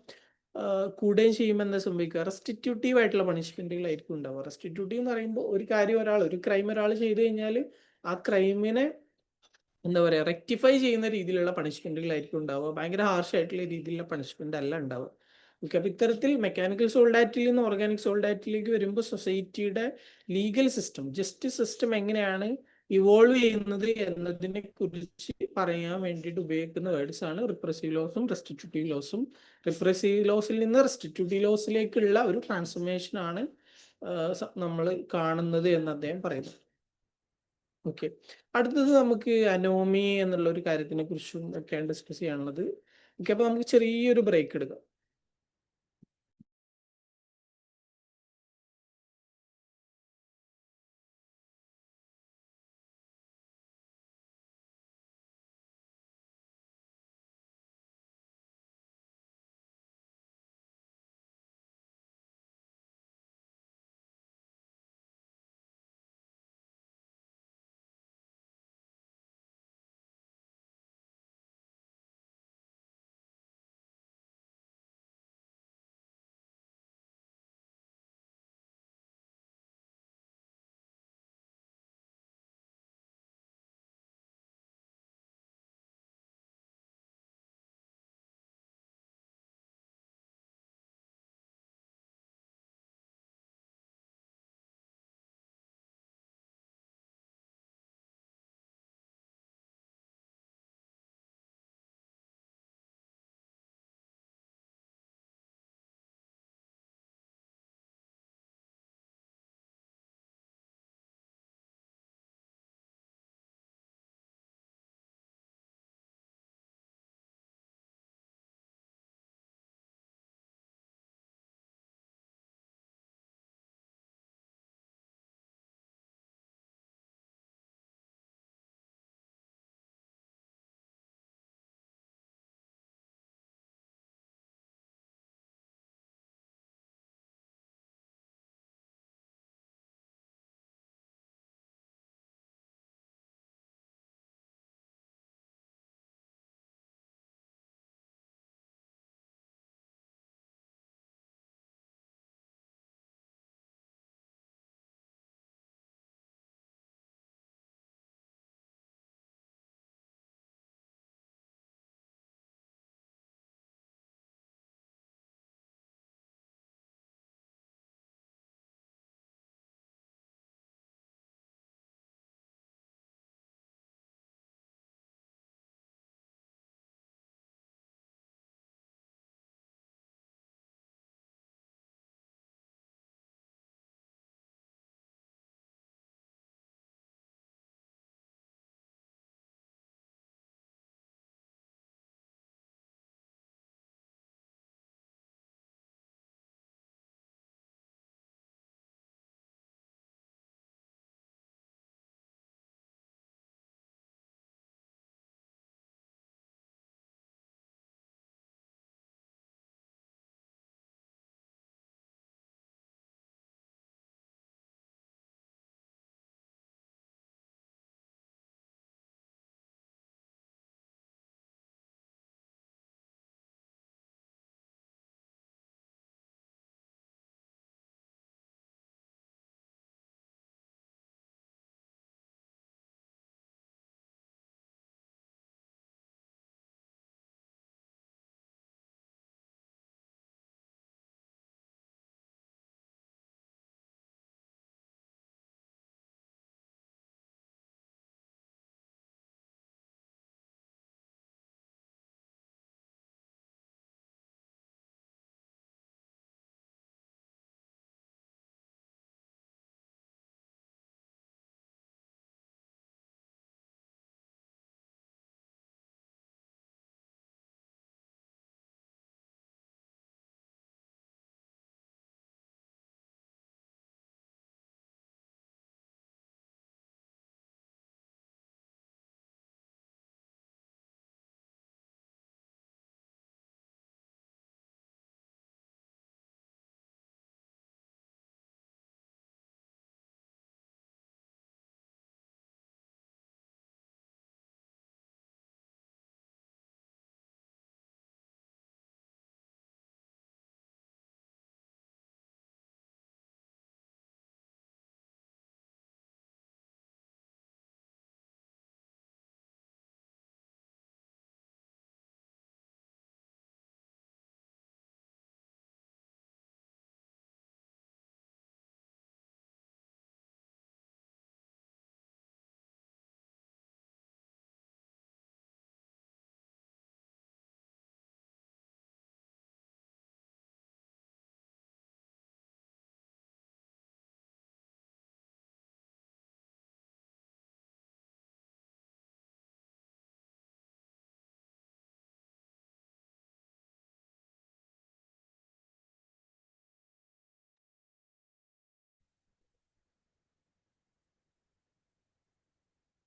കൂടുകയും ചെയ്യുമ്പോൾ എന്താ സംഭവിക്കുക? റെസ്റ്റിറ്റ്യൂട്ടീവ് ആയിട്ടുള്ള പണിഷ്മെന്റുകളായിരിക്കും ഉണ്ടാവുക. റെസ്റ്റിറ്റ്യൂട്ടീവ് എന്ന് പറയുമ്പോൾ ഒരു ക്രൈം ഒരാൾ ചെയ്തു കഴിഞ്ഞാൽ ആ ക്രൈമിനെ എന്താ പറയുക, റെക്ടിഫൈ ചെയ്യുന്ന രീതിയിലുള്ള പണിഷ്മെന്റുകളായിരിക്കും ഉണ്ടാവുക. ഭയങ്കര ഹാർഷ് ആയിട്ടുള്ള രീതിയിലുള്ള പണിഷ്മെന്റ് അല്ല ഉണ്ടാവുക. ഓക്കെ, അപ്പൊ ഇത്തരത്തിൽ മെക്കാനിക്കൽ സോളിഡാരിറ്റിയിൽ നിന്ന് ഓർഗാനിക് സോളിഡാരിറ്റിയിലേക്ക് വരുമ്പോൾ സൊസൈറ്റിയുടെ ലീഗൽ സിസ്റ്റം, ജസ്റ്റിസ് സിസ്റ്റം എങ്ങനെയാണ് ഇവോൾവ് ചെയ്യുന്നത് എന്നതിനെ കുറിച്ച് പറയാൻ വേണ്ടിയിട്ട് ഉപയോഗിക്കുന്ന വേർഡ്സ് ആണ് റിപ്രസീവ് ലോസും റെസ്റ്റിറ്റ്യൂട്ടീവ് ലോസും. റിപ്രസീവ് ലോസിൽ നിന്ന് റെസ്റ്റിറ്റ്യൂട്ടീവ് ലോസിലേക്കുള്ള ഒരു ട്രാൻസ്ഫോർമേഷൻ ആണ് നമ്മൾ കാണുന്നത് എന്ന് അദ്ദേഹം പറയുന്നു. ഓക്കെ, അടുത്തത് നമുക്ക് അനോമി എന്നുള്ള ഒരു കാര്യത്തിനെ കുറിച്ചും ഒക്കെയാണ് ഡിസ്കസ് ചെയ്യാനുള്ളത്. ഓക്കെ, അപ്പൊ നമുക്ക് ചെറിയൊരു ബ്രേക്ക് എടുക്കാം.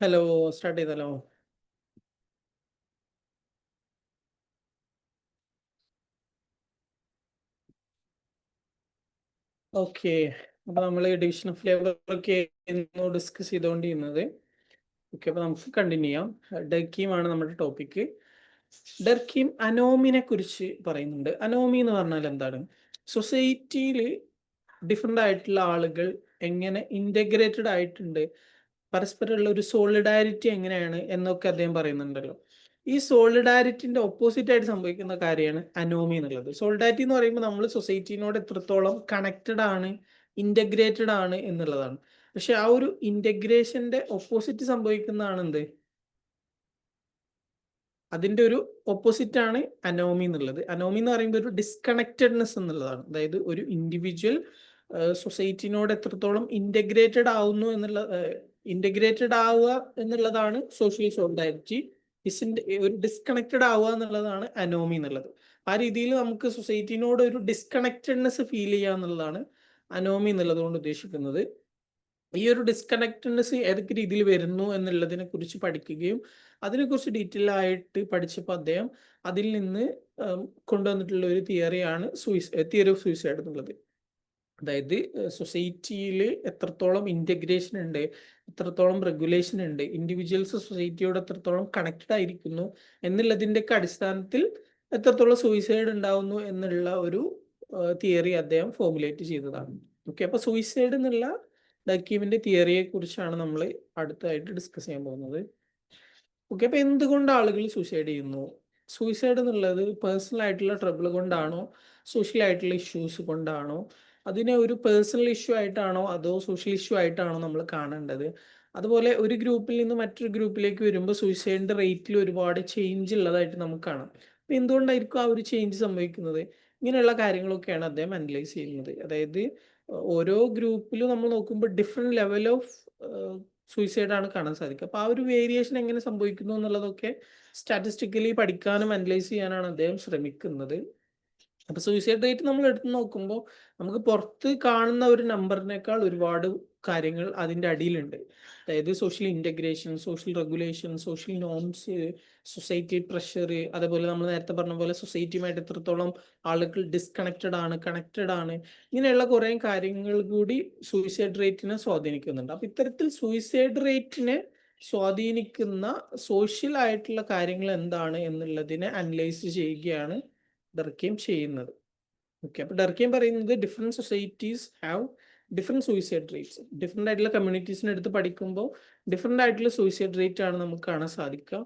ഹലോ, സ്റ്റാർട്ട് ചെയ്തല്ലോ. ഓക്കെ, അപ്പൊ നമ്മൾ ഡിവിഷൻ ഓഫ് ലേബർ ഒക്കെ ഡിസ്കസ് ചെയ്തുകൊണ്ടിരുന്നത്. ഓക്കെ, അപ്പൊ നമുക്ക് കണ്ടിന്യൂ ചെയ്യാം. ഡർക്കീമാണ് നമ്മുടെ ടോപ്പിക്ക്. ഡർക്കീം അനോമിനെ കുറിച്ച് പറയുന്നുണ്ട്. അനോമി എന്ന് പറഞ്ഞാൽ എന്താണ്? സൊസൈറ്റിയിൽ ഡിഫറെൻ്റ് ആയിട്ടുള്ള ആളുകൾ എങ്ങനെ ഇൻ്റഗ്രേറ്റഡ് ആയിട്ടുണ്ട്, പരസ്പരമുള്ള ഒരു സോളിഡാരിറ്റി എങ്ങനെയാണ് എന്നൊക്കെ അദ്ദേഹം പറയുന്നുണ്ടല്ലോ. ഈ സോളിഡാരിറ്റിന്റെ ഓപ്പോസിറ്റ് ആയിട്ട് സംഭവിക്കുന്ന കാര്യമാണ് അനോമി എന്നുള്ളത്. സോളിഡാരിറ്റി എന്ന് പറയുമ്പോൾ നമ്മൾ സൊസൈറ്റിനോട് എത്രത്തോളം കണക്റ്റഡ് ആണ്, ഇൻ്റഗ്രേറ്റഡ് ആണ് എന്നുള്ളതാണ്. പക്ഷെ ആ ഒരു ഇൻ്റഗ്രേഷന്റെ ഓപ്പോസിറ്റ് സംഭവിക്കുന്നതാണ് എന്ത്? അതിന്റെ ഒരു ഓപ്പോസിറ്റ് ആണ് അനോമി എന്നുള്ളത്. അനോമി എന്ന് പറയുമ്പോൾ ഒരു ഡിസ്കണക്റ്റഡ്നെസ് എന്നുള്ളതാണ്. അതായത് ഒരു ഇൻഡിവിജ്വൽ സൊസൈറ്റിനോട് എത്രത്തോളം ഇന്റഗ്രേറ്റഡ് ആവുക എന്നുള്ളതാണ് സോഷ്യൽ സോളിഡാരിറ്റി. ഒരു ഡിസ്കണക്റ്റഡ് ആവുക എന്നുള്ളതാണ് അനോമി എന്നുള്ളത്. ആ രീതിയിൽ നമുക്ക് സൊസൈറ്റിനോട് ഒരു ഡിസ്കണക്റ്റഡ്നെസ് ഫീൽ ചെയ്യുക എന്നുള്ളതാണ് അനോമി എന്നുള്ളത് കൊണ്ട് ഉദ്ദേശിക്കുന്നത്. ഈ ഒരു ഡിസ്കണക്റ്റഡ്നെസ് ഏതൊക്കെ രീതിയിൽ വരുന്നു എന്നുള്ളതിനെ കുറിച്ച് പഠിക്കുകയും അതിനെക്കുറിച്ച് ഡീറ്റെയിൽ ആയിട്ട് പഠിച്ചപ്പോൾ അദ്ദേഹം അതിൽ നിന്ന് കൊണ്ടുവന്നിട്ടുള്ള ഒരു തിയറിയാണ് തിയറി ഓഫ് സൂയിസൈഡ് എന്നുള്ളത്. അതായത് സൊസൈറ്റിയിൽ എത്രത്തോളം ഇൻ്റഗ്രേഷൻ ഉണ്ട്, എത്രത്തോളം റെഗുലേഷൻ ഉണ്ട്, ഇൻഡിവിജ്വൽസ് സൊസൈറ്റിയോട് എത്രത്തോളം കണക്റ്റഡ് ആയിരിക്കുന്നു എന്നുള്ളതിൻ്റെയൊക്കെ അടിസ്ഥാനത്തിൽ എത്രത്തോളം സൂയിസൈഡ് ഉണ്ടാവുന്നു എന്നുള്ള ഒരു തിയറി അദ്ദേഹം ഫോർമുലേറ്റ് ചെയ്തതാണ്. ഓക്കെ, അപ്പൊ സൂയിസൈഡ് എന്നുള്ള ഡക്കീമിന്റെ തിയറിയെ കുറിച്ചാണ് നമ്മൾ അടുത്തായിട്ട് ഡിസ്കസ് ചെയ്യാൻ പോകുന്നത്. ഓക്കെ, അപ്പൊ എന്തുകൊണ്ട് ആളുകൾ സൂയിസൈഡ് ചെയ്യുന്നു? സൂയിസൈഡ് എന്നുള്ളത് പേഴ്സണൽ ആയിട്ടുള്ള ട്രബിൾ കൊണ്ടാണോ, സോഷ്യൽ ആയിട്ടുള്ള ഇഷ്യൂസ് കൊണ്ടാണോ, അതിനെ ഒരു പേഴ്സണൽ ഇഷ്യൂ ആയിട്ടാണോ അതോ സോഷ്യൽ ഇഷ്യൂ ആയിട്ടാണോ നമ്മൾ കാണേണ്ടത്? അതുപോലെ ഒരു ഗ്രൂപ്പിൽ നിന്ന് മറ്റൊരു ഗ്രൂപ്പിലേക്ക് വരുമ്പോൾ സൂയിസൈഡിന്റെ റേറ്റിൽ ഒരുപാട് ചേഞ്ച് ഉള്ളതായിട്ട് നമുക്ക് കാണാം. അപ്പൊ എന്തുകൊണ്ടായിരിക്കും ആ ഒരു ചേഞ്ച് സംഭവിക്കുന്നത്? ഇങ്ങനെയുള്ള കാര്യങ്ങളൊക്കെയാണ് അദ്ദേഹം അനലൈസ് ചെയ്യുന്നത്. അതായത് ഓരോ ഗ്രൂപ്പിലും നമ്മൾ നോക്കുമ്പോൾ ഡിഫറെന്റ് ലെവൽ ഓഫ് സൂയിസൈഡ് ആണ് കാണാൻ സാധിക്കുക. അപ്പൊ ആ ഒരു വേരിയേഷൻ എങ്ങനെ സംഭവിക്കുന്നു എന്നുള്ളതൊക്കെ സ്റ്റാറ്റിസ്റ്റിക്കലി പഠിക്കാനും അനലൈസ് ചെയ്യാനാണ് അദ്ദേഹം ശ്രമിക്കുന്നത്. അപ്പൊ സൂയിസൈഡ് റേറ്റ് നമ്മൾ എടുത്ത് നോക്കുമ്പോൾ നമുക്ക് പുറത്ത് കാണുന്ന ഒരു നമ്പറിനേക്കാൾ ഒരുപാട് കാര്യങ്ങൾ അതിൻ്റെ അടിയിലുണ്ട്. അതായത് social integration, social regulation, social norms, society pressure, അതേപോലെ നമ്മൾ നേരത്തെ പറഞ്ഞ പോലെ സൊസൈറ്റിയുമായിട്ട് എത്രത്തോളം ആളുകൾ ഡിസ്കണക്റ്റഡ് ആണ്, കണക്റ്റഡ് ആണ്, ഇങ്ങനെയുള്ള കുറേ കാര്യങ്ങൾ കൂടി സൂയിസൈഡ് റേറ്റിനെ സ്വാധീനിക്കുന്നുണ്ട്. അപ്പൊ ഇത്തരത്തിൽ സൂയിസൈഡ് റേറ്റിനെ സ്വാധീനിക്കുന്ന സോഷ്യൽ ആയിട്ടുള്ള കാര്യങ്ങൾ എന്താണ് എന്നുള്ളതിനെ അനലൈസ് ചെയ്യുകയാണ് ഡർക്കീം ചെയ്യുന്നത്. ഓക്കെ, അപ്പൊ ഡർക്കീം പറയുന്നത് different societies have different suicide rates. Different ആയിട്ടുള്ള കമ്മ്യൂണിറ്റീസിനെ എടുത്ത് പഠിക്കുമ്പോൾ ഡിഫറെന്റ് ആയിട്ടുള്ള സൂയിസൈഡ് റേറ്റ് ആണ് നമുക്ക് കാണാൻ സാധിക്കുക.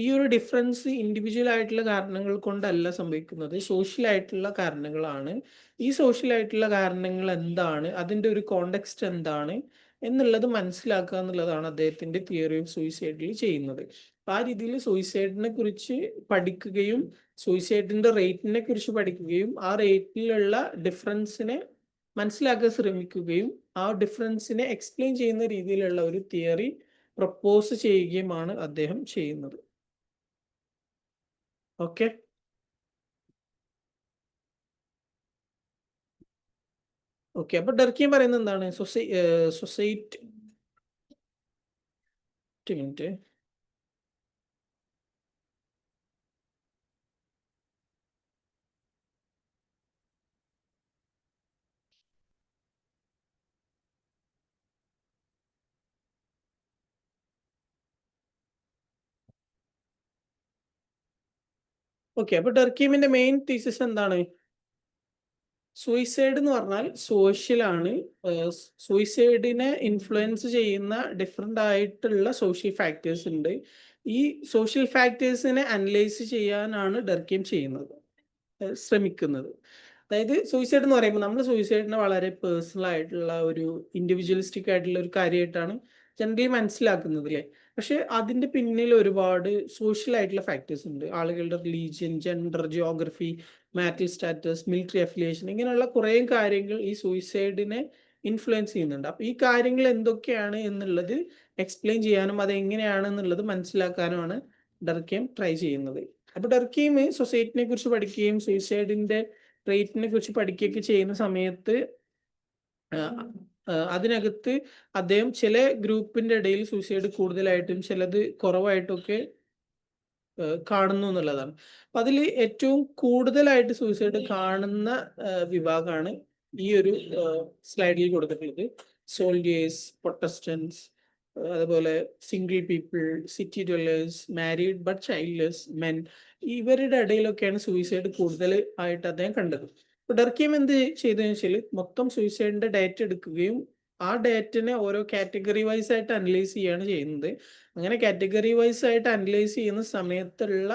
ഈ ഒരു ഡിഫറൻസ് ഇൻഡിവിജ്വൽ ആയിട്ടുള്ള കാരണങ്ങൾ കൊണ്ടല്ല സംഭവിക്കുന്നത്, സോഷ്യൽ ആയിട്ടുള്ള കാരണങ്ങളാണ്. ഈ സോഷ്യൽ ആയിട്ടുള്ള കാരണങ്ങൾ എന്താണ്, അതിൻ്റെ ഒരു കോണ്ടെക്സ്റ്റ് എന്താണ് എന്നുള്ളത് മനസ്സിലാക്കുക എന്നുള്ളതാണ് അദ്ദേഹത്തിന്റെ തിയറി ഓഫ് സൂയിസൈഡിൽ ചെയ്യുന്നത്. ആ രീതിയിൽ സൂയിസൈഡിനെ കുറിച്ച് പഠിക്കുകയും സൂയിസൈഡിന്റെ റേറ്റിനെ കുറിച്ച് പഠിക്കുകയും ആ റേറ്റിലുള്ള ഡിഫറൻസിനെ മനസ്സിലാക്കാൻ ശ്രമിക്കുകയും ആ ഡിഫറൻസിനെ എക്സ്പ്ലെയിൻ ചെയ്യുന്ന രീതിയിലുള്ള ഒരു തിയറി പ്രപ്പോസ് ചെയ്യുകയുമാണ് അദ്ദേഹം ചെയ്യുന്നത്. ഓക്കെ, ഓക്കെ, അപ്പൊ ഡർക്കീം പറയുന്നത് എന്താണ്? Society minute. ഓക്കെ, അപ്പൊ ഡർക്കീമിന്റെ മെയിൻ തീസിസ് എന്താണ്? സൂയിസൈഡ് എന്ന് പറഞ്ഞാൽ സോഷ്യലാണ്. സൂയിസൈഡിനെ ഇൻഫ്ലുവൻസ് ചെയ്യുന്ന ഡിഫറെൻ്റ് ആയിട്ടുള്ള സോഷ്യൽ ഫാക്ടേഴ്സ് ഉണ്ട്. ഈ സോഷ്യൽ ഫാക്ടേഴ്സിനെ അനലൈസ് ചെയ്യാനാണ് ഡർക്കീം ശ്രമിക്കുന്നത്. അതായത് സൂയിസൈഡ് എന്ന് പറയുമ്പോൾ നമ്മൾ സൂയിസൈഡിനെ വളരെ പേഴ്സണൽ ആയിട്ടുള്ള ഒരു ഇൻഡിവിജ്വലിസ്റ്റിക് ആയിട്ടുള്ള ഒരു കാര്യമായിട്ടാണ് ജനറലി മനസ്സിലാക്കുന്നത്, അല്ലേ? പക്ഷെ അതിന്റെ പിന്നിൽ ഒരുപാട് സോഷ്യൽ ആയിട്ടുള്ള ഫാക്ടേഴ്സ് ഉണ്ട്. ആളുകളുടെ religion, gender, geography, marital status, military affiliation, ഇങ്ങനെയുള്ള കുറേ കാര്യങ്ങൾ ഈ സൂയിസൈഡിനെ ഇൻഫ്ലുവൻസ് ചെയ്യുന്നുണ്ട്. അപ്പൊ ഈ കാര്യങ്ങൾ എന്തൊക്കെയാണ് എന്നുള്ളത് എക്സ്പ്ലെയിൻ ചെയ്യാനും അത് എങ്ങനെയാണെന്നുള്ളത് മനസ്സിലാക്കാനുമാണ് ഡർക്കീം ട്രൈ ചെയ്യുന്നത്. അപ്പൊ ഡർക്കീം സൊസൈറ്റിനെ കുറിച്ച് പഠിക്കുകയും സൂയിസൈഡിന്റെ റേറ്റിനെ കുറിച്ച് പഠിക്കുകയൊക്കെ ചെയ്യുന്ന സമയത്ത് അതിനകത്ത് അദ്ദേഹം ചില ഗ്രൂപ്പിന്റെ ഇടയിൽ സൂയിസൈഡ് കൂടുതലായിട്ടും ചിലത് കുറവായിട്ടും ഒക്കെ കാണുന്നു എന്നുള്ളതാണ്. അപ്പൊ അതിൽ ഏറ്റവും കൂടുതലായിട്ട് സൂയിസൈഡ് കാണുന്ന വിഭാഗമാണ് ഈ ഒരു സ്ലൈഡിൽ കൊടുത്തിട്ടുള്ളത്. സോൾജിയേഴ്സ്, പ്രൊട്ടസ്റ്റന്റ്സ്, അതുപോലെ single people, city dwellers, married but childless men, ഇവരുടെ ഇടയിലൊക്കെയാണ് സൂയിസൈഡ് കൂടുതൽ ആയിട്ട് അദ്ദേഹം കണ്ടത്. ഇപ്പൊ ഡർക്കിയം എന്ത് ചെയ്തതെന്ന് വെച്ചാൽ മൊത്തം സൂയിസൈഡിന്റെ ഡാറ്റ എടുക്കുകയും ആ ഡാറ്റിനെ ഓരോ കാറ്റഗറി വൈസ് ആയിട്ട് അനലൈസ് ചെയ്യുകയാണ് ചെയ്യുന്നത്. അങ്ങനെ കാറ്റഗറി വൈസ് ആയിട്ട് അനലൈസ് ചെയ്യുന്ന സമയത്തുള്ള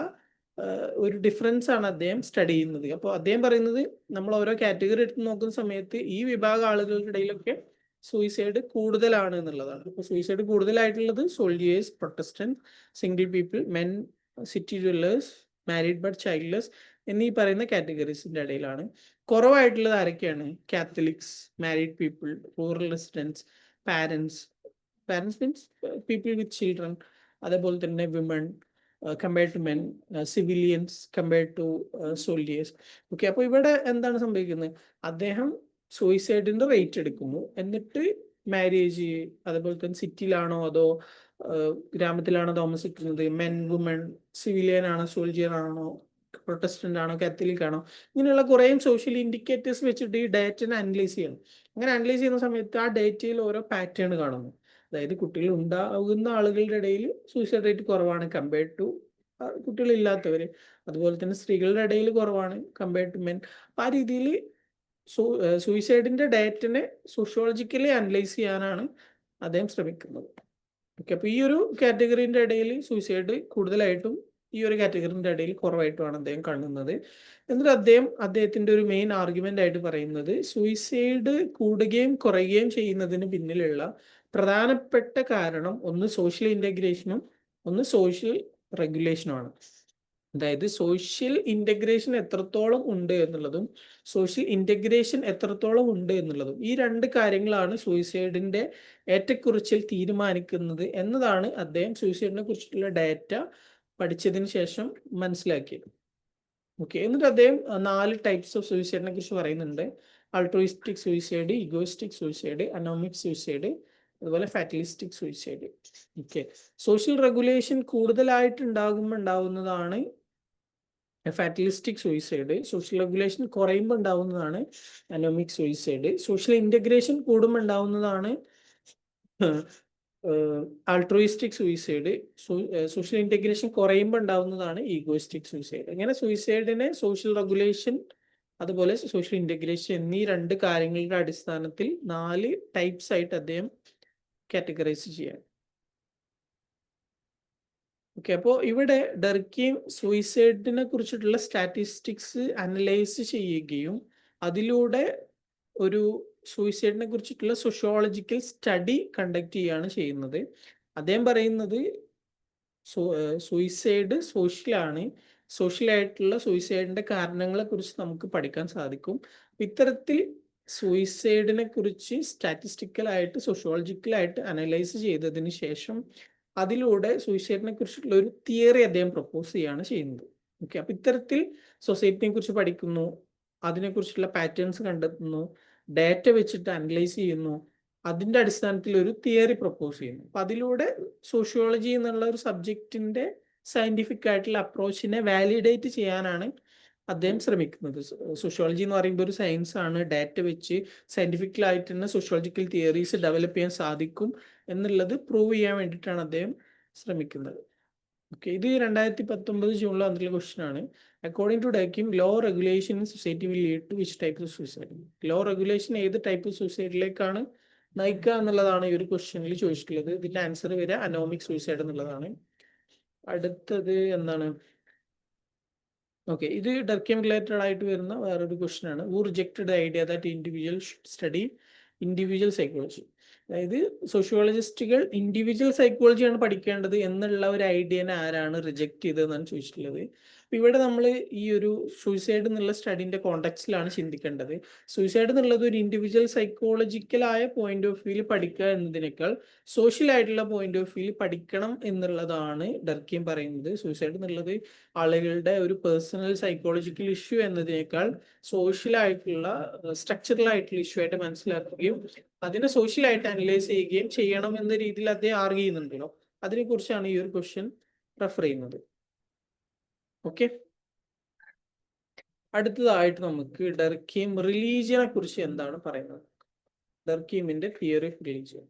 ഒരു ഡിഫറൻസ് ആണ് അദ്ദേഹം സ്റ്റഡി ചെയ്യുന്നത്. അപ്പോൾ അദ്ദേഹം പറയുന്നത് നമ്മൾ ഓരോ കാറ്റഗറി എടുത്ത് നോക്കുന്ന സമയത്ത് ഈ വിഭാഗം ആളുകളുടെ ഇടയിലൊക്കെ സൂയിസൈഡ് കൂടുതലാണ് എന്നുള്ളതാണ്. അപ്പോൾ സൂയിസൈഡ് കൂടുതലായിട്ടുള്ളത് soldiers, Protestant, single people, men, city dwellers, married but childless എന്നീ പറയുന്ന കാറ്റഗറീസിന്റെ ഇടയിലാണ്. കുറവായിട്ടുള്ളത് ആരൊക്കെയാണ്? Catholics, married people, rural residence, parents means people with children, അതേപോലെ തന്നെ women compared to men, civilians compared to soldiers. Okay, അപ്പോൾ ഇവിടെ എന്താണ് സംഭവിക്കുന്നത്? അദ്ദേഹം സൂയിസൈഡിന്റെ റേറ്റ് എടുക്കുന്നു, എന്നിട്ട് മാരേജ്, അതേപോലെ തന്നെ സിറ്റിയിലാണോ അതോ ഗ്രാമത്തിലാണോ താമസിക്കുന്നത്, മെൻ, വുമൺ, സിവിലിയൻ ആണോ, സോൾജിയർ ആണോ, പ്രൊട്ടസ്റ്റന്റ് ആണോ, കാത്തലിക് ആണോ, ഇങ്ങനെയുള്ള കുറേ സോഷ്യൽ ഇൻഡിക്കേറ്റേഴ്സ് വെച്ചിട്ട് ഈ ഡേറ്റനെ അനലൈസ് ചെയ്യണം. അങ്ങനെ അനലൈസ് ചെയ്യുന്ന സമയത്ത് ആ ഡേറ്റയിൽ ഓരോ പാറ്റേൺ കാണുന്നു. അതായത് കുട്ടികൾ ഉണ്ടാകുന്ന ആളുകളുടെ ഇടയിൽ സൂയിസൈഡ് റേറ്റ് കുറവാണ് കമ്പയർഡ് ടു കുട്ടികളില്ലാത്തവർ. അതുപോലെ തന്നെ സ്ത്രീകളുടെ ഇടയിൽ കുറവാണ് കമ്പയർഡ് ടു മെൻ. ആ രീതിയിൽ സൂയിസൈഡിന്റെ ഡേറ്റിനെ സോഷ്യോളജിക്കലി അനലൈസ് ചെയ്യാനാണ് അദ്ദേഹം ശ്രമിക്കുന്നത്. ഓക്കെ, അപ്പോൾ ഈ ഒരു കാറ്റഗറിന്റെ ഇടയിൽ സൂയിസൈഡ് കൂടുതലായിട്ടും ഈ ഒരു കാറ്റഗറിന്റെ ഇടയിൽ കുറവായിട്ടുമാണ് അദ്ദേഹം കാണുന്നത്. എന്നിട്ട് അദ്ദേഹത്തിന്റെ ഒരു മെയിൻ ആർഗ്യുമെന്റ് ആയിട്ട് പറയുന്നത് സൂയിസൈഡ് കൂടുകയും കുറയുകയും ചെയ്യുന്നതിന് പിന്നിലുള്ള പ്രധാനപ്പെട്ട കാരണം ഒന്ന് സോഷ്യൽ ഇന്റഗ്രേഷനും ഒന്ന് സോഷ്യൽ റെഗുലേഷനുമാണ്. അതായത് സോഷ്യൽ ഇന്റഗ്രേഷൻ എത്രത്തോളം ഉണ്ട് എന്നുള്ളതും സോഷ്യൽ ഇന്റഗ്രേഷൻ എത്രത്തോളം ഉണ്ട് എന്നുള്ളതും, ഈ രണ്ട് കാര്യങ്ങളാണ് സൂയിസൈഡിന്റെ ഏറ്റക്കുറിച്ചിൽ തീരുമാനിക്കുന്നത് എന്നതാണ് അദ്ദേഹം സൂയിസൈഡിനെ കുറിച്ചിട്ടുള്ള ഡാറ്റ പഠിച്ചതിന് ശേഷം മനസ്സിലാക്കിയത്. ഓക്കെ, എന്നിട്ട് അദ്ദേഹം 4 ടൈപ്സ് ഓഫ് സൂയിസൈഡിനെ കുറിച്ച് പറയുന്നുണ്ട്. Altruistic suicide, ഇഗോയിസ്റ്റിക് suicide, anomic suicide, അതുപോലെ ഫാറ്റലിസ്റ്റിക് സൂയിസൈഡ്. ഓക്കെ, സോഷ്യൽ റെഗുലേഷൻ കൂടുതലായിട്ട് ഉണ്ടാവുന്നതാണ് ഫാറ്റലിസ്റ്റിക് സൂയിസൈഡ്. സോഷ്യൽ റെഗുലേഷൻ കുറയുമ്പോൾ ഉണ്ടാവുന്നതാണ് അനോമിക് സൂയിസൈഡ്. സോഷ്യൽ ഇന്റഗ്രേഷൻ കൂടുമ്പോൾ ഉണ്ടാവുന്നതാണ് ആൾട്രോയിസ്റ്റിക് സൂയിസൈഡ്. സോഷ്യൽ ഇന്റഗ്രേഷൻ കുറയുമ്പോൾ ഉണ്ടാവുന്നതാണ് ഈഗോയിസ്റ്റിക് സൂയിസൈഡ്. അങ്ങനെ സൂയിസൈഡിനെ സോഷ്യൽ റെഗുലേഷൻ അതുപോലെ സോഷ്യൽ ഇന്റഗ്രേഷൻ എന്നീ 2 കാര്യങ്ങളുടെ അടിസ്ഥാനത്തിൽ 4 ടൈപ്സ് ആയിട്ട് അദ്ദേഹം കാറ്റഗറൈസ് ചെയ്യാം. ഓക്കെ, അപ്പോൾ ഇവിടെ ഡർക്കിം സൂയിസൈഡിനെ കുറിച്ചിട്ടുള്ള സ്റ്റാറ്റിസ്റ്റിക്സ് അനലൈസ് ചെയ്യുകയും അതിലൂടെ ഒരു സൂയിസൈഡിനെ കുറിച്ചിട്ടുള്ള സോഷ്യോളജിക്കൽ സ്റ്റഡി കണ്ടക്ട് ചെയ്യുകയാണ് ചെയ്യുന്നത്. അദ്ദേഹം പറയുന്നത് സൂയിസൈഡ് സോഷ്യലാണ്, സോഷ്യലായിട്ടുള്ള സൂയിസൈഡിന്റെ കാരണങ്ങളെ കുറിച്ച് നമുക്ക് പഠിക്കാൻ സാധിക്കും. ഇത്തരത്തിൽ സൂയിസൈഡിനെ കുറിച്ച് സ്റ്റാറ്റിസ്റ്റിക്കലായിട്ട് സോഷ്യോളജിക്കലായിട്ട് അനലൈസ് ചെയ്തതിന് ശേഷം അതിലൂടെ സൂയിസൈഡിനെ കുറിച്ചിട്ടുള്ള ഒരു തിയറി അദ്ദേഹം പ്രപ്പോസ് ചെയ്യുകയാണ് ചെയ്യുന്നത്. ഓക്കെ, അപ്പൊ ഇത്തരത്തിൽ സൊസൈറ്റിനെ കുറിച്ച് പഠിക്കുന്നു, അതിനെക്കുറിച്ചുള്ള പാറ്റേൺസ് കണ്ടെത്തുന്നു, ഡാറ്റ വെച്ചിട്ട് അനലൈസ് ചെയ്യുന്നു, അതിന്റെ അടിസ്ഥാനത്തിൽ ഒരു തിയറി പ്രപ്പോസ് ചെയ്യുന്നു. അപ്പൊ അതിലൂടെ സോഷ്യോളജി എന്നുള്ള ഒരു സബ്ജക്റ്റിന്റെ സയന്റിഫിക് ആയിട്ടുള്ള അപ്രോച്ചിനെ വാലിഡേറ്റ് ചെയ്യാനാണ് അദ്ദേഹം ശ്രമിക്കുന്നത്. സോഷ്യോളജി എന്ന് പറയുമ്പോൾ ഒരു സയൻസ് ആണ്, ഡാറ്റ വെച്ച് സയന്റിഫിക്കലായിട്ട് തന്നെ സോഷ്യോളജിക്കൽ തിയറീസ് ഡെവലപ്പ് ചെയ്യാൻ സാധിക്കും എന്നുള്ളത് പ്രൂവ് ചെയ്യാൻ വേണ്ടിയിട്ടാണ് അദ്ദേഹം ശ്രമിക്കുന്നത്. ഓക്കെ, ഇത് 2019 ജൂണിൽ വന്നിട്ടുള്ള ക്വസ്റ്റ്യൻ ആണ്. According to Durkheim, low regulation in society will lead to which type of suicide? Low regulation ഏത് ടൈപ്പ് ഓഫ് സൂയിസൈഡിലേക്കാണ് നയിക്കുക എന്നുള്ളതാണ് ഈ ഒരു ക്വസ്റ്റ്യനിൽ ചോദിച്ചിട്ടുള്ളത്. ഇതിന്റെ ആൻസർ വരിക അനോമിക് സൂയിസൈഡ് എന്നുള്ളതാണ്. അടുത്തത് എന്താണ്? ഓക്കെ, ഇത് ഡർക്കിം റിലേറ്റഡ് ആയിട്ട് വരുന്ന വേറൊരു ക്വസ്റ്റ്യൻ ആണ്. Who rejected the idea that individual study individual psychology? അതായത് സോഷ്യോളജിസ്റ്റുകൾ ഇൻഡിവിജ്വൽ സൈക്കോളജിയാണ് പഠിക്കേണ്ടത് എന്നുള്ള ഒരു ഐഡിയനെ ആരാണ് റിജക്ട് ചെയ്തതെന്നാണ് ചോദിച്ചിട്ടുള്ളത്. ഇവിടെ നമ്മൾ ഈ ഒരു സൂയിസൈഡ് എന്നുള്ള സ്റ്റഡിന്റെ കോണ്ടെക്സ്റ്റിലാണ് ചിന്തിക്കേണ്ടത്. സൂയിസൈഡ് എന്നുള്ളത് ഒരു ഇൻഡിവിജ്വൽ സൈക്കോളജിക്കലായ പോയിന്റ് ഓഫ് വ്യൂവിൽ പഠിക്കുക എന്നതിനേക്കാൾ സോഷ്യൽ ആയിട്ടുള്ള പോയിന്റ് ഓഫ് വ്യൂവിൽ പഠിക്കണം എന്നുള്ളതാണ് ഡർക്കീം പറയുന്നത്. സൂയിസൈഡ് എന്നുള്ളത് ആളുകളുടെ ഒരു പേഴ്സണൽ സൈക്കോളജിക്കൽ ഇഷ്യൂ എന്നതിനേക്കാൾ സോഷ്യൽ ആയിട്ടുള്ള സ്ട്രക്ചറൽ ആയിട്ടുള്ള ഇഷ്യൂ ആയിട്ട് മനസ്സിലാക്കുകയും അതിനെ സോഷ്യലായിട്ട് അനലൈസ് ചെയ്യുകയും ചെയ്യണം എന്ന രീതിയിൽ അദ്ദേഹം ആർഗ്യ ചെയ്യുന്നുണ്ടല്ലോ. അതിനെക്കുറിച്ചാണ് ഈ ഒരു ക്വസ്റ്റ്യൻ റെഫർ ചെയ്യുന്നത്. ഓക്കെ, അടുത്തതായിട്ട് നമുക്ക് ഡർക്കീം റിലീജിയനെ കുറിച്ച് എന്താണ് പറയുന്നത്. ഡർക്കീമിന്റെ theory of religion.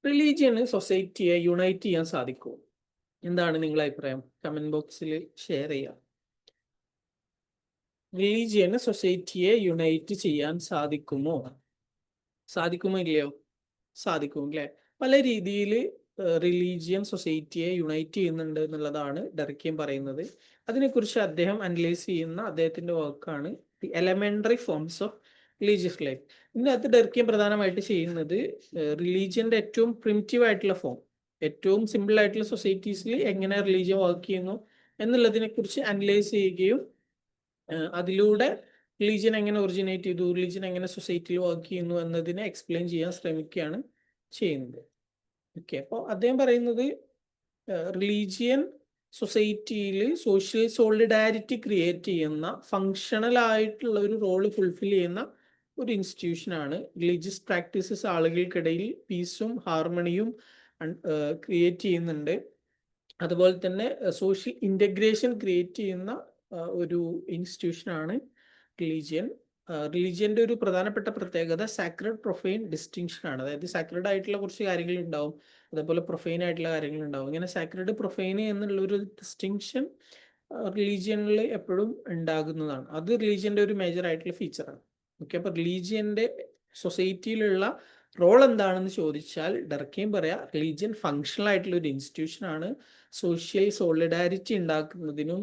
Religion സൊസൈറ്റിയെ unite ചെയ്യാൻ സാധിക്കുമോ? എന്താണ് നിങ്ങളുടെ അഭിപ്രായം? കമന്റ് ബോക്സിൽ ഷെയർ ചെയ്യാം. റിലീജിയന് സൊസൈറ്റിയെ യുണൈറ്റ് ചെയ്യാൻ സാധിക്കുമോ? സാധിക്കുമോ ഇല്ലയോ? സാധിക്കും അല്ലേ? പല രീതിയിൽ റിലീജിയൻ സൊസൈറ്റിയെ യുണൈറ്റ് ചെയ്യുന്നുണ്ട് എന്നുള്ളതാണ് ഡർക്കീം പറയുന്നത്. അതിനെക്കുറിച്ച് അദ്ദേഹം അനലൈസ് ചെയ്യുന്ന അദ്ദേഹത്തിന്റെ വർക്കാണ് the elementary forms of religious life. ഇതിനകത്ത് ഡർക്കീം പ്രധാനമായിട്ട് ചെയ്യുന്നത് റിലീജിയന്റെ ഏറ്റവും പ്രിമിറ്റീവ് ആയിട്ടുള്ള ഫോം, ഏറ്റവും സിമ്പിൾ ആയിട്ടുള്ള സൊസൈറ്റീസിൽ എങ്ങനെ റിലീജിയൻ വർക്ക് ചെയ്യുന്നു എന്നുള്ളതിനെ കുറിച്ച് അനലൈസ് ചെയ്യുകയും അതിലൂടെ റിലീജിയൻ എങ്ങനെ ഒറിജിനേറ്റ് ചെയ്തു, റിലീജിയൻ എങ്ങനെ സൊസൈറ്റിയിൽ വർക്ക് ചെയ്യുന്നു എന്നതിനെ എക്സ്പ്ലെയിൻ ചെയ്യാൻ ശ്രമിക്കുകയാണ് ചെയ്യുന്നത്. ഓക്കെ, അപ്പോൾ അദ്ദേഹം പറയുന്നത് റിലീജിയൻ സൊസൈറ്റിയിൽ സോഷ്യൽ സോളിഡാരിറ്റി ക്രിയേറ്റ് ചെയ്യുന്ന ഫങ്ഷണൽ ആയിട്ടുള്ള ഒരു റോള് ഫുൾഫിൽ ചെയ്യുന്ന ഒരു ഇൻസ്റ്റിറ്റ്യൂഷനാണ്. റിലീജിയസ് പ്രാക്ടീസസ് ആളുകൾക്കിടയിൽ പീസും ഹാർമണിയും ക്രിയേറ്റ് ചെയ്യുന്നുണ്ട്. അതുപോലെ തന്നെ സോഷ്യൽ ഇൻ്റഗ്രേഷൻ ക്രിയേറ്റ് ചെയ്യുന്ന ഒരു ഇൻസ്റ്റിറ്റ്യൂഷനാണ് റിലീജിയൻ. റിലീജിയന്റെ ഒരു പ്രധാനപ്പെട്ട പ്രത്യേകത സാക്രഡ് പ്രൊഫൈൻ ഡിസ്റ്റിങ്ഷൻ ആണ്. അതായത് സാക്രഡ് ആയിട്ടുള്ള കുറച്ച് കാര്യങ്ങൾ ഉണ്ടാവും, അതേപോലെ പ്രൊഫൈൻ ആയിട്ടുള്ള കാര്യങ്ങൾ ഉണ്ടാവും. ഇങ്ങനെ സാക്രഡ് പ്രൊഫൈൻ എന്നുള്ള ഒരു ഡിസ്റ്റിങ്ഷൻ റിലീജിയനിൽ എപ്പോഴും ഉണ്ടാകുന്നതാണ്. അത് റിലീജിയന്റെ ഒരു മേജർ ആയിട്ടുള്ള ഫീച്ചറാണ്. ഓക്കെ, അപ്പൊ റിലീജിയന്റെ സൊസൈറ്റിയിലുള്ള റോൾ എന്താണെന്ന് ചോദിച്ചാൽ ഡർക്കീം പറയാ റിലീജിയൻ ഫങ്ഷണൽ ആയിട്ടുള്ള ഒരു ഇൻസ്റ്റിറ്റ്യൂഷൻ ആണ്. സോഷ്യൽ സോളിഡാരിറ്റി ഉണ്ടാക്കുന്നതിനും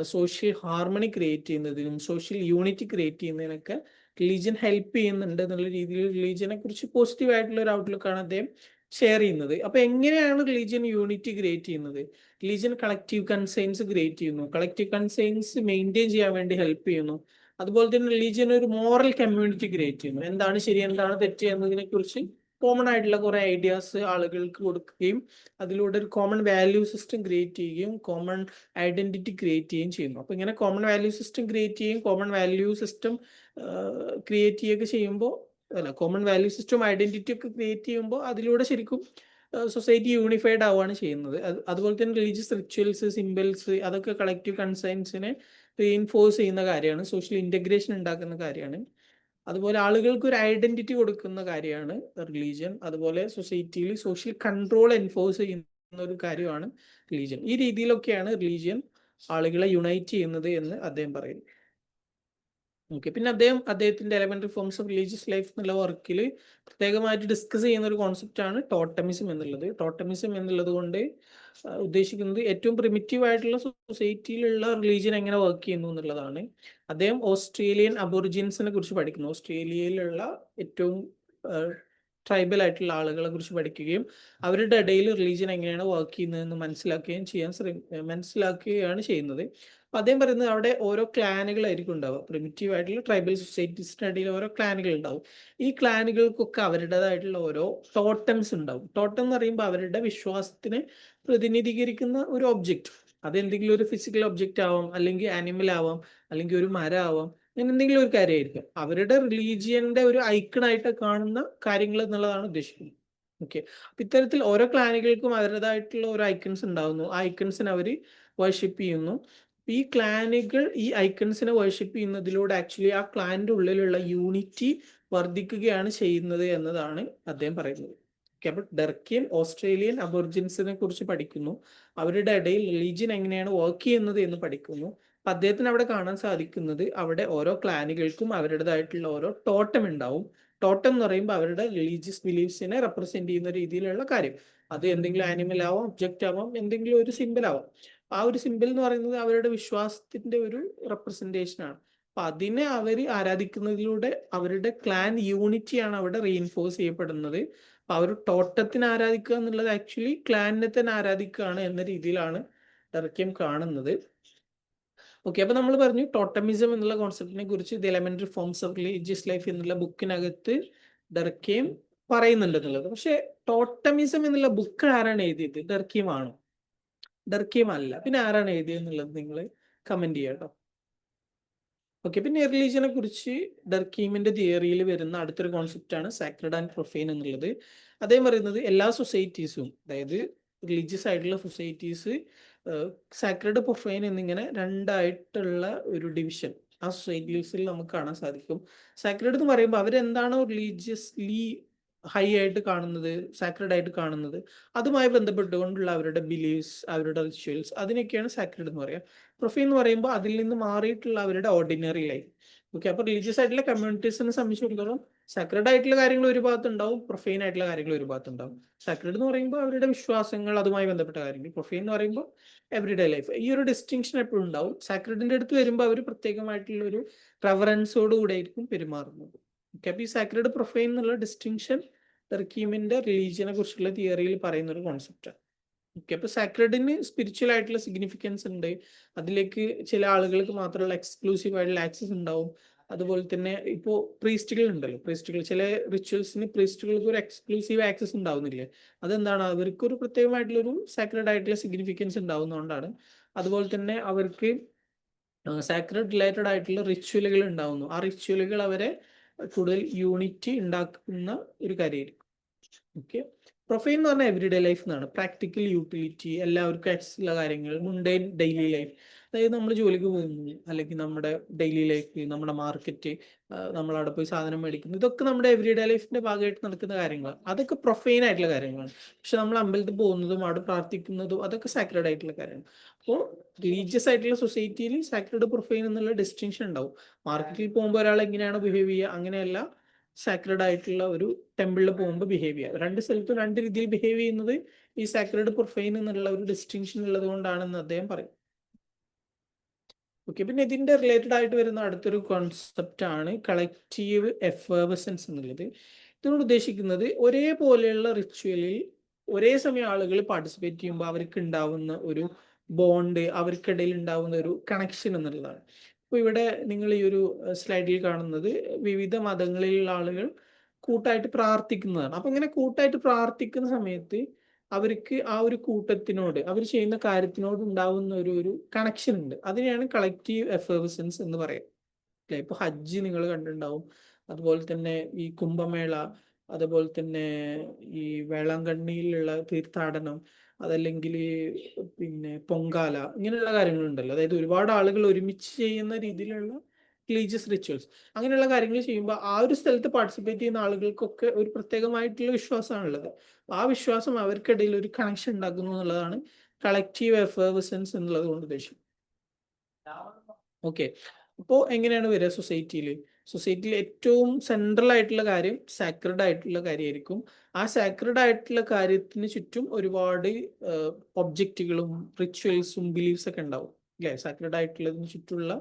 സോഷ്യൽ ഹാർമണി ക്രിയേറ്റ് ചെയ്യുന്നതിനും സോഷ്യൽ യൂണിറ്റി ക്രിയേറ്റ് ചെയ്യുന്നതിനൊക്കെ റിലീജിയൻ ഹെൽപ്പ് ചെയ്യുന്നുണ്ട് എന്നുള്ള രീതിയിൽ റിലീജിയനെ കുറിച്ച് പോസിറ്റീവ് ആയിട്ടുള്ള ഒരു ഔട്ട്ലുക്കാണ് അദ്ദേഹം ഷെയർ ചെയ്യുന്നത്. അപ്പൊ എങ്ങനെയാണ് റിലീജിയൻ യൂണിറ്റി ക്രിയേറ്റ് ചെയ്യുന്നത്? റിലീജിയൻ കളക്റ്റീവ് കൺസൈൻസ് ക്രിയേറ്റ് ചെയ്യുന്നു, കളക്റ്റീവ് കൺസൈൻസ് മെയിൻറ്റെയിൻ ചെയ്യാൻ വേണ്ടി ഹെൽപ്പ് ചെയ്യുന്നു. അതുപോലെ തന്നെ റിലീജിയൻ ഒരു മോറൽ കമ്മ്യൂണിറ്റി ക്രിയേറ്റ് ചെയ്യുന്നു. എന്താണ് ശരി, എന്താണ് തെറ്റ് എന്നതിനെ കുറിച്ച് കോമൺ ആയിട്ടുള്ള കുറെ ഐഡിയാസ് ആളുകൾക്ക് കൊടുക്കുകയും അതിലൂടെ ഒരു കോമൺ വാല്യൂ സിസ്റ്റം ക്രിയേറ്റ് ചെയ്യുകയും കോമൺ ഐഡന്റിറ്റി ക്രിയേറ്റ് ചെയ്യുകയും ചെയ്യുന്നു. അപ്പൊ ഇങ്ങനെ കോമൺ വാല്യൂ സിസ്റ്റം ക്രിയേറ്റ് ചെയ്യുകയും കോമൺ വാല്യൂ സിസ്റ്റം ക്രിയേറ്റ് ചെയ്യുകയൊക്കെ ചെയ്യുമ്പോൾ കോമൺ വാല്യൂ സിസ്റ്റം ഐഡന്റിറ്റി ഒക്കെ ക്രിയേറ്റ് ചെയ്യുമ്പോൾ അതിലൂടെ ശരിക്കും സൊസൈറ്റി യൂണിഫൈഡ് ആവുകയാണ് ചെയ്യുന്നത്. അതുപോലെ തന്നെ റിലീജിയസ് റിച്വൽസ്, സിംബൽസ്, അതൊക്കെ കളക്റ്റീവ് കൺസൈൻസിനെ റീഇൻഫോഴ്സ് ചെയ്യുന്ന കാര്യമാണ്, സോഷ്യൽ ഇൻ്റഗ്രേഷൻ ഉണ്ടാക്കുന്ന കാര്യമാണ്. അതുപോലെ ആളുകൾക്ക് ഒരു ഐഡന്റിറ്റി കൊടുക്കുന്ന കാര്യമാണ് റിലീജിയൻ. അതുപോലെ സൊസൈറ്റിയിൽ സോഷ്യൽ കൺട്രോൾ എൻഫോഴ്സ് ചെയ്യുന്ന ഒരു കാര്യമാണ് റിലീജിയൻ. ഈ രീതിയിലൊക്കെയാണ് റിലീജിയൻ ആളുകളെ യുണൈറ്റ് ചെയ്യുന്നത് എന്ന് അദ്ദേഹം പറയുന്നു. ഓക്കെ, പിന്നെ അദ്ദേഹത്തിന്റെ elementary forms of religious life എന്നുള്ള വർക്കിൽ പ്രത്യേകമായിട്ട് ഡിസ്കസ് ചെയ്യുന്ന ഒരു കോൺസെപ്റ്റ് ആണ് ടോട്ടമിസം എന്നുള്ളത്. ടോട്ടമിസം എന്നുള്ളത് കൊണ്ട് ഉദ്ദേശിക്കുന്നത് ഏറ്റവും പ്രിമിറ്റീവ് ആയിട്ടുള്ള സൊസൈറ്റിയിലുള്ള റിലീജിയൻ എങ്ങനെ വർക്ക് ചെയ്യുന്നു എന്നുള്ളതാണ്. അദ്ദേഹം ഓസ്ട്രേലിയൻ അബോറിജിൻസിനെ കുറിച്ച് പഠിക്കുന്നു. ഓസ്ട്രേലിയയിലുള്ള ഏറ്റവും ട്രൈബൽ ആയിട്ടുള്ള ആളുകളെ കുറിച്ച് പഠിക്കുകയും അവരുടെ ഇടയിൽ റിലീജിയൻ എങ്ങനെയാണ് വർക്ക് ചെയ്യുന്നതെന്ന് മനസ്സിലാക്കുകയാണ് ചെയ്യുന്നത്. അപ്പൊ അദ്ദേഹം പറയുന്നത് അവിടെ ഓരോ ക്ലാനുകളായിരിക്കും ഉണ്ടാവുക. പ്രിമിറ്റീവ് ആയിട്ടുള്ള ട്രൈബൽ സൊസൈറ്റീസിന്റെ ഇടയിൽ ഓരോ ക്ലാനുകൾ ഉണ്ടാവും. ഈ ക്ലാനുകൾക്കൊക്കെ അവരുടേതായിട്ടുള്ള ഓരോ ടോട്ടംസ് ഉണ്ടാവും. ടോട്ടം എന്ന് പറയുമ്പോൾ അവരുടെ വിശ്വാസത്തിനെ പ്രതിനിധീകരിക്കുന്ന ഒരു ഒബ്ജക്റ്റ്. അതെന്തെങ്കിലും ഒരു ഫിസിക്കൽ ഒബ്ജക്റ്റ് ആവാം, അല്ലെങ്കിൽ ആനിമൽ ആവാം, അല്ലെങ്കിൽ ഒരു മരം ആവാം, അങ്ങനെ എന്തെങ്കിലും ഒരു കാര്യമായിരിക്കും. അവരുടെ റിലീജിയന്റെ ഒരു ഐക്കണായിട്ട് കാണുന്ന കാര്യങ്ങൾ എന്നുള്ളതാണ് ഉദ്ദേശിക്കുന്നത്. ഓക്കെ, അപ്പൊ ഇത്തരത്തിൽ ഓരോ ക്ലാനുകൾക്കും അവരുടേതായിട്ടുള്ള ഓരോ ഐക്കൺസ് ഉണ്ടാവുന്നു. ആ ഐക്കൺസിനെ അവർ വർഷിപ്പ് ചെയ്യുന്നു. ഈ ക്ലാനുകൾ ഈ ഐക്കൺസിനെ വർഷിപ്പ് ചെയ്യുന്നതിലൂടെ ആക്ച്വലി ആ ക്ലാനിന്റെ ഉള്ളിലുള്ള യൂണിറ്റി വർദ്ധിക്കുകയാണ് ചെയ്യുന്നത് എന്നതാണ് അദ്ദേഹം പറയുന്നത്. ഓക്കെ, അപ്പോൾ ഡർക്കീം ഓസ്ട്രേലിയൻ അബോറിജിൻസിനെ കുറിച്ച് പഠിക്കുന്നു, അവരുടെ ഇടയിൽ റിലീജിയൻ എങ്ങനെയാണ് വർക്ക് ചെയ്യുന്നത് എന്ന് പഠിക്കുന്നു. അപ്പൊ അദ്ദേഹത്തിന് അവിടെ കാണാൻ സാധിക്കുന്നത് അവിടെ ഓരോ ക്ലാനുകൾക്കും അവരുടേതായിട്ടുള്ള ഓരോ ടോട്ടം ഉണ്ടാവും. ടോട്ടം എന്ന് പറയുമ്പോൾ അവരുടെ റിലീജിയസ് ബിലീഫ്സിനെ റെപ്രസെന്റ് ചെയ്യുന്ന രീതിയിലുള്ള കാര്യം. അത് എന്തെങ്കിലും ആനിമൽ ആവാം, ഒബ്ജക്റ്റ് ആവാം, എന്തെങ്കിലും ഒരു സിമ്പിൾ ആവാം. ആ ഒരു സിമ്പിൾ എന്ന് പറയുന്നത് അവരുടെ വിശ്വാസത്തിന്റെ ഒരു റെപ്രസെന്റേഷൻ ആണ്. അപ്പൊ അതിനെ അവർ ആരാധിക്കുന്നതിലൂടെ അവരുടെ ക്ലാൻ യൂണിറ്റിയാണ് അവിടെ റീഇൻഫോഴ്സ് ചെയ്യപ്പെടുന്നത്. അപ്പൊ അവർ ടോട്ടത്തിനെ ആരാധിക്കുക എന്നുള്ളത് ആക്ച്വലി ക്ലാനിനെ തന്നെ ആരാധിക്കുകയാണ് എന്ന രീതിയിലാണ് ഡർക്കിം കാണുന്നത്. ഓക്കെ, അപ്പൊ നമ്മൾ പറഞ്ഞു ടോട്ടമിസം എന്നുള്ള കോൺസെപ്റ്റിനെ കുറിച്ച് the elementary forms of religious life എന്നുള്ള ബുക്കിനകത്ത് ഡർക്കിം പറയുന്നുണ്ട് എന്നുള്ളത്. പക്ഷെ ടോട്ടമിസം എന്നുള്ള ബുക്ക് ആരാണ് എഴുതിയത്? ഡർക്കിം ആണോ? ഡർക്കിം അല്ല. പിന്നെ ആരാണ് എഴുതിയത് എന്നുള്ളത് നിങ്ങൾ കമന്റ് ചെയ്യാം കേട്ടോ. ഓക്കെ, പിന്നെ റിലീജിയനെ കുറിച്ച് ഡർക്കീമിന്റെ തിയറിയിൽ വരുന്ന അടുത്തൊരു കോൺസെപ്റ്റ് ആണ് സാക്രഡ് ആൻഡ് പ്രൊഫൈൻ എന്നുള്ളത്. അദ്ദേഹം പറയുന്നത് എല്ലാ സൊസൈറ്റീസും, അതായത് റിലീജിയസ് ആയിട്ടുള്ള സൊസൈറ്റീസ് സാക്രഡ് പ്രൊഫൈൻ എന്നിങ്ങനെ രണ്ടായിട്ടുള്ള ഒരു ഡിവിഷൻ ആ സൊസൈറ്റീസിൽ നമുക്ക് കാണാൻ സാധിക്കും. സാക്രഡ് എന്ന് പറയുമ്പോൾ അവരെന്താണോ റിലീജിയസ്ലി ഹൈ ആയിട്ട് കാണുന്നത്, സാക്രഡ് ആയിട്ട് കാണുന്നത്, അതുമായി ബന്ധപ്പെട്ടുകൊണ്ടുള്ള അവരുടെ ബിലീഫ്സ്, അവരുടെ റിച്വൽസ്, അതിനൊക്കെയാണ് സാക്രഡ് എന്ന് പറയുക. പ്രൊഫൈൻ എന്ന് പറയുമ്പോൾ അതിൽ നിന്ന് മാറിയിട്ടുള്ള അവരുടെ ഓർഡിനറി ലൈഫ്. ഓക്കെ, അപ്പൊ റിലീജിയസ് ആയിട്ടുള്ള കമ്മ്യൂണിറ്റീസിനെ സംബന്ധിച്ചിടത്തോളം സാക്രഡ് ആയിട്ടുള്ള കാര്യങ്ങൾ ഒരു ഭാഗത്തുണ്ടാവും, പ്രൊഫൈൻ ആയിട്ടുള്ള കാര്യങ്ങൾ ഒരു ഭാഗത്തുണ്ടാവും. സാക്രഡ് എന്ന് പറയുമ്പോൾ അവരുടെ വിശ്വാസങ്ങൾ, അതുമായി ബന്ധപ്പെട്ട കാര്യങ്ങൾ. പ്രൊഫൈൻ എന്ന് പറയുമ്പോൾ എവറിഡേ ലൈഫ്. ഈ ഒരു ഡിസ്റ്റിങ്ഷൻ എപ്പോഴും ഉണ്ടാവും. സാക്രഡിന്റെ അടുത്ത് വരുമ്പോൾ അവർ പ്രത്യേകമായിട്ടുള്ള ഒരു റെവറൻസോട് കൂടെ ആയിരിക്കും പെരുമാറുന്നത്. ഓക്കെ, അപ്പൊ ഈ സാക്രഡ് പ്രൊഫൈൻ എന്നുള്ള ഡിസ്റ്റിങ്ഷൻ ടർക്കീമിന്റെ റിലീജിയനെ കുറിച്ചുള്ള തിയറിയിൽ പറയുന്ന ഒരു കോൺസെപ്റ്റാണ്. ഓക്കെ, അപ്പൊ സാക്രഡിന് സ്പിരിച്വൽ ആയിട്ടുള്ള സിഗ്നിഫിക്കൻസ് ഉണ്ട്. അതിലേക്ക് ചില ആളുകൾക്ക് മാത്രമുള്ള എക്സ്ക്ലൂസീവ് ആയിട്ടുള്ള ആക്സസ് ഉണ്ടാവും. അതുപോലെ തന്നെ ഇപ്പോൾ പ്രീസ്റ്റുകൾ ഉണ്ടല്ലോ, പ്രീസ്റ്റുകൾ ചില റിച്വൽസിന് പ്രീസ്റ്റുകൾക്ക് ഒരു എക്സ്ക്ലൂസീവ് ആക്സസ് ഉണ്ടാവുന്നില്ലേ? അതെന്താണ്? അവർക്ക് ഒരു പ്രത്യേകമായിട്ടുള്ളൊരു സാക്രഡ് ആയിട്ടുള്ള സിഗ്നിഫിക്കൻസ് ഉണ്ടാവുന്നതുകൊണ്ടാണ്. അതുപോലെ തന്നെ അവർക്ക് സാക്രഡ് റിലേറ്റഡ് ആയിട്ടുള്ള റിച്വലുകൾ ഉണ്ടാവുന്നു. ആ റിച്വലുകൾ അവരെ കൂടുതൽ യൂണിറ്റി ഉണ്ടാക്കുന്ന ഒരു കാര്യമായിരിക്കും. ഓക്കെ, പ്രൊഫൈൻ എന്ന് പറഞ്ഞാൽ എവറിഡേ ലൈഫ് എന്നാണ്. പ്രാക്ടിക്കൽ യൂട്ടിലിറ്റി, എല്ലാവർക്കും ആക്സസ് ഉള്ള കാര്യങ്ങൾ, മുണ്ടൈൻ ഡെയിലി ലൈഫ്. അതായത് നമ്മൾ ജോലിക്ക് പോകുന്നു, അല്ലെങ്കിൽ നമ്മുടെ ഡെയിലി ലൈഫ്, നമ്മുടെ മാർക്കറ്റ്, നമ്മളവിടെ പോയി സാധനം മേടിക്കുന്നു, ഇതൊക്കെ നമ്മുടെ എവറിഡേ ലൈഫിന്റെ ഭാഗമായിട്ട് നടക്കുന്ന കാര്യങ്ങളാണ്. അതൊക്കെ പ്രൊഫൈൻ ആയിട്ടുള്ള കാര്യങ്ങളാണ്. പക്ഷെ നമ്മൾ അമ്പലത്തിൽ പോകുന്നതും അവിടെ പ്രാർത്ഥിക്കുന്നതും അതൊക്കെ സാക്രഡ് ആയിട്ടുള്ള കാര്യമാണ്. അപ്പോൾ റിലീജിയസ് ആയിട്ടുള്ള സൊസൈറ്റിയിൽ സാക്രഡ് പ്രൊഫൈൻ എന്നുള്ള ഡിസ്റ്റിങ്ഷൻ ഉണ്ടാവും. മാർക്കറ്റിൽ പോകുമ്പോൾ ഒരാൾ എങ്ങനെയാണ് ബിഹേവ് ചെയ്യുക, അങ്ങനെയല്ല സാക്രഡ് ആയിട്ടുള്ള ഒരു ടെമ്പിളിൽ പോകുമ്പോൾ ബിഹേവ് ചെയ്യുക. രണ്ട് സ്ഥലത്തും രണ്ട് രീതിയിൽ ബിഹേവ് ചെയ്യുന്നത് ഈ സാക്രഡ് പ്രൊഫൈൻ എന്നുള്ള ഒരു ഡിസ്റ്റിങ്ഷൻ ഉള്ളത് കൊണ്ടാണെന്ന് അദ്ദേഹം പറയും. ഓക്കെ, പിന്നെ ഇതിന്റെ റിലേറ്റഡ് ആയിട്ട് വരുന്ന അടുത്തൊരു കോൺസെപ്റ്റ് ആണ് കളക്റ്റീവ് എഫർവസൻസ് എന്നുള്ളത്. ഇതിനോട് ഉദ്ദേശിക്കുന്നത് ഒരേപോലെയുള്ള റിച്വലിൽ ഒരേ സമയം ആളുകൾ പാർട്ടിസിപ്പേറ്റ് ചെയ്യുമ്പോൾ അവർക്ക് ഉണ്ടാവുന്ന ഒരു ബോണ്ട്, അവർക്കിടയിൽ ഉണ്ടാവുന്ന ഒരു കണക്ഷൻ എന്നുള്ളതാണ്. ഇപ്പോൾ ഇവിടെ നിങ്ങൾ ഈ ഒരു സ്ലൈഡിൽ കാണുന്നത് വിവിധ മതങ്ങളിലുള്ള ആളുകൾ കൂട്ടായിട്ട് പ്രാർത്ഥിക്കുന്നതാണ്. അപ്പൊ ഇങ്ങനെ കൂട്ടായിട്ട് പ്രാർത്ഥിക്കുന്ന സമയത്ത് അവർക്ക് ആ ഒരു കൂട്ടത്തിനോട്, അവർ ചെയ്യുന്ന കാര്യത്തിനോട് ഉണ്ടാവുന്ന ഒരു കണക്ഷൻ ഉണ്ട്. അതിനെയാണ് കളക്റ്റീവ് എഫർവസൻസ് എന്ന് പറയുക. അല്ലെ, ഇപ്പൊ ഹജ്ജ് നിങ്ങൾ കണ്ടിട്ടുണ്ടാവും. അതുപോലെ തന്നെ ഈ കുംഭമേള, അതുപോലെ തന്നെ ഈ വേളാങ്കണ്ണിയിലുള്ള തീർത്ഥാടനം, അതല്ലെങ്കിൽ പിന്നെ പൊങ്കാല, ഇങ്ങനെയുള്ള കാര്യങ്ങളുണ്ടല്ലോ. അതായത് ഒരുപാട് ആളുകൾ ഒരുമിച്ച് ചെയ്യുന്ന രീതിയിലുള്ള റിലീജിയസ് റിച്വൽസ്, അങ്ങനെയുള്ള കാര്യങ്ങൾ ചെയ്യുമ്പോൾ ആ ഒരു സ്ഥലത്ത് പാർട്ടിസിപ്പേറ്റ് ചെയ്യുന്ന ആളുകൾക്കൊക്കെ ഒരു പ്രത്യേകമായിട്ടുള്ള വിശ്വാസമാണുള്ളത്. ആ വിശ്വാസം അവർക്കിടയിൽ ഒരു കണക്ഷൻ ഉണ്ടാക്കുന്നു എന്നുള്ളതാണ് കളക്റ്റീവ് എഫർവസൻസ് എന്നുള്ളത് കൊണ്ട് ഉദ്ദേശിക്കുന്നത്. ഓക്കെ, അപ്പോൾ എങ്ങനെയാണ് വരിക സൊസൈറ്റിയിൽ ഏറ്റവും സെൻട്രൽ ആയിട്ടുള്ള കാര്യം സാക്രഡ് ആയിട്ടുള്ള കാര്യമായിരിക്കും. ആ സാക്രഡ് ആയിട്ടുള്ള കാര്യത്തിന് ചുറ്റും ഒരുപാട് ഒബ്ജക്റ്റുകളും റിച്വൽസും ബിലീഫ്സ് ഒക്കെ ഉണ്ടാവും. അല്ലെ, സാക്രഡ് ആയിട്ടുള്ളതിന് ചുറ്റുമുള്ള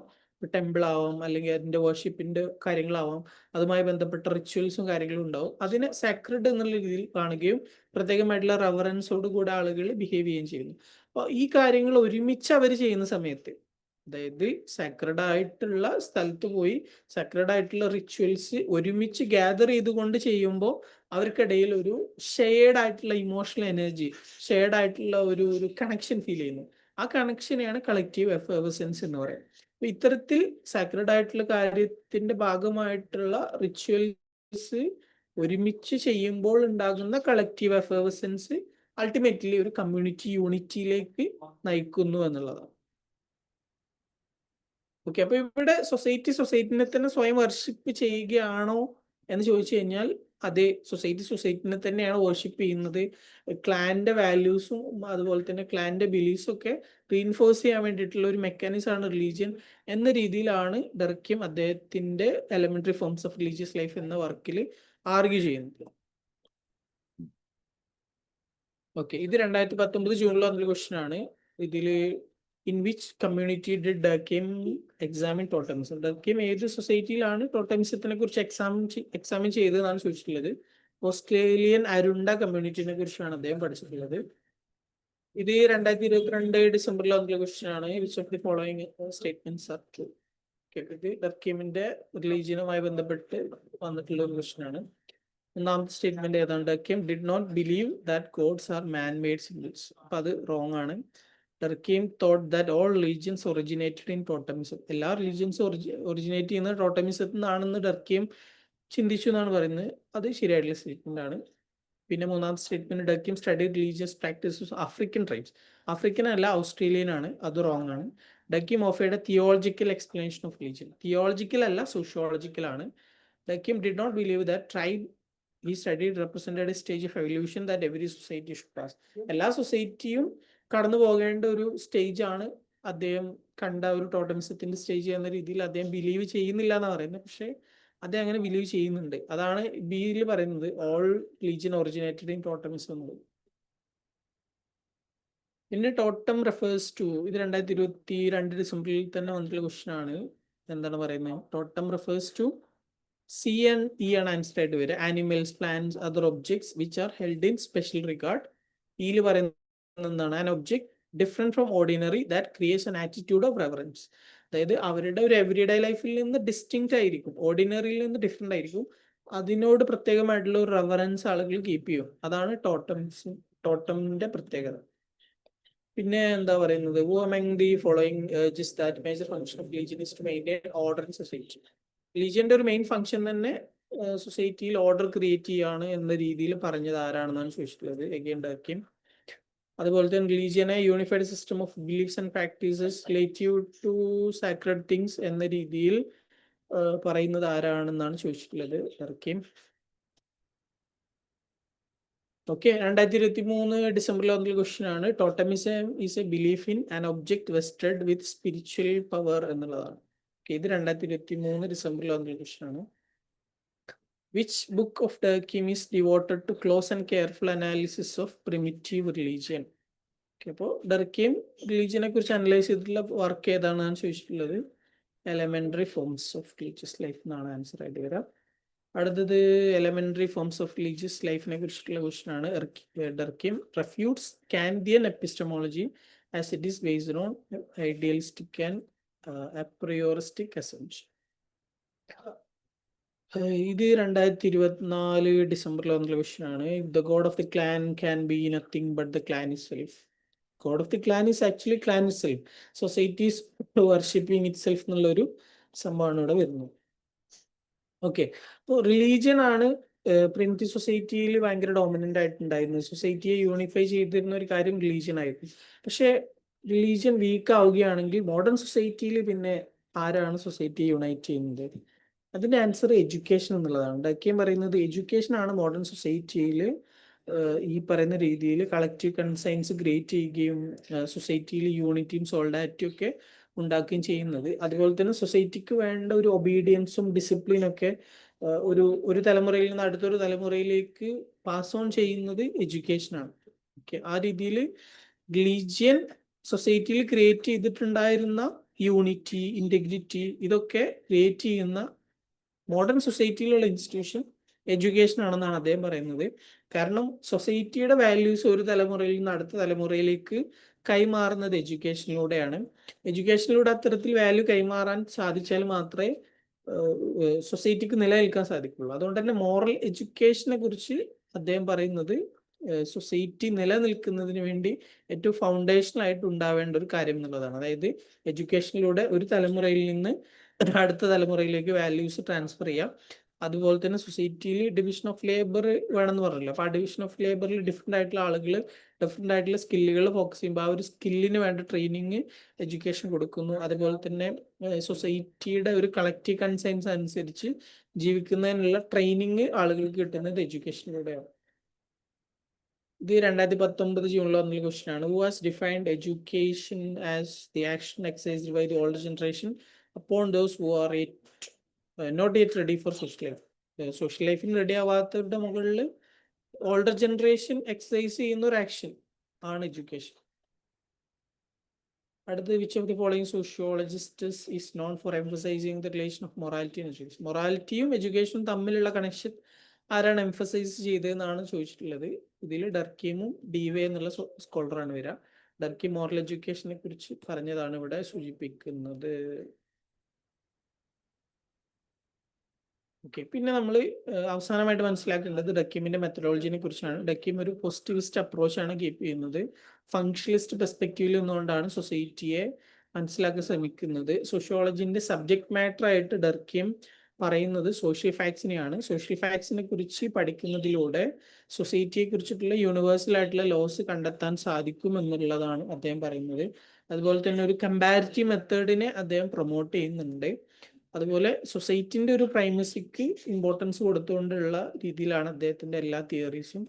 ടെമ്പിൾ ആവാം, അല്ലെങ്കിൽ അതിന്റെ വർഷിപ്പിന്റെ കാര്യങ്ങളാവാം, അതുമായി ബന്ധപ്പെട്ട റിച്വൽസും കാര്യങ്ങളും ഉണ്ടാവും. അതിനെ സാക്രഡ് എന്നുള്ള രീതിയിൽ കാണുകയും പ്രത്യേകമായിട്ടുള്ള റെവറൻസോട് കൂടെ ആളുകൾ ബിഹേവ് ചെയ്യുകയും ചെയ്യുന്നു. അപ്പോൾ ഈ കാര്യങ്ങൾ ഒരുമിച്ച് അവർ ചെയ്യുന്ന സമയത്ത്, അതായത് സാക്രഡ് ആയിട്ടുള്ള സ്ഥലത്ത് പോയി സാക്രഡ് ആയിട്ടുള്ള റിച്വൽസ് ഒരുമിച്ച് ഗ്യാദർ ചെയ്തുകൊണ്ട് ചെയ്യുമ്പോൾ അവർക്കിടയിൽ ഒരു ഷെയർഡ് ആയിട്ടുള്ള ഇമോഷണൽ എനർജി, ഷെയർഡ് ആയിട്ടുള്ള ഒരു കണക്ഷൻ ഫീൽ ചെയ്യുന്നു. ആ കണക്ഷനെയാണ് കളക്റ്റീവ് എഫർവസൻസ് എന്ന് പറയുന്നത്. അപ്പൊ ഇത്തരത്തിൽ സാക്രഡ് ആയിട്ടുള്ള കാര്യത്തിന്റെ ഭാഗമായിട്ടുള്ള റിച്വൽസ് ഒരുമിച്ച് ചെയ്യുമ്പോൾ ഉണ്ടാകുന്ന കളക്റ്റീവ് എഫർവസൻസ് അൾട്ടിമേറ്റ്ലി ഒരു കമ്മ്യൂണിറ്റി യൂണിറ്റിയിലേക്ക് നയിക്കുന്നു എന്നുള്ളതാണ്. ഓക്കെ, അപ്പൊ ഇവിടെ സൊസൈറ്റിനെ തന്നെ സ്വയം വർഷിപ്പ് ചെയ്യുകയാണോ എന്ന് ചോദിച്ചു കഴിഞ്ഞാൽ അതെ, സൊസൈറ്റിനെ തന്നെയാണ് വർഷിപ്പ് ചെയ്യുന്നത്. ക്ലാന്റെ വാല്യൂസും അതുപോലെ തന്നെ ക്ലാന്റെ ബിലീഫ്സും ഒക്കെ റീഇൻഫോഴ്സ് ചെയ്യാൻ വേണ്ടിയിട്ടുള്ള ഒരു മെക്കാനിസം ആണ് റിലീജിയൻ എന്ന രീതിയിലാണ് ഡർക്കിം അദ്ദേഹത്തിന്റെ elementary forms of religious life എന്ന വർക്കിൽ ആർഗ്യൂ ചെയ്യുന്നത്. ഓക്കെ, ഇത് 2019 ജൂണിൽ വന്നൊരു ക്വസ്റ്റ്യൻ ആണ്. ഇതില് in which community did Durkheim examine totemism? Durkheim ഏത് സൊസൈറ്റിയിലാണ് ടോട്ടമിസത്തിനെ കുറിച്ച് എക്സാമിൻ ചെയ്തതെന്നാണ് ചോദിച്ചിട്ടുള്ളത്. ഓസ്ട്രേലിയൻ അരുണ്ട കമ്മ്യൂണിറ്റിനെ കുറിച്ചാണ് അദ്ദേഹം പഠിച്ചിട്ടുള്ളത്. ഇത് 2022 ഡിസംബറിൽ വന്നിട്ടുള്ള ക്വസ്റ്റ്യൻ ആണ്. Which of the following statements are true? ഇത് ഡർക്കീമിന്റെ റിലീജിയനുമായി ബന്ധപ്പെട്ട് വന്നിട്ടുള്ള ഒരു ക്വസ്റ്റ്യൻ ആണ്. ഒന്നാമത്തെ സ്റ്റേറ്റ്മെന്റ് ഏതാണ്? Durkheim did not believe that gods are man made symbols. അപ്പൊ അത് റോങ് ആണ്. Durkheim thought that all religions originated in totemism. എല്ലാ റിലീജിയൻസും ഒറിജിനേറ്റ് ചെയ്യുന്നത് ടോട്ടമിസത്തിൽ നിന്നാണെന്ന് ഡർക്കീം ചിന്തിച്ചു എന്നാണ് പറയുന്നത്. അത് ശരിയായിട്ടുള്ള സ്റ്റേറ്റ്മെന്റ് ആണ്. പിന്നെ മൂന്നാമത്തെ statement Durkheim study religious practices African tribes. African അല്ല, ഓസ്ട്രേലിയൻ ആണ്. അത് റോങ് ആണ്. Durkheim offered a theological explanation of religion. Theological അല്ല, സോഷ്യോളജിക്കൽ ആണ്. Durkheim did not believe that tribe he studied represented a stage of evolution that every society should pass. എല്ലാ സൊസൈറ്റിയും കടന്നു പോകേണ്ട ഒരു സ്റ്റേജ് ആണ് അദ്ദേഹം കണ്ട ഒരു ടോട്ടമിസത്തിന്റെ സ്റ്റേജ് എന്ന രീതിയിൽ അദ്ദേഹം ബിലീവ് ചെയ്യുന്നില്ല എന്നാണ് പറയുന്നത്. പക്ഷെ അദ്ദേഹം അങ്ങനെ ബിലീവ് ചെയ്യുന്നുണ്ട്. അതാണ് ബിയിൽ പറയുന്നത് all religion originated in totemism എന്നുള്ളത്. പിന്നെ ടോട്ടം റെഫേഴ്സ് ടു, ഇത് 2022 ഡിസംബറിൽ തന്നെ വന്നിട്ടുള്ള ക്വസ്റ്റ്യൻ ആണ്. എന്താണ് പറയുന്നത്? Totem refers to C and E ആണ് ആൻസർ ആയിട്ട് വരിക. Animals, plants, other objects which are held in special regard. ഇതിൽ പറയുന്നത് എന്താണ്? An object different from ordinary that creates an attitude of reference. അതായത് അവരുടെ ഒരു എവറിഡേ ലൈഫിൽ നിന്ന് ഡിസ്റ്റിങ്ക്റ്റ് ആയിരിക്കും, ഓർഡിനറിയിൽ നിന്ന് ഡിഫറെന്റ് ആയിരിക്കും. അതിനോട് പ്രത്യേകമായിട്ടുള്ള ഒരു റെഫറൻസ് ആളുകൾ കീപ്പ് ചെയ്യും. അതാണ് ടോട്ടമിന്റെ പ്രത്യേകത. പിന്നെ എന്താ പറയുന്നത്? who among the following urges that major function of religion is to maintain order in society? റിലീജിയന്റെ ഒരു മെയിൻ ഫംഗ്ഷൻ തന്നെ സൊസൈറ്റിയിൽ ഓർഡർ ക്രിയേറ്റ് ചെയ്യാണ് എന്ന രീതിയിൽ പറഞ്ഞത് ആരാണെന്നാണ് ചോദിച്ചിട്ടുള്ളത്. Again Durkheim. അതുപോലെ തന്നെ റിലീജിയനെ unified system of beliefs and practices relative to sacred things എന്ന രീതിയിൽ പറയുന്നത് ആരാണെന്നാണ് ചോദിച്ചിട്ടുള്ളത്. ഡർക്കീം. ഓക്കെ, 2023 ഡിസംബറിൽ വന്ന ക്വസ്റ്റ്യൻ ആണ്. Totemism is a belief in an object vested with spiritual power എന്നുള്ളതാണ്. ഇത് 2023 ഡിസംബറിൽ വന്ന ക്വസ്റ്റ്യൻ ആണ്. Which book of Durkheim is devoted to close and careful analysis of primitive religion? അപ്പോൾ ഡർക്കീം റിലീജിയനെ കുറിച്ച് അനലൈസ് ചെയ്തിട്ടുള്ള വർക്ക് ഏതാണെന്നാണ് ചോദിച്ചിട്ടുള്ളത്. Elementary forms of religious life എന്നാണ് ആൻസർ ആയിട്ട് വരാം. അടുത്തത് എലമെന്ററി ഫോംസ് ഓഫ് റിലീജിയസ് ലൈഫിനെ കുറിച്ചിട്ടുള്ള ക്വസ്റ്റ്യൻ ആണ്. Durkheim refutes Kantian epistemology as it is based on idealistic and aprioristic assumption. ഇത് 2024 ഡിസംബറിൽ വന്നുള്ള ക്വസ്റ്റ്യൻ ആണ്. The god of the clan can be nothing but the clan itself. God of the clan is actually clan itself. Societies worshipping itself എന്നുള്ള ഒരു സംഭവമാണ് ഇവിടെ വരുന്നത്. Okay, അപ്പോൾ റിലീജിയൻ ആണ് പ്രിമിറ്റീവ് സൊസൈറ്റിയിൽ ഭയങ്കര ഡോമിനന്റ് ആയിട്ടുണ്ടായിരുന്നത്. സൊസൈറ്റിയെ യൂണിഫൈ ചെയ്തിരുന്ന ഒരു കാര്യം റിലീജിയൻ ആയിരുന്നു. പക്ഷെ റിലീജിയൻ വീക്ക് ആവുകയാണെങ്കിൽ മോഡേൺ സൊസൈറ്റിയിൽ പിന്നെ ആരാണ് സൊസൈറ്റിയെ യുണൈറ്റ് ചെയ്യുന്നത്? അതിന്റെ ആൻസർ എഡ്യൂക്കേഷൻ എന്നുള്ളതാണ്. ഡർക്കീം പറയുന്നത് എഡ്യൂക്കേഷൻ ആണ് മോഡേൺ സൊസൈറ്റിയിൽ ഈ പറയുന്ന രീതിയിൽ കളക്റ്റീവ് കൺസൈൻസ് ക്രിയേറ്റ് ചെയ്യുകയും സൊസൈറ്റിയിൽ യൂണിറ്റിയും സോൾഡാരിറ്റിയും ഒക്കെ ഉണ്ടാക്കുകയും ചെയ്യുന്നത്. അതുപോലെ തന്നെ സൊസൈറ്റിക്ക് വേണ്ട ഒരു ഒബീഡിയൻസും ഡിസിപ്ലിനും ഒക്കെ ഒരു തലമുറയിൽ നിന്ന് അടുത്തൊരു തലമുറയിലേക്ക് പാസ് ഓൺ ചെയ്യുന്നത് എഡ്യൂക്കേഷനാണ്. ഓക്കെ, ആ രീതിയിൽ റിലീജിയൻ സൊസൈറ്റിയിൽ ക്രിയേറ്റ് ചെയ്തിട്ടുണ്ടായിരുന്ന യൂണിറ്റി, ഇന്റഗ്രിറ്റി, ഇതൊക്കെ ക്രിയേറ്റ് ചെയ്യുന്ന മോഡേൺ സൊസൈറ്റിയിലുള്ള ഇൻസ്റ്റിറ്റ്യൂഷൻ എഡ്യൂക്കേഷൻ ആണെന്നാണ് അദ്ദേഹം പറയുന്നത്. കാരണം സൊസൈറ്റിയുടെ വാല്യൂസ് ഒരു തലമുറയിൽ നിന്ന് അടുത്ത തലമുറയിലേക്ക് കൈമാറുന്നത് എഡ്യൂക്കേഷനിലൂടെയാണ്. എഡ്യൂക്കേഷനിലൂടെ അത്തരത്തിൽ വാല്യൂ കൈമാറാൻ സാധിച്ചാൽ മാത്രമേ സൊസൈറ്റിക്ക് നിലനിൽക്കാൻ സാധിക്കുള്ളൂ. അതുകൊണ്ട് തന്നെ മോറൽ എഡ്യൂക്കേഷനെ കുറിച്ച് അദ്ദേഹം പറയുന്നത് സൊസൈറ്റി നിലനിൽക്കുന്നതിന് വേണ്ടി ഏറ്റവും ഫൗണ്ടേഷണൽ ആയിട്ട് ഉണ്ടാവേണ്ട ഒരു കാര്യം എന്നുള്ളതാണ്. അതായത് എഡ്യൂക്കേഷനിലൂടെ ഒരു തലമുറയിൽ നിന്ന് അടുത്ത തലമുറയിലേക്ക് വാല്യൂസ് ട്രാൻസ്ഫർ ചെയ്യാം. അതുപോലെ തന്നെ സൊസൈറ്റിയിൽ ഡിവിഷൻ ഓഫ് ലേബർ വേണമെന്ന് പറഞ്ഞല്ലോ. അപ്പോൾ ആ ഡിവിഷൻ ഓഫ് ലേബറിൽ ഡിഫറെൻ്റ് ആയിട്ടുള്ള ആളുകൾ ഡിഫറെൻ്റ് ആയിട്ടുള്ള സ്കില്ലുകൾ ഫോക്കസ് ചെയ്യുമ്പോൾ ആ ഒരു സ്കില്ലിന് വേണ്ട ട്രെയിനിങ് എഡ്യൂക്കേഷൻ കൊടുക്കുന്നു. അതുപോലെ തന്നെ സൊസൈറ്റിയുടെ ഒരു കളക്റ്റീവ് കൺസൈൻസ് അനുസരിച്ച് ജീവിക്കുന്നതിനുള്ള ട്രെയിനിങ് ആളുകൾക്ക് കിട്ടുന്നത് എഡ്യൂക്കേഷനിലൂടെയാണ്. ഇത് 2019 ജൂണിൽ വന്ന ക്വസ്റ്റ്യൻ ആണ്. Who has defined education as the action exercised by the older generation upon those who are not yet ready for social life? Social ലൈഫിന് റെഡി ആവാത്തവരുടെ മുകളിൽ ഓൾഡർ ജനറേഷൻ എക്സസൈസ് ചെയ്യുന്ന ഒരു ആക്ഷൻ ആണ് എഡ്യൂക്കേഷൻ. അടുത്ത which of the following sociologists is known for emphasising the relation of morality and education. മൊറാലിറ്റിയും എഡ്യൂക്കേഷനും തമ്മിലുള്ള കണക്ഷൻ ആരാണ് എംഫസൈസ് ചെയ്തതെന്നാണ് ചോദിച്ചിട്ടുള്ളത്. ഇതിൽ ഡർക്കീമും ഡിവേ എന്നുള്ള സ്കോളറാണ് വരിക. ഡർക്കീം മോറൽ എഡ്യൂക്കേഷനെ കുറിച്ച് പറഞ്ഞതാണ് ഇവിടെ സൂചിപ്പിക്കുന്നത്. ഓക്കെ, പിന്നെ നമ്മൾ അവസാനമായിട്ട് മനസ്സിലാക്കേണ്ടത് ഡക്കീമിന്റെ മെത്തഡോളജിനെ കുറിച്ചാണ്. ഡക്കീം ഒരു പോസിറ്റിവിസ്റ്റ് അപ്രോച്ചാണ് കീപ്പ് ചെയ്യുന്നത്. ഫങ്ഷണലിസ്റ്റ് പെർസ്പെക്റ്റീവിൽ നിന്നുകൊണ്ടാണ് സൊസൈറ്റിയെ മനസ്സിലാക്കാൻ ശ്രമിക്കുന്നത്. സോഷ്യോളജിന്റെ സബ്ജക്ട് മാറ്റർ ആയിട്ട് ഡർക്കീം പറയുന്നത് സോഷ്യൽ ഫാക്ട്സിനെയാണ്. സോഷ്യൽ ഫാക്ട്സിനെ കുറിച്ച് പഠിക്കുന്നതിലൂടെ സൊസൈറ്റിയെ കുറിച്ചിട്ടുള്ള യൂണിവേഴ്സൽ ആയിട്ടുള്ള ലോസ് കണ്ടെത്താൻ സാധിക്കും എന്നുള്ളതാണ് അദ്ദേഹം പറയുന്നത്. അതുപോലെ തന്നെ ഒരു കമ്പാരിറ്റീവ് മെത്തേഡിനെ അദ്ദേഹം പ്രൊമോട്ട് ചെയ്യുന്നുണ്ട്. അതുപോലെ സൊസൈറ്റിന്റെ ഒരു പ്രൈമസിക്ക് ഇമ്പോർട്ടൻസ് കൊടുത്തുകൊണ്ടുള്ള രീതിയിലാണ് അദ്ദേഹത്തിന്റെ എല്ലാ തിയറീസും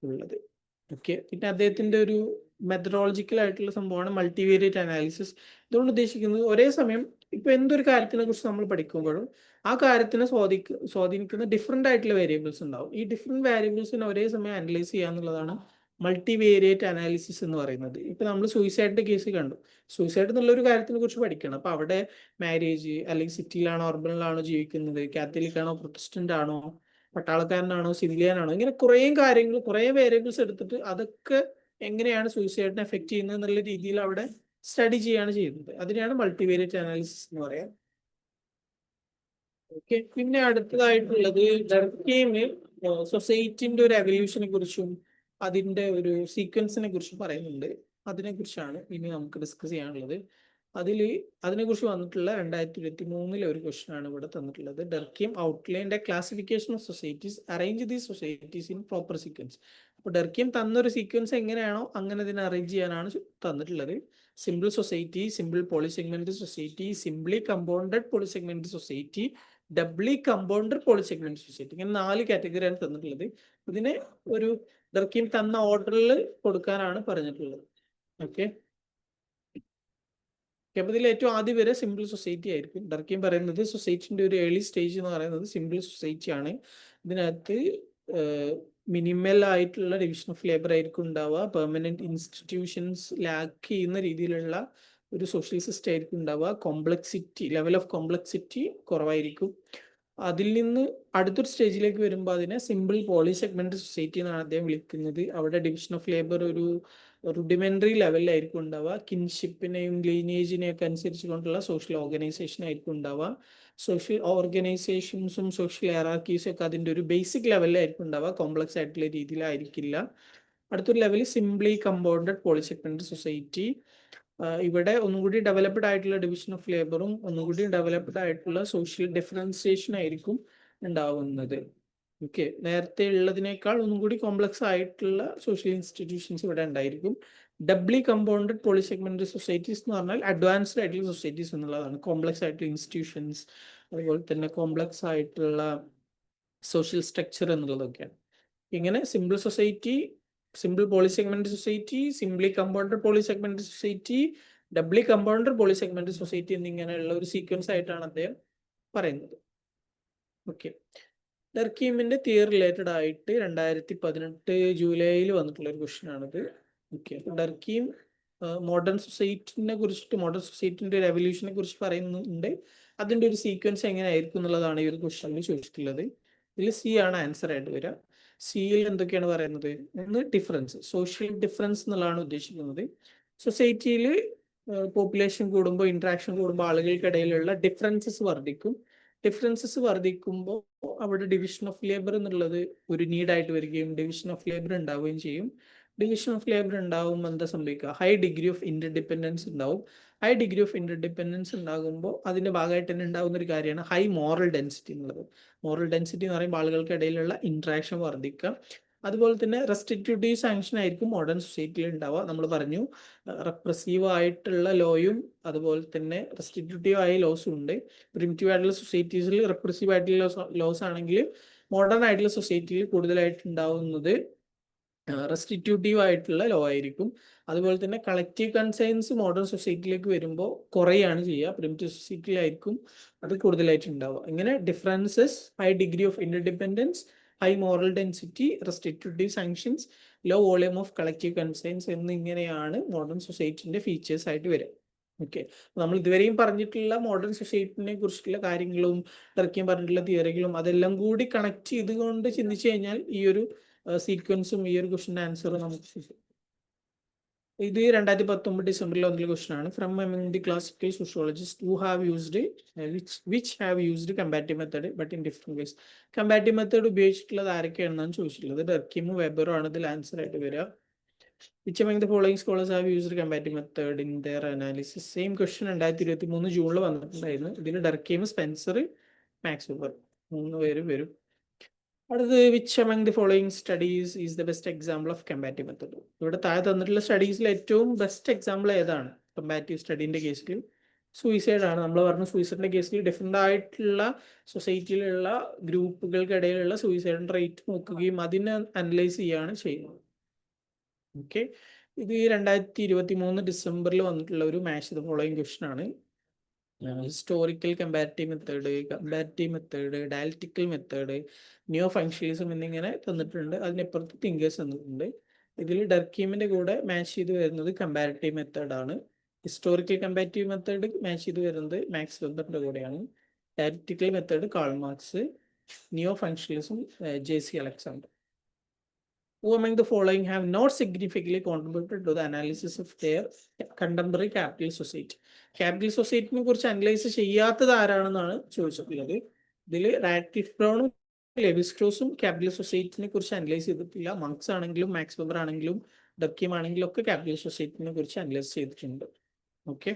ഉള്ളത്. ഓക്കെ, പിന്നെ അദ്ദേഹത്തിന്റെ ഒരു മെത്തഡോളജിക്കൽ ആയിട്ടുള്ള സംഭവമാണ് മൾട്ടിവേരിയറ്റ് അനാലിസിസ്. ഇതുകൊണ്ട് ഉദ്ദേശിക്കുന്നത് ഒരേ സമയം ഇപ്പൊ എന്തൊരു കാര്യത്തിനെ കുറിച്ച് നമ്മൾ പഠിക്കുമ്പോഴും ആ കാര്യത്തിനെ സ്വാധീനിക്കുന്ന ഡിഫറെന്റ് ആയിട്ടുള്ള വേരിയബിൾസ് ഉണ്ടാവും. ഈ ഡിഫറെന്റ് വേരിയബിൾസിനെ ഒരേ സമയം അനലൈസ് ചെയ്യുക എന്നുള്ളതാണ് മൾട്ടിവേരിയറ്റ് അനാലിസിസ് എന്ന് പറയുന്നത്. ഇപ്പൊ നമ്മൾ സൂയിസൈഡിന്റെ കേസ് കണ്ടു. സൂയിസൈഡ് എന്നുള്ള ഒരു കാര്യത്തിനെ കുറിച്ച് പഠിക്കണം. അപ്പൊ അവിടെ മാരേജ്, അല്ലെങ്കിൽ സിറ്റിയിലാണോ അർബനിലാണോ ജീവിക്കുന്നത്, കാത്തലിക് ആണോ പ്രൊട്ടസ്റ്റന്റ് ആണോ, പട്ടാളക്കാരനാണോ സിവിലിയൻ ആണോ, ഇങ്ങനെ കുറേ കാര്യങ്ങൾ, കുറേ വേരിയബിൾസ് എടുത്തിട്ട് അതൊക്കെ എങ്ങനെയാണ് സൂയിസൈഡിനെ എഫക്ട് ചെയ്യുന്നത് എന്നുള്ള രീതിയിൽ അവിടെ സ്റ്റഡി ചെയ്യാണ് ചെയ്യുന്നത്. അതിനെയാണ് മൾട്ടിവേരിയറ്റ് അനാലിസിസ് എന്ന് പറയാം. ഓക്കെ, പിന്നെ അടുത്തതായിട്ടുള്ളത് ഡർക്കീമിൽ സൊസൈറ്റിന്റെ ഒരു എവല്യൂഷനെ കുറിച്ചും അതിന്റെ ഒരു സീക്വൻസിനെ കുറിച്ചും പറയുന്നുണ്ട്. അതിനെ കുറിച്ചാണ് ഇനി നമുക്ക് ഡിസ്കസ് ചെയ്യാനുള്ളത്. അതിനെക്കുറിച്ച് വന്നിട്ടുള്ള 2023 ഒരു ക്വസ്റ്റൻ ആണ് ഇവിടെ തന്നിട്ടുള്ളത്. Durkheim outline a classification of societies, arrange these societies in proper sequence. അപ്പോൾ ഡർക്കീം തന്നൊരു സീക്വൻസ് എങ്ങനെയാണോ അങ്ങനെ ഇതിനെ അറേഞ്ച് ചെയ്യാനാണ് തന്നിട്ടുള്ളത്. Simple society, simple polysegment society, simply compounded polysegment society, doubly compounded polysegment society, ഇങ്ങനെ 4 കാറ്റഗറിയാണ് തന്നിട്ടുള്ളത്. ഇതിനെ ഒരു ഡർക്കീം തന്ന ഓർഡറിൽ കൊടുക്കാനാണ് പറഞ്ഞിട്ടുള്ളത്. ഓക്കെ, അപ്പൊ ഇതിൽ ഏറ്റവും ആദ്യം വരെ സിമ്പിൾ സൊസൈറ്റി ആയിരിക്കും. ഡർക്കീം പറയുന്നത് സൊസൈറ്റിന്റെ ഒരു ഏർലി സ്റ്റേജ് എന്ന് പറയുന്നത് സിമ്പിൾ സൊസൈറ്റി ആണ്. ഇതിനകത്ത് മിനിമൽ ആയിട്ടുള്ള ഡിവിഷൻ ഓഫ് ലേബർ ആയിരിക്കും ഉണ്ടാവുക. പെർമനന്റ് ഇൻസ്റ്റിറ്റ്യൂഷൻസ് ലാക്ക് ചെയ്യുന്ന രീതിയിലുള്ള ഒരു സോഷ്യൽ സിസ്റ്റം ആയിരിക്കും ഉണ്ടാവുക. കോംപ്ലക്സിറ്റി, ലെവൽ ഓഫ് കോംപ്ലക്സിറ്റി കുറവായിരിക്കും. അതിൽ നിന്ന് അടുത്തൊരു സ്റ്റേജിലേക്ക് വരുമ്പോൾ അതിനെ സിമ്പിൾ പോളിസെഗ്മെന്റ് സൊസൈറ്റി എന്നാണ് അദ്ദേഹം വിളിക്കുന്നത്. അവിടെ ഡിവിഷൻ ഓഫ് ലേബർ ഒരു റുഡിമെന്ററി ലെവലിലായിരിക്കും ഉണ്ടാവുക. കിൻഷിപ്പിനെയും ലീനിയേജിനെയും ഒക്കെ അനുസരിച്ച് കൊണ്ടുള്ള സോഷ്യൽ ഓർഗനൈസേഷൻ ആയിരിക്കും ഉണ്ടാവുക. സോഷ്യൽ ഓർഗനൈസേഷൻസും സോഷ്യൽ ഹെറാർക്കീസും ഒക്കെ അതിൻ്റെ ഒരു ബേസിക് ലെവലിലായിരിക്കും ഉണ്ടാവുക. കോംപ്ലക്സ് ആയിട്ടുള്ള രീതിയിലായിരിക്കില്ല. അടുത്തൊരു ലെവലിൽ സിംപ്ലി കമ്പൗണ്ടഡ് പോളിസെഗ്മെന്റ് സൊസൈറ്റി. ഇവിടെ ഒന്നുകൂടി ഡെവലപ്ഡ് ആയിട്ടുള്ള ഡിവിഷൻ ഓഫ് ലേബറും ഒന്നുകൂടി ഡെവലപ്ഡ് ആയിട്ടുള്ള സോഷ്യൽ ഡിഫറൻസിയേഷൻ ആയിരിക്കും ഉണ്ടാവുന്നത്. ഓക്കെ, നേരത്തെ ഉള്ളതിനേക്കാൾ ഒന്നും കൂടി കോംപ്ലക്സ് ആയിട്ടുള്ള സോഷ്യൽ ഇൻസ്റ്റിറ്റ്യൂഷൻസ് ഇവിടെ ഉണ്ടായിരിക്കും. ഡബ്ലി കമ്പൗണ്ടഡ് പോളിസെഗ്മെന്റ് സൊസൈറ്റീസ് എന്ന് പറഞ്ഞാൽ അഡ്വാൻസ്ഡ് ആയിട്ടുള്ള സൊസൈറ്റീസ് എന്നുള്ളതാണ്. കോംപ്ലക്സ് ആയിട്ടുള്ള ഇൻസ്റ്റിറ്റ്യൂഷൻസ്, അതുപോലെ തന്നെ കോംപ്ലക്സ് ആയിട്ടുള്ള സോഷ്യൽ സ്ട്രക്ചർ എന്നുള്ളതൊക്കെയാണ്. ഇങ്ങനെ simple society, simple polysegment society, simply compounded polysegment society, doubly compounded polysegment society എന്നിങ്ങനെയുള്ള ഒരു സീക്വൻസ് ആയിട്ടാണ് അദ്ദേഹം പറയുന്നത്. ഓക്കെ, ഡർക്കീമിന്റെ തിയറി റിലേറ്റഡ് ആയിട്ട് 2018 ജൂലൈയിൽ വന്നിട്ടുള്ള ഒരു ക്വസ്റ്റ്യൻ ആണിത്. ഓക്കെ, ഡർക്കീം മോഡേൺ സൊസൈറ്റിനെ കുറിച്ചിട്ട്, മോഡേൺ സൊസൈറ്റിന്റെ ഒരു എവല്യൂഷനെ കുറിച്ച് പറയുന്നുണ്ട്. അതിന്റെ ഒരു സീക്വൻസ് എങ്ങനെയായിരിക്കും എന്നുള്ളതാണ് ഈ ഒരു ക്വസ്റ്റ്യനിൽ ചോദിച്ചിട്ടുള്ളത്. ഇതിൽ സി ആണ് ആൻസർ ആയിട്ട് വരിക. സിയിൽ എന്തൊക്കെയാണ് പറയുന്നത്? ഒന്ന് ഡിഫറൻസ്, സോഷ്യൽ ഡിഫറൻസ് എന്നുള്ളതാണ് ഉദ്ദേശിക്കുന്നത്. സൊസൈറ്റിയിൽ പോപ്പുലേഷൻ കൂടുമ്പോൾ, ഇന്ററാക്ഷൻ കൂടുമ്പോൾ ആളുകൾക്കിടയിലുള്ള ഡിഫറൻസസ് വർദ്ധിക്കും. ഡിഫറൻസസ് വർദ്ധിക്കുമ്പോൾ അവിടെ ഡിവിഷൻ ഓഫ് ലേബർ എന്നുള്ളത് ഒരു നീഡായിട്ട് വരികയും ഡിവിഷൻ ഓഫ് ലേബർ ഉണ്ടാവുകയും ചെയ്യും. ഡിവിഷൻ ഓഫ് ലേബർ ഉണ്ടാകുമ്പോൾ എന്താ സംഭവിക്കുക? ഹൈ ഡിഗ്രി ഓഫ് ഇന്റർഡിപെൻഡൻസ് ഉണ്ടാവും. ഹൈ ഡിഗ്രി ഓഫ് ഇന്റർഡിപെൻഡൻസ് ഉണ്ടാകുമ്പോൾ അതിന്റെ ഭാഗമായിട്ട് തന്നെ ഉണ്ടാകുന്ന ഒരു കാര്യമാണ് ഹൈ മോറൽ ഡെൻസിറ്റി എന്നുള്ളത്. മോറൽ ഡെൻസിറ്റി എന്ന് പറയുമ്പോൾ ആളുകൾക്കിടയിലുള്ള ഇന്ററാക്ഷൻ വർദ്ധിക്കുക. അതുപോലെ തന്നെ റെസ്ട്രിക്റ്റീവ് സാങ്ഷൻ ആയിരിക്കും മോഡേൺ സൊസൈറ്റിയിൽ ഉണ്ടാവുക. നമ്മൾ പറഞ്ഞു റെപ്രസീവ് ആയിട്ടുള്ള ലോയും അതുപോലെ തന്നെ റെസ്ട്രിക്റ്റീവ് ആയ ലോസും ഉണ്ട്. പ്രിമിറ്റീവ് ആയിട്ടുള്ള സൊസൈറ്റീസിൽ റെപ്രസീവ് ആയിട്ടുള്ള ലോസ് ആണെങ്കിൽ മോഡേൺ ആയിട്ടുള്ള സൊസൈറ്റിയിൽ കൂടുതലായിട്ട് ഉണ്ടാവുന്നത് റെസ്ട്രിക്റ്റീവ് ആയിട്ടുള്ള ലോ ആയിരിക്കും. അതുപോലെ തന്നെ കളക്റ്റീവ് കൺസൈൻസ് മോഡേൺ സൊസൈറ്റിയിലേക്ക് വരുമ്പോൾ കുറയാണ് ചെയ്യുക. പ്രിമിറ്റീവ് സൊസൈറ്റിയിലായിരിക്കും അത് കൂടുതലായിട്ട് ഉണ്ടാവുക. ഇങ്ങനെ differences, high degree of interdependence, high moral density, restrictive sanctions, low volume of collective conscience എന്നിങ്ങനെയാണ് മോഡേൺ സൊസൈറ്റിന്റെ ഫീച്ചേഴ്സ് ആയിട്ട് വരിക. ഓക്കെ, നമ്മൾ ഇതുവരെയും പറഞ്ഞിട്ടുള്ള മോഡേൺ സൊസൈറ്റിനെ കുറിച്ചുള്ള കാര്യങ്ങളും ഡർക്കീം പറഞ്ഞിട്ടുള്ള തിയറികളും അതെല്ലാം കൂടി കണക്ട് ചെയ്തുകൊണ്ട് ചിന്തിച്ചു കഴിഞ്ഞാൽ ഈ ഒരു സീക്വൻസും ഈ ഒരു ക്വസ്റ്റിന്റെ ആൻസറും നമുക്ക് ഇത് 2019 ഡിസംബറിൽ വന്ന ക്വസ്റ്റൻ ആണ്. From among the classical sociologists who have used which have used comparative method but in different ways. Comparative method ഉപയോഗിച്ചിട്ടുള്ളത് ആരൊക്കെയാണെന്നാണ് ചോദിച്ചിട്ടുള്ളത്. ഡർക്കീമും വെബറും ആണ് ഇതിൽ ആൻസർ ആയിട്ട് വരിക. Which among the following scholars have used comparative method in their analysis? Same question 2023 ജൂണിൽ വന്നിട്ടുണ്ടായിരുന്നു. ഇതിൽ ഡർക്കീം, Spencer, max weber 3 പേര് വരും. അടുത്തത് which among the following studies is the best example of comparative method? ഇവിടെ താഴെ തന്നിട്ടുള്ള സ്റ്റഡീസിൽ ഏറ്റവും ബെസ്റ്റ് എക്സാമ്പിൾ ഏതാണ്? കമ്പാരിറ്റീവ് സ്റ്റഡീൻ്റെ കേസിൽ സൂയിസൈഡ് ആണ്. നമ്മൾ പറഞ്ഞു സൂയിസൈഡിന്റെ കേസിൽ ഡിഫറെൻ്റ് ആയിട്ടുള്ള സൊസൈറ്റിയിലുള്ള ഗ്രൂപ്പുകൾക്കിടയിലുള്ള സൂയിസൈഡ് റേറ്റ് നോക്കുകയും അതിനെ അനലൈസ് ചെയ്യുകയാണ് ചെയ്യുന്നത്. ഓക്കെ, ഇത് 2023 ഡിസംബറിൽ വന്നിട്ടുള്ള ഒരു മാച്ച് ദ ഫോളോയിങ് ക്വസ്റ്റൻ ആണ്. Historical comparative method, dialectical method, neo functionalism എന്നിങ്ങനെ തന്നിട്ടുണ്ട്. അതിനപ്പുറത്ത് തിങ്കേഴ്സ് തന്നിട്ടുണ്ട്. ഇതിൽ ഡർക്കീമിന്റെ കൂടെ മാച്ച് ചെയ്ത് വരുന്നത് കമ്പാരിറ്റീവ് മെത്തേഡ് ആണ്. ഹിസ്റ്റോറിക്കൽ കമ്പാരിറ്റീവ് മെത്തേഡ് മാച്ച് ചെയ്ത് വരുന്നത് മാക്സ് വെബറിന്റെ കൂടെയാണ്. Dialectical method Karl Marx, neo functionalism JC Alexander. Who among the following have not significantly contributed to the analysis of their contemporary capital society? Capital സൊസൈറ്റിനെ കുറിച്ച് analyse ചെയ്യാത്തത് ആരാണെന്നാണ് ചോദിച്ചിട്ടുള്ളത്. ഇതിൽ Radcliffe ബ്രൗണും ലെവിസ്ട്രോസും capital സൊസൈറ്റിനെ കുറിച്ച് അനലൈസ് ചെയ്തിട്ടില്ല. മങ്സ് ആണെങ്കിലും മാക്സ് വെബർ ആണെങ്കിലും ഡർക്കീം ആണെങ്കിലും ഒക്കെ ക്യാപിറ്റൽ സൊസൈറ്റിനെ കുറിച്ച് അനലൈസ് ചെയ്തിട്ടുണ്ട്. ഓക്കെ,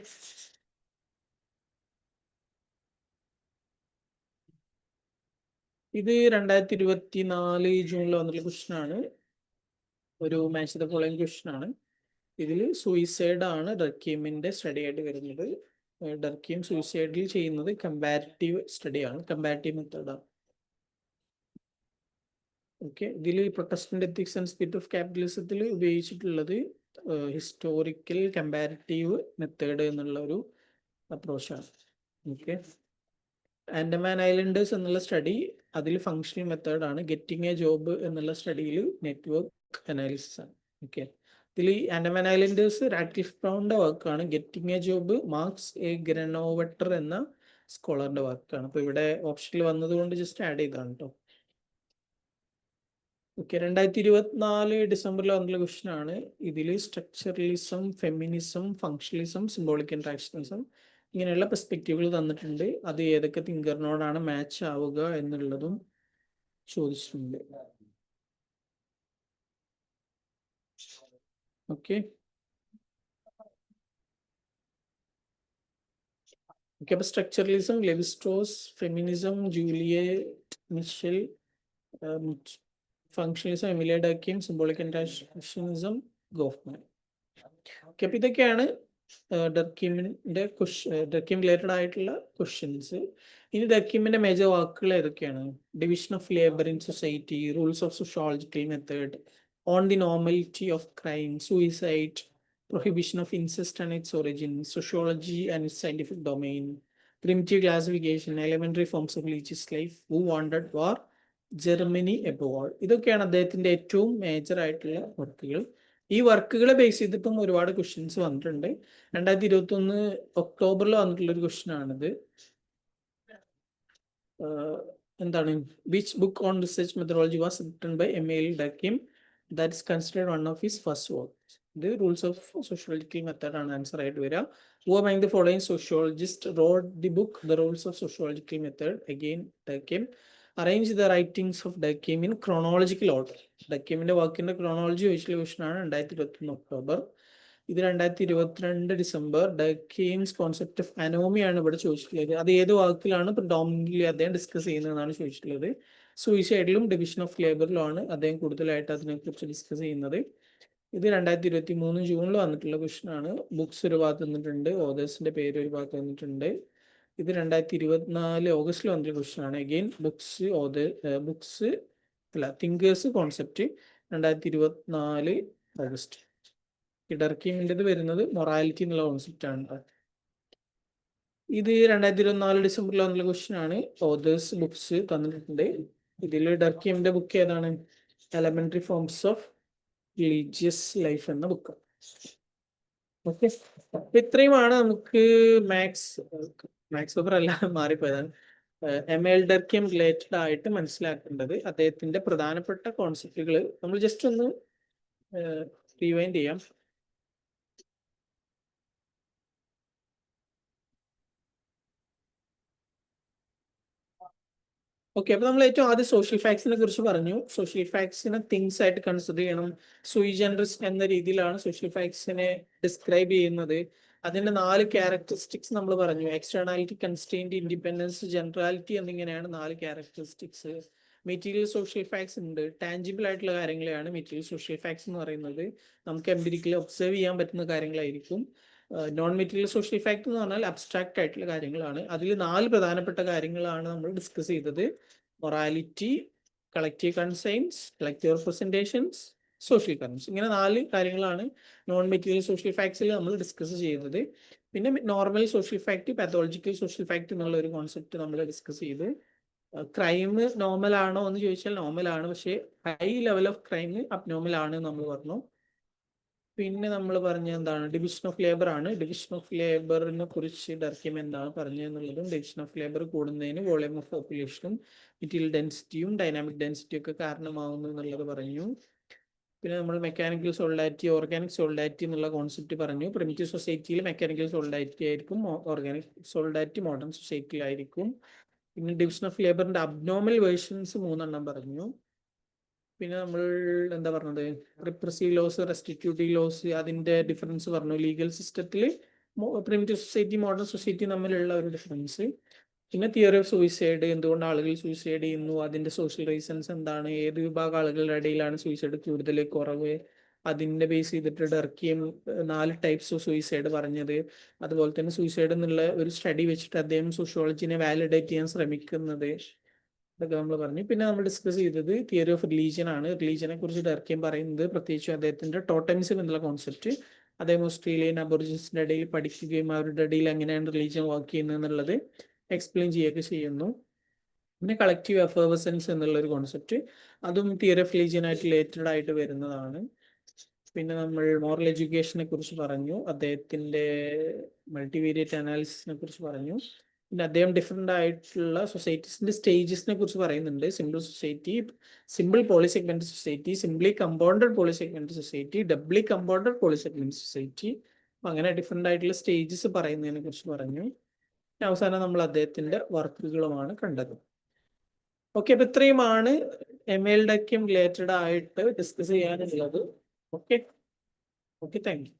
ഇത് 2024 ജൂണിൽ വന്നിട്ടുള്ള ക്വസ്റ്റൻ ആണ്. ഒരു മാച്ച് ദ ഫോളോയിങ് ക്വസ്റ്റൻ ആണ്. ഇതിൽ സൂയിസൈഡ് ആണ് ഡർക്കീമിന്റെ സ്റ്റഡി ആയിട്ട് വരുന്നത്. ഡർക്കീം സൂയിസൈഡിൽ ചെയ്യുന്നത് കമ്പാരിറ്റീവ് സ്റ്റഡിയാണ്, കമ്പാരിറ്റീവ് മെത്തേഡാണ്. ഓക്കെ, ഇതിൽ Protestant ethics and spirit of ക്യാപിറ്റലിസത്തിൽ ഉപയോഗിച്ചിട്ടുള്ളത് ഹിസ്റ്റോറിക്കൽ കമ്പാരിറ്റീവ് മെത്തേഡ് എന്നുള്ള ഒരു അപ്രോച്ചാണ്. ഓക്കെ, ആൻഡമാൻ ഐലൻഡേഴ്സ് എന്നുള്ള സ്റ്റഡി അതിൽ ഫങ്ഷണൽ മെത്തേഡാണ്. ഗെറ്റിംഗ് എ ജോബ് എന്നുള്ള സ്റ്റഡിയിൽ നെറ്റ്വർക്ക് അനാലിസിസ് ആണ്. ഓക്കെ, ഇതിൽ ആൻഡമാൻ ഐലൻഡേഴ്സ് റാഡ്ക്ലിഫ് ബ്രൗണിന്റെ വർക്കാണ്. Getting a job Marks a Granovetter എന്ന സ്കോളറിന്റെ വർക്കാണ്. അപ്പൊ ഇവിടെ ഓപ്ഷനിൽ വന്നതുകൊണ്ട് ജസ്റ്റ് ആഡ് ചെയ്താണ് കേട്ടോ. ഓക്കെ, 2024 ഡിസംബറിൽ വന്നിട്ടുള്ള ക്വസ്റ്റൻ ആണ്. ഇതിൽ സ്ട്രക്ചറലിസം, ഫെമിനിസം, ഫങ്ഷണലിസം, സിംബോളിക് ഇന്ററാക്ഷനിസം ഇങ്ങനെയുള്ള പെർസ്പെക്റ്റീവുകൾ തന്നിട്ടുണ്ട്. അത് ഏതൊക്കെ തിങ്കറിനോടാണ് മാച്ച് ആവുക എന്നുള്ളതും ചോദിച്ചിട്ടുണ്ട്. ഓക്കെ, അപ്പൊ structuralism Levi Strauss, feminism Julia Mitchell, functionalism Emile Durkheim, symbolic interactionism Goffman. Okay, അപ്പൊ ഇതൊക്കെയാണ് ഡർക്കീം റിലേറ്റഡ് ആയിട്ടുള്ള ക്വസ്റ്റ്യൻസ്. ഇനി ഡർക്കീമിന്റെ മേജർ വാക്കുകൾ ഏതൊക്കെയാണ്? Division of labour in society, rules of sociological method, on the normality of crime, suicide, prohibition of incest and its origin, sociology and its scientific domain, primitive classification, elementary forms of religious life, who wanted war, Germany abroad. ഇതൊക്കെയാണ് അദ്ദേഹത്തിന്റെ ഏറ്റവും major ആയിട്ടുള്ള വർക്കുകൾ. ഈ വർക്കുകളെ base ചെയ്തിട്ടും ഒരുപാട് questions വന്നിട്ടുണ്ട്. 2021 ഒക്ടോബറിൽ വന്നിട്ടുള്ള ഒരു ക്വസ്റ്റ്യൻ ആണിത്. എന്താണ്? Which book on research methodology was written by Emile Durkheim that is considered one of his first works? The rules of sociological method ആണ് ആൻസർ ആയിട്ട് വരിക. Who among the following sociologists wrote the book The Rules of Sociological Method? Again Durkheim. Arrange the writings of Durkheim in chronological order. ഡർക്കീമിന്റെ വാക്കിന്റെ chronology ചോദിച്ചുള്ള question ആണ് 2021 October. ഇത് 2022 December. ഡർക്കീംസ് concept of Anomie ആണ് ഇവിടെ ചോദിച്ചിട്ടുള്ളത്. അത് ഏത് വാക്കിലാണ് പ്രിഡോമിനന്റ്ലി അദ്ദേഹം discuss ചെയ്യുന്നതെന്നാണ് ചോദിച്ചിട്ടുള്ളത്. സൂയിസൈഡിലും ഡിവിഷൻ ഓഫ് ലേബറിലുമാണ് അദ്ദേഹം കൂടുതലായിട്ട് അതിനെക്കുറിച്ച് ഡിസ്കസ് ചെയ്യുന്നത്. ഇത് 2023 ജൂണിൽ വന്നിട്ടുള്ള ക്വസ്റ്റൻ ആണ്. ബുക്സ് ഒരു ഭാഗത്ത് തന്നിട്ടുണ്ട്, ഓതേഴ്സിന്റെ പേര് ഒരു ഭാഗത്ത് തന്നിട്ടുണ്ട്. ഇത് 2024 ഓഗസ്റ്റിൽ വന്നിട്ടുള്ള ക്വസ്റ്റൻ ആണ്. Again books thinkers concept 2024 August. ഈ ഡർക്കീമിൻ്റെത് വരുന്നത് മൊറാലിറ്റി എന്നുള്ള കോൺസെപ്റ്റ് ആണ്. ഇത് 2024 ഡിസംബറിൽ വന്നിട്ടുള്ള ക്വസ്റ്റൻ ആണ്. ഓതേഴ്സ് ബുക്സ് തന്നിട്ടുണ്ട്. ഇതിൽ ഡർക്കീമിന്റെ ബുക്ക് ഏതാണ്? Elementary forms of religious life എന്ന ബുക്ക്. ഓക്കെ, അപ്പൊ ഇത്രയുമാണ് നമുക്ക് മാത്സ് പേപ്പർ എല്ലാം മാറിപ്പോയതാണ്. എംഎൽ ഡർക്കിയം റിലേറ്റഡ് ആയിട്ട് മനസ്സിലാക്കേണ്ടത് അദ്ദേഹത്തിന്റെ പ്രധാനപ്പെട്ട കോൺസെപ്റ്റുകൾ നമ്മൾ ജസ്റ്റ് ഒന്ന് റിവൈൻഡ് ചെയ്യാം. ഓക്കെ, അപ്പൊ നമ്മൾ ഏറ്റവും ആദ്യം സോഷ്യൽ ഫാക്ട്സിനെ കുറിച്ച് പറഞ്ഞു. സോഷ്യൽ ഫാക്ട്സിനെ തിങ്സ് ആയിട്ട് കൺസിഡർ ചെയ്യണം. സൂയി ജനറസ് എന്ന രീതിയിലാണ് സോഷ്യൽ ഫാക്ട്സിനെ ഡിസ്ക്രൈബ് ചെയ്യുന്നത്. അതിന്റെ 4 ക്യാരക്ടറിസ്റ്റിക്സ് നമ്മൾ പറഞ്ഞു. എക്സ്റ്റേണാലിറ്റി, കൺസ്ട്രെയിന്റ്, ഇൻഡിപെൻഡൻസ്, ജനറാലിറ്റി എന്നിങ്ങനെയാണ് 4 ക്യാരക്ടറിസ്റ്റിക്സ്. മെറ്റീരിയൽ സോഷ്യൽ ഫാക്ട്സ് ഉണ്ട്. ടാഞ്ചിബിൾ ആയിട്ടുള്ള കാര്യങ്ങളെയാണ് മെറ്റീരിയൽ സോഷ്യൽ ഫാക്ട്സ് എന്ന് പറയുന്നത്. നമുക്ക് എംപിരിക്കലി ഒബ്സർവ് ചെയ്യാൻ പറ്റുന്ന കാര്യങ്ങളായിരിക്കും. നോൺ മെറ്റീരിയൽ സോഷ്യൽ ഫാക്ട് എന്ന് പറഞ്ഞാൽ അബ്സ്ട്രാക്ട് ആയിട്ടുള്ള കാര്യങ്ങളാണ്. അതിൽ 4 പ്രധാനപ്പെട്ട കാര്യങ്ങളാണ് നമ്മൾ ഡിസ്കസ് ചെയ്തത്. Morality, collective conscience, collective representations, social currents. ഇങ്ങനെ 4 കാര്യങ്ങളാണ് നോൺ മെറ്റീരിയൽ സോഷ്യൽ ഫാക്ട്സിൽ നമ്മൾ ഡിസ്കസ് ചെയ്തത്. പിന്നെ normal social fact, pathological social fact എന്നുള്ള ഒരു കോൺസെപ്റ്റ് നമ്മൾ ഡിസ്കസ് ചെയ്തു. ക്രൈം നോർമൽ ആണോ എന്ന് ചോദിച്ചാൽ നോർമൽ ആണ്, പക്ഷേ high level of crime abnormal ആണ് നമ്മൾ പറഞ്ഞു. പിന്നെ നമ്മൾ പറഞ്ഞ എന്താണ്, ഡിവിഷൻ ഓഫ് ലേബർ ആണ്. ഡിവിഷൻ ഓഫ് ലേബറിനെ കുറിച്ച് ഡർക്കിയം എന്താണ് പറഞ്ഞതെന്നുള്ളതും, ഡിവിഷൻ ഓഫ് ലേബർ കൂടുന്നതിന് വോളിയം ഓഫ് പോപ്പുലേഷനും മെറ്റീരിയൽ ഡെൻസിറ്റിയും ഡൈനാമിക് ഡെൻസിറ്റിയും ഒക്കെ കാരണമാകുന്നു എന്നുള്ളത് പറഞ്ഞു. പിന്നെ നമ്മൾ മെക്കാനിക്കൽ സോളിഡാരിറ്റി, ഓർഗാനിക് സോളിഡാരിറ്റി എന്നുള്ള കോൺസെപ്റ്റ് പറഞ്ഞു. പ്രിമിറ്റീവ് സൊസൈറ്റിയിൽ മെക്കാനിക്കൽ സോളിഡാരിറ്റി ആയിരിക്കും, ഓർഗാനിക് സോളിഡാരിറ്റി മോഡേൺ സൊസൈറ്റിയിലായിരിക്കും. പിന്നെ ഡിവിഷൻ ഓഫ് ലേബറിന്റെ അബ്നോർമൽ വേർഷൻസ് 3 പറഞ്ഞു. പിന്നെ നമ്മൾ എന്താ പറഞ്ഞത്, റിപ്രസീവ് ലോസ്, റെസ്റ്റിറ്റ്യൂട്ടീവ് ലോസ്, അതിന്റെ ഡിഫറൻസ് പറഞ്ഞു. ലീഗൽ സിസ്റ്റത്തിൽ പ്രിമിറ്റീവ് സൊസൈറ്റി മോഡേൺ സൊസൈറ്റി തമ്മിലുള്ള ഒരു ഡിഫറൻസ്. പിന്നെ തിയറി ഓഫ് സൂയിസൈഡ്, എന്തുകൊണ്ട് ആളുകൾ സൂയിസൈഡ് ചെയ്യുന്നു, അതിന്റെ സോഷ്യൽ റീസൺസ് എന്താണ്, ഏത് വിഭാഗം ആളുകളുടെ ഇടയിലാണ് സൂയിസൈഡ് കൂടുതൽ കുറവ്, അതിന്റെ ബേസ് ചെയ്തിട്ട് ഡർക്കിയം 4 ടൈപ്സ് ഓഫ് സൂയിസൈഡ് പറഞ്ഞത്. അതുപോലെ തന്നെ സൂയിസൈഡ് എന്നുള്ള ഒരു സ്റ്റഡി വെച്ചിട്ട് അദ്ദേഹം സോഷ്യോളജിനെ വാലിഡേറ്റ് ചെയ്യാൻ ശ്രമിക്കുന്നത്, ഇതൊക്കെ നമ്മൾ പറഞ്ഞു. പിന്നെ നമ്മൾ ഡിസ്കസ് ചെയ്തത് തിയറി ഓഫ് റിലീജിയൻ ആണ്. റിലീജിയനെ കുറിച്ച് ഡർക്കിയം പറയുന്നത് പ്രത്യേകിച്ച് അദ്ദേഹത്തിന്റെ ടോട്ടമിസം എന്നുള്ള കോൺസെപ്റ്റ്, അദ്ദേഹം ഓസ്ട്രേലിയൻ അബോറിജിൻസിന്റെ ഇടയിൽ പഠിക്കുകയും അവരുടെ ഇടയിൽ എങ്ങനെയാണ് റിലീജിയൻ വർക്ക് ചെയ്യുന്നത് എന്നുള്ളത് എക്സ്പ്ലെയിൻ ചെയ്യുകയൊക്കെ ചെയ്യുന്നു. പിന്നെ കളക്റ്റീവ് എഫേർവസൻസ് എന്നുള്ള ഒരു കോൺസെപ്റ്റ്, അതും തിയറി ഓഫ് റിലീജിയൻ ആയിട്ട് റിലേറ്റഡ് ആയിട്ട് വരുന്നതാണ്. പിന്നെ നമ്മൾ മോറൽ എഡ്യൂക്കേഷനെ കുറിച്ച് പറഞ്ഞു, അദ്ദേഹത്തിന്റെ മൾട്ടിവേരിയറ്റ് അനാലിസിസിനെ കുറിച്ച് പറഞ്ഞു. പിന്നെ അദ്ദേഹം ഡിഫറെന്റ് ആയിട്ടുള്ള സൊസൈറ്റീസിന്റെ സ്റ്റേജസിനെ കുറിച്ച് പറയുന്നുണ്ട്. Simple society, simple polysegment society, simply compounded polysegment society, doubly compounded polysegment society. അങ്ങനെ ഡിഫറെന്റ് ആയിട്ടുള്ള സ്റ്റേജസ് പറയുന്നതിനെ കുറിച്ച് പറഞ്ഞു. അവസാനം നമ്മൾ അദ്ദേഹത്തിന്റെ വർക്കുകളുമാണ് കണ്ടത്. ഓക്കെ, അപ്പൊ ഇത്രയുമാണ് എംഎൽ ഡർക്കിയം റിലേറ്റഡ് ആയിട്ട് ഡിസ്കസ് ചെയ്യാനുള്ളത്. Okay, thank you.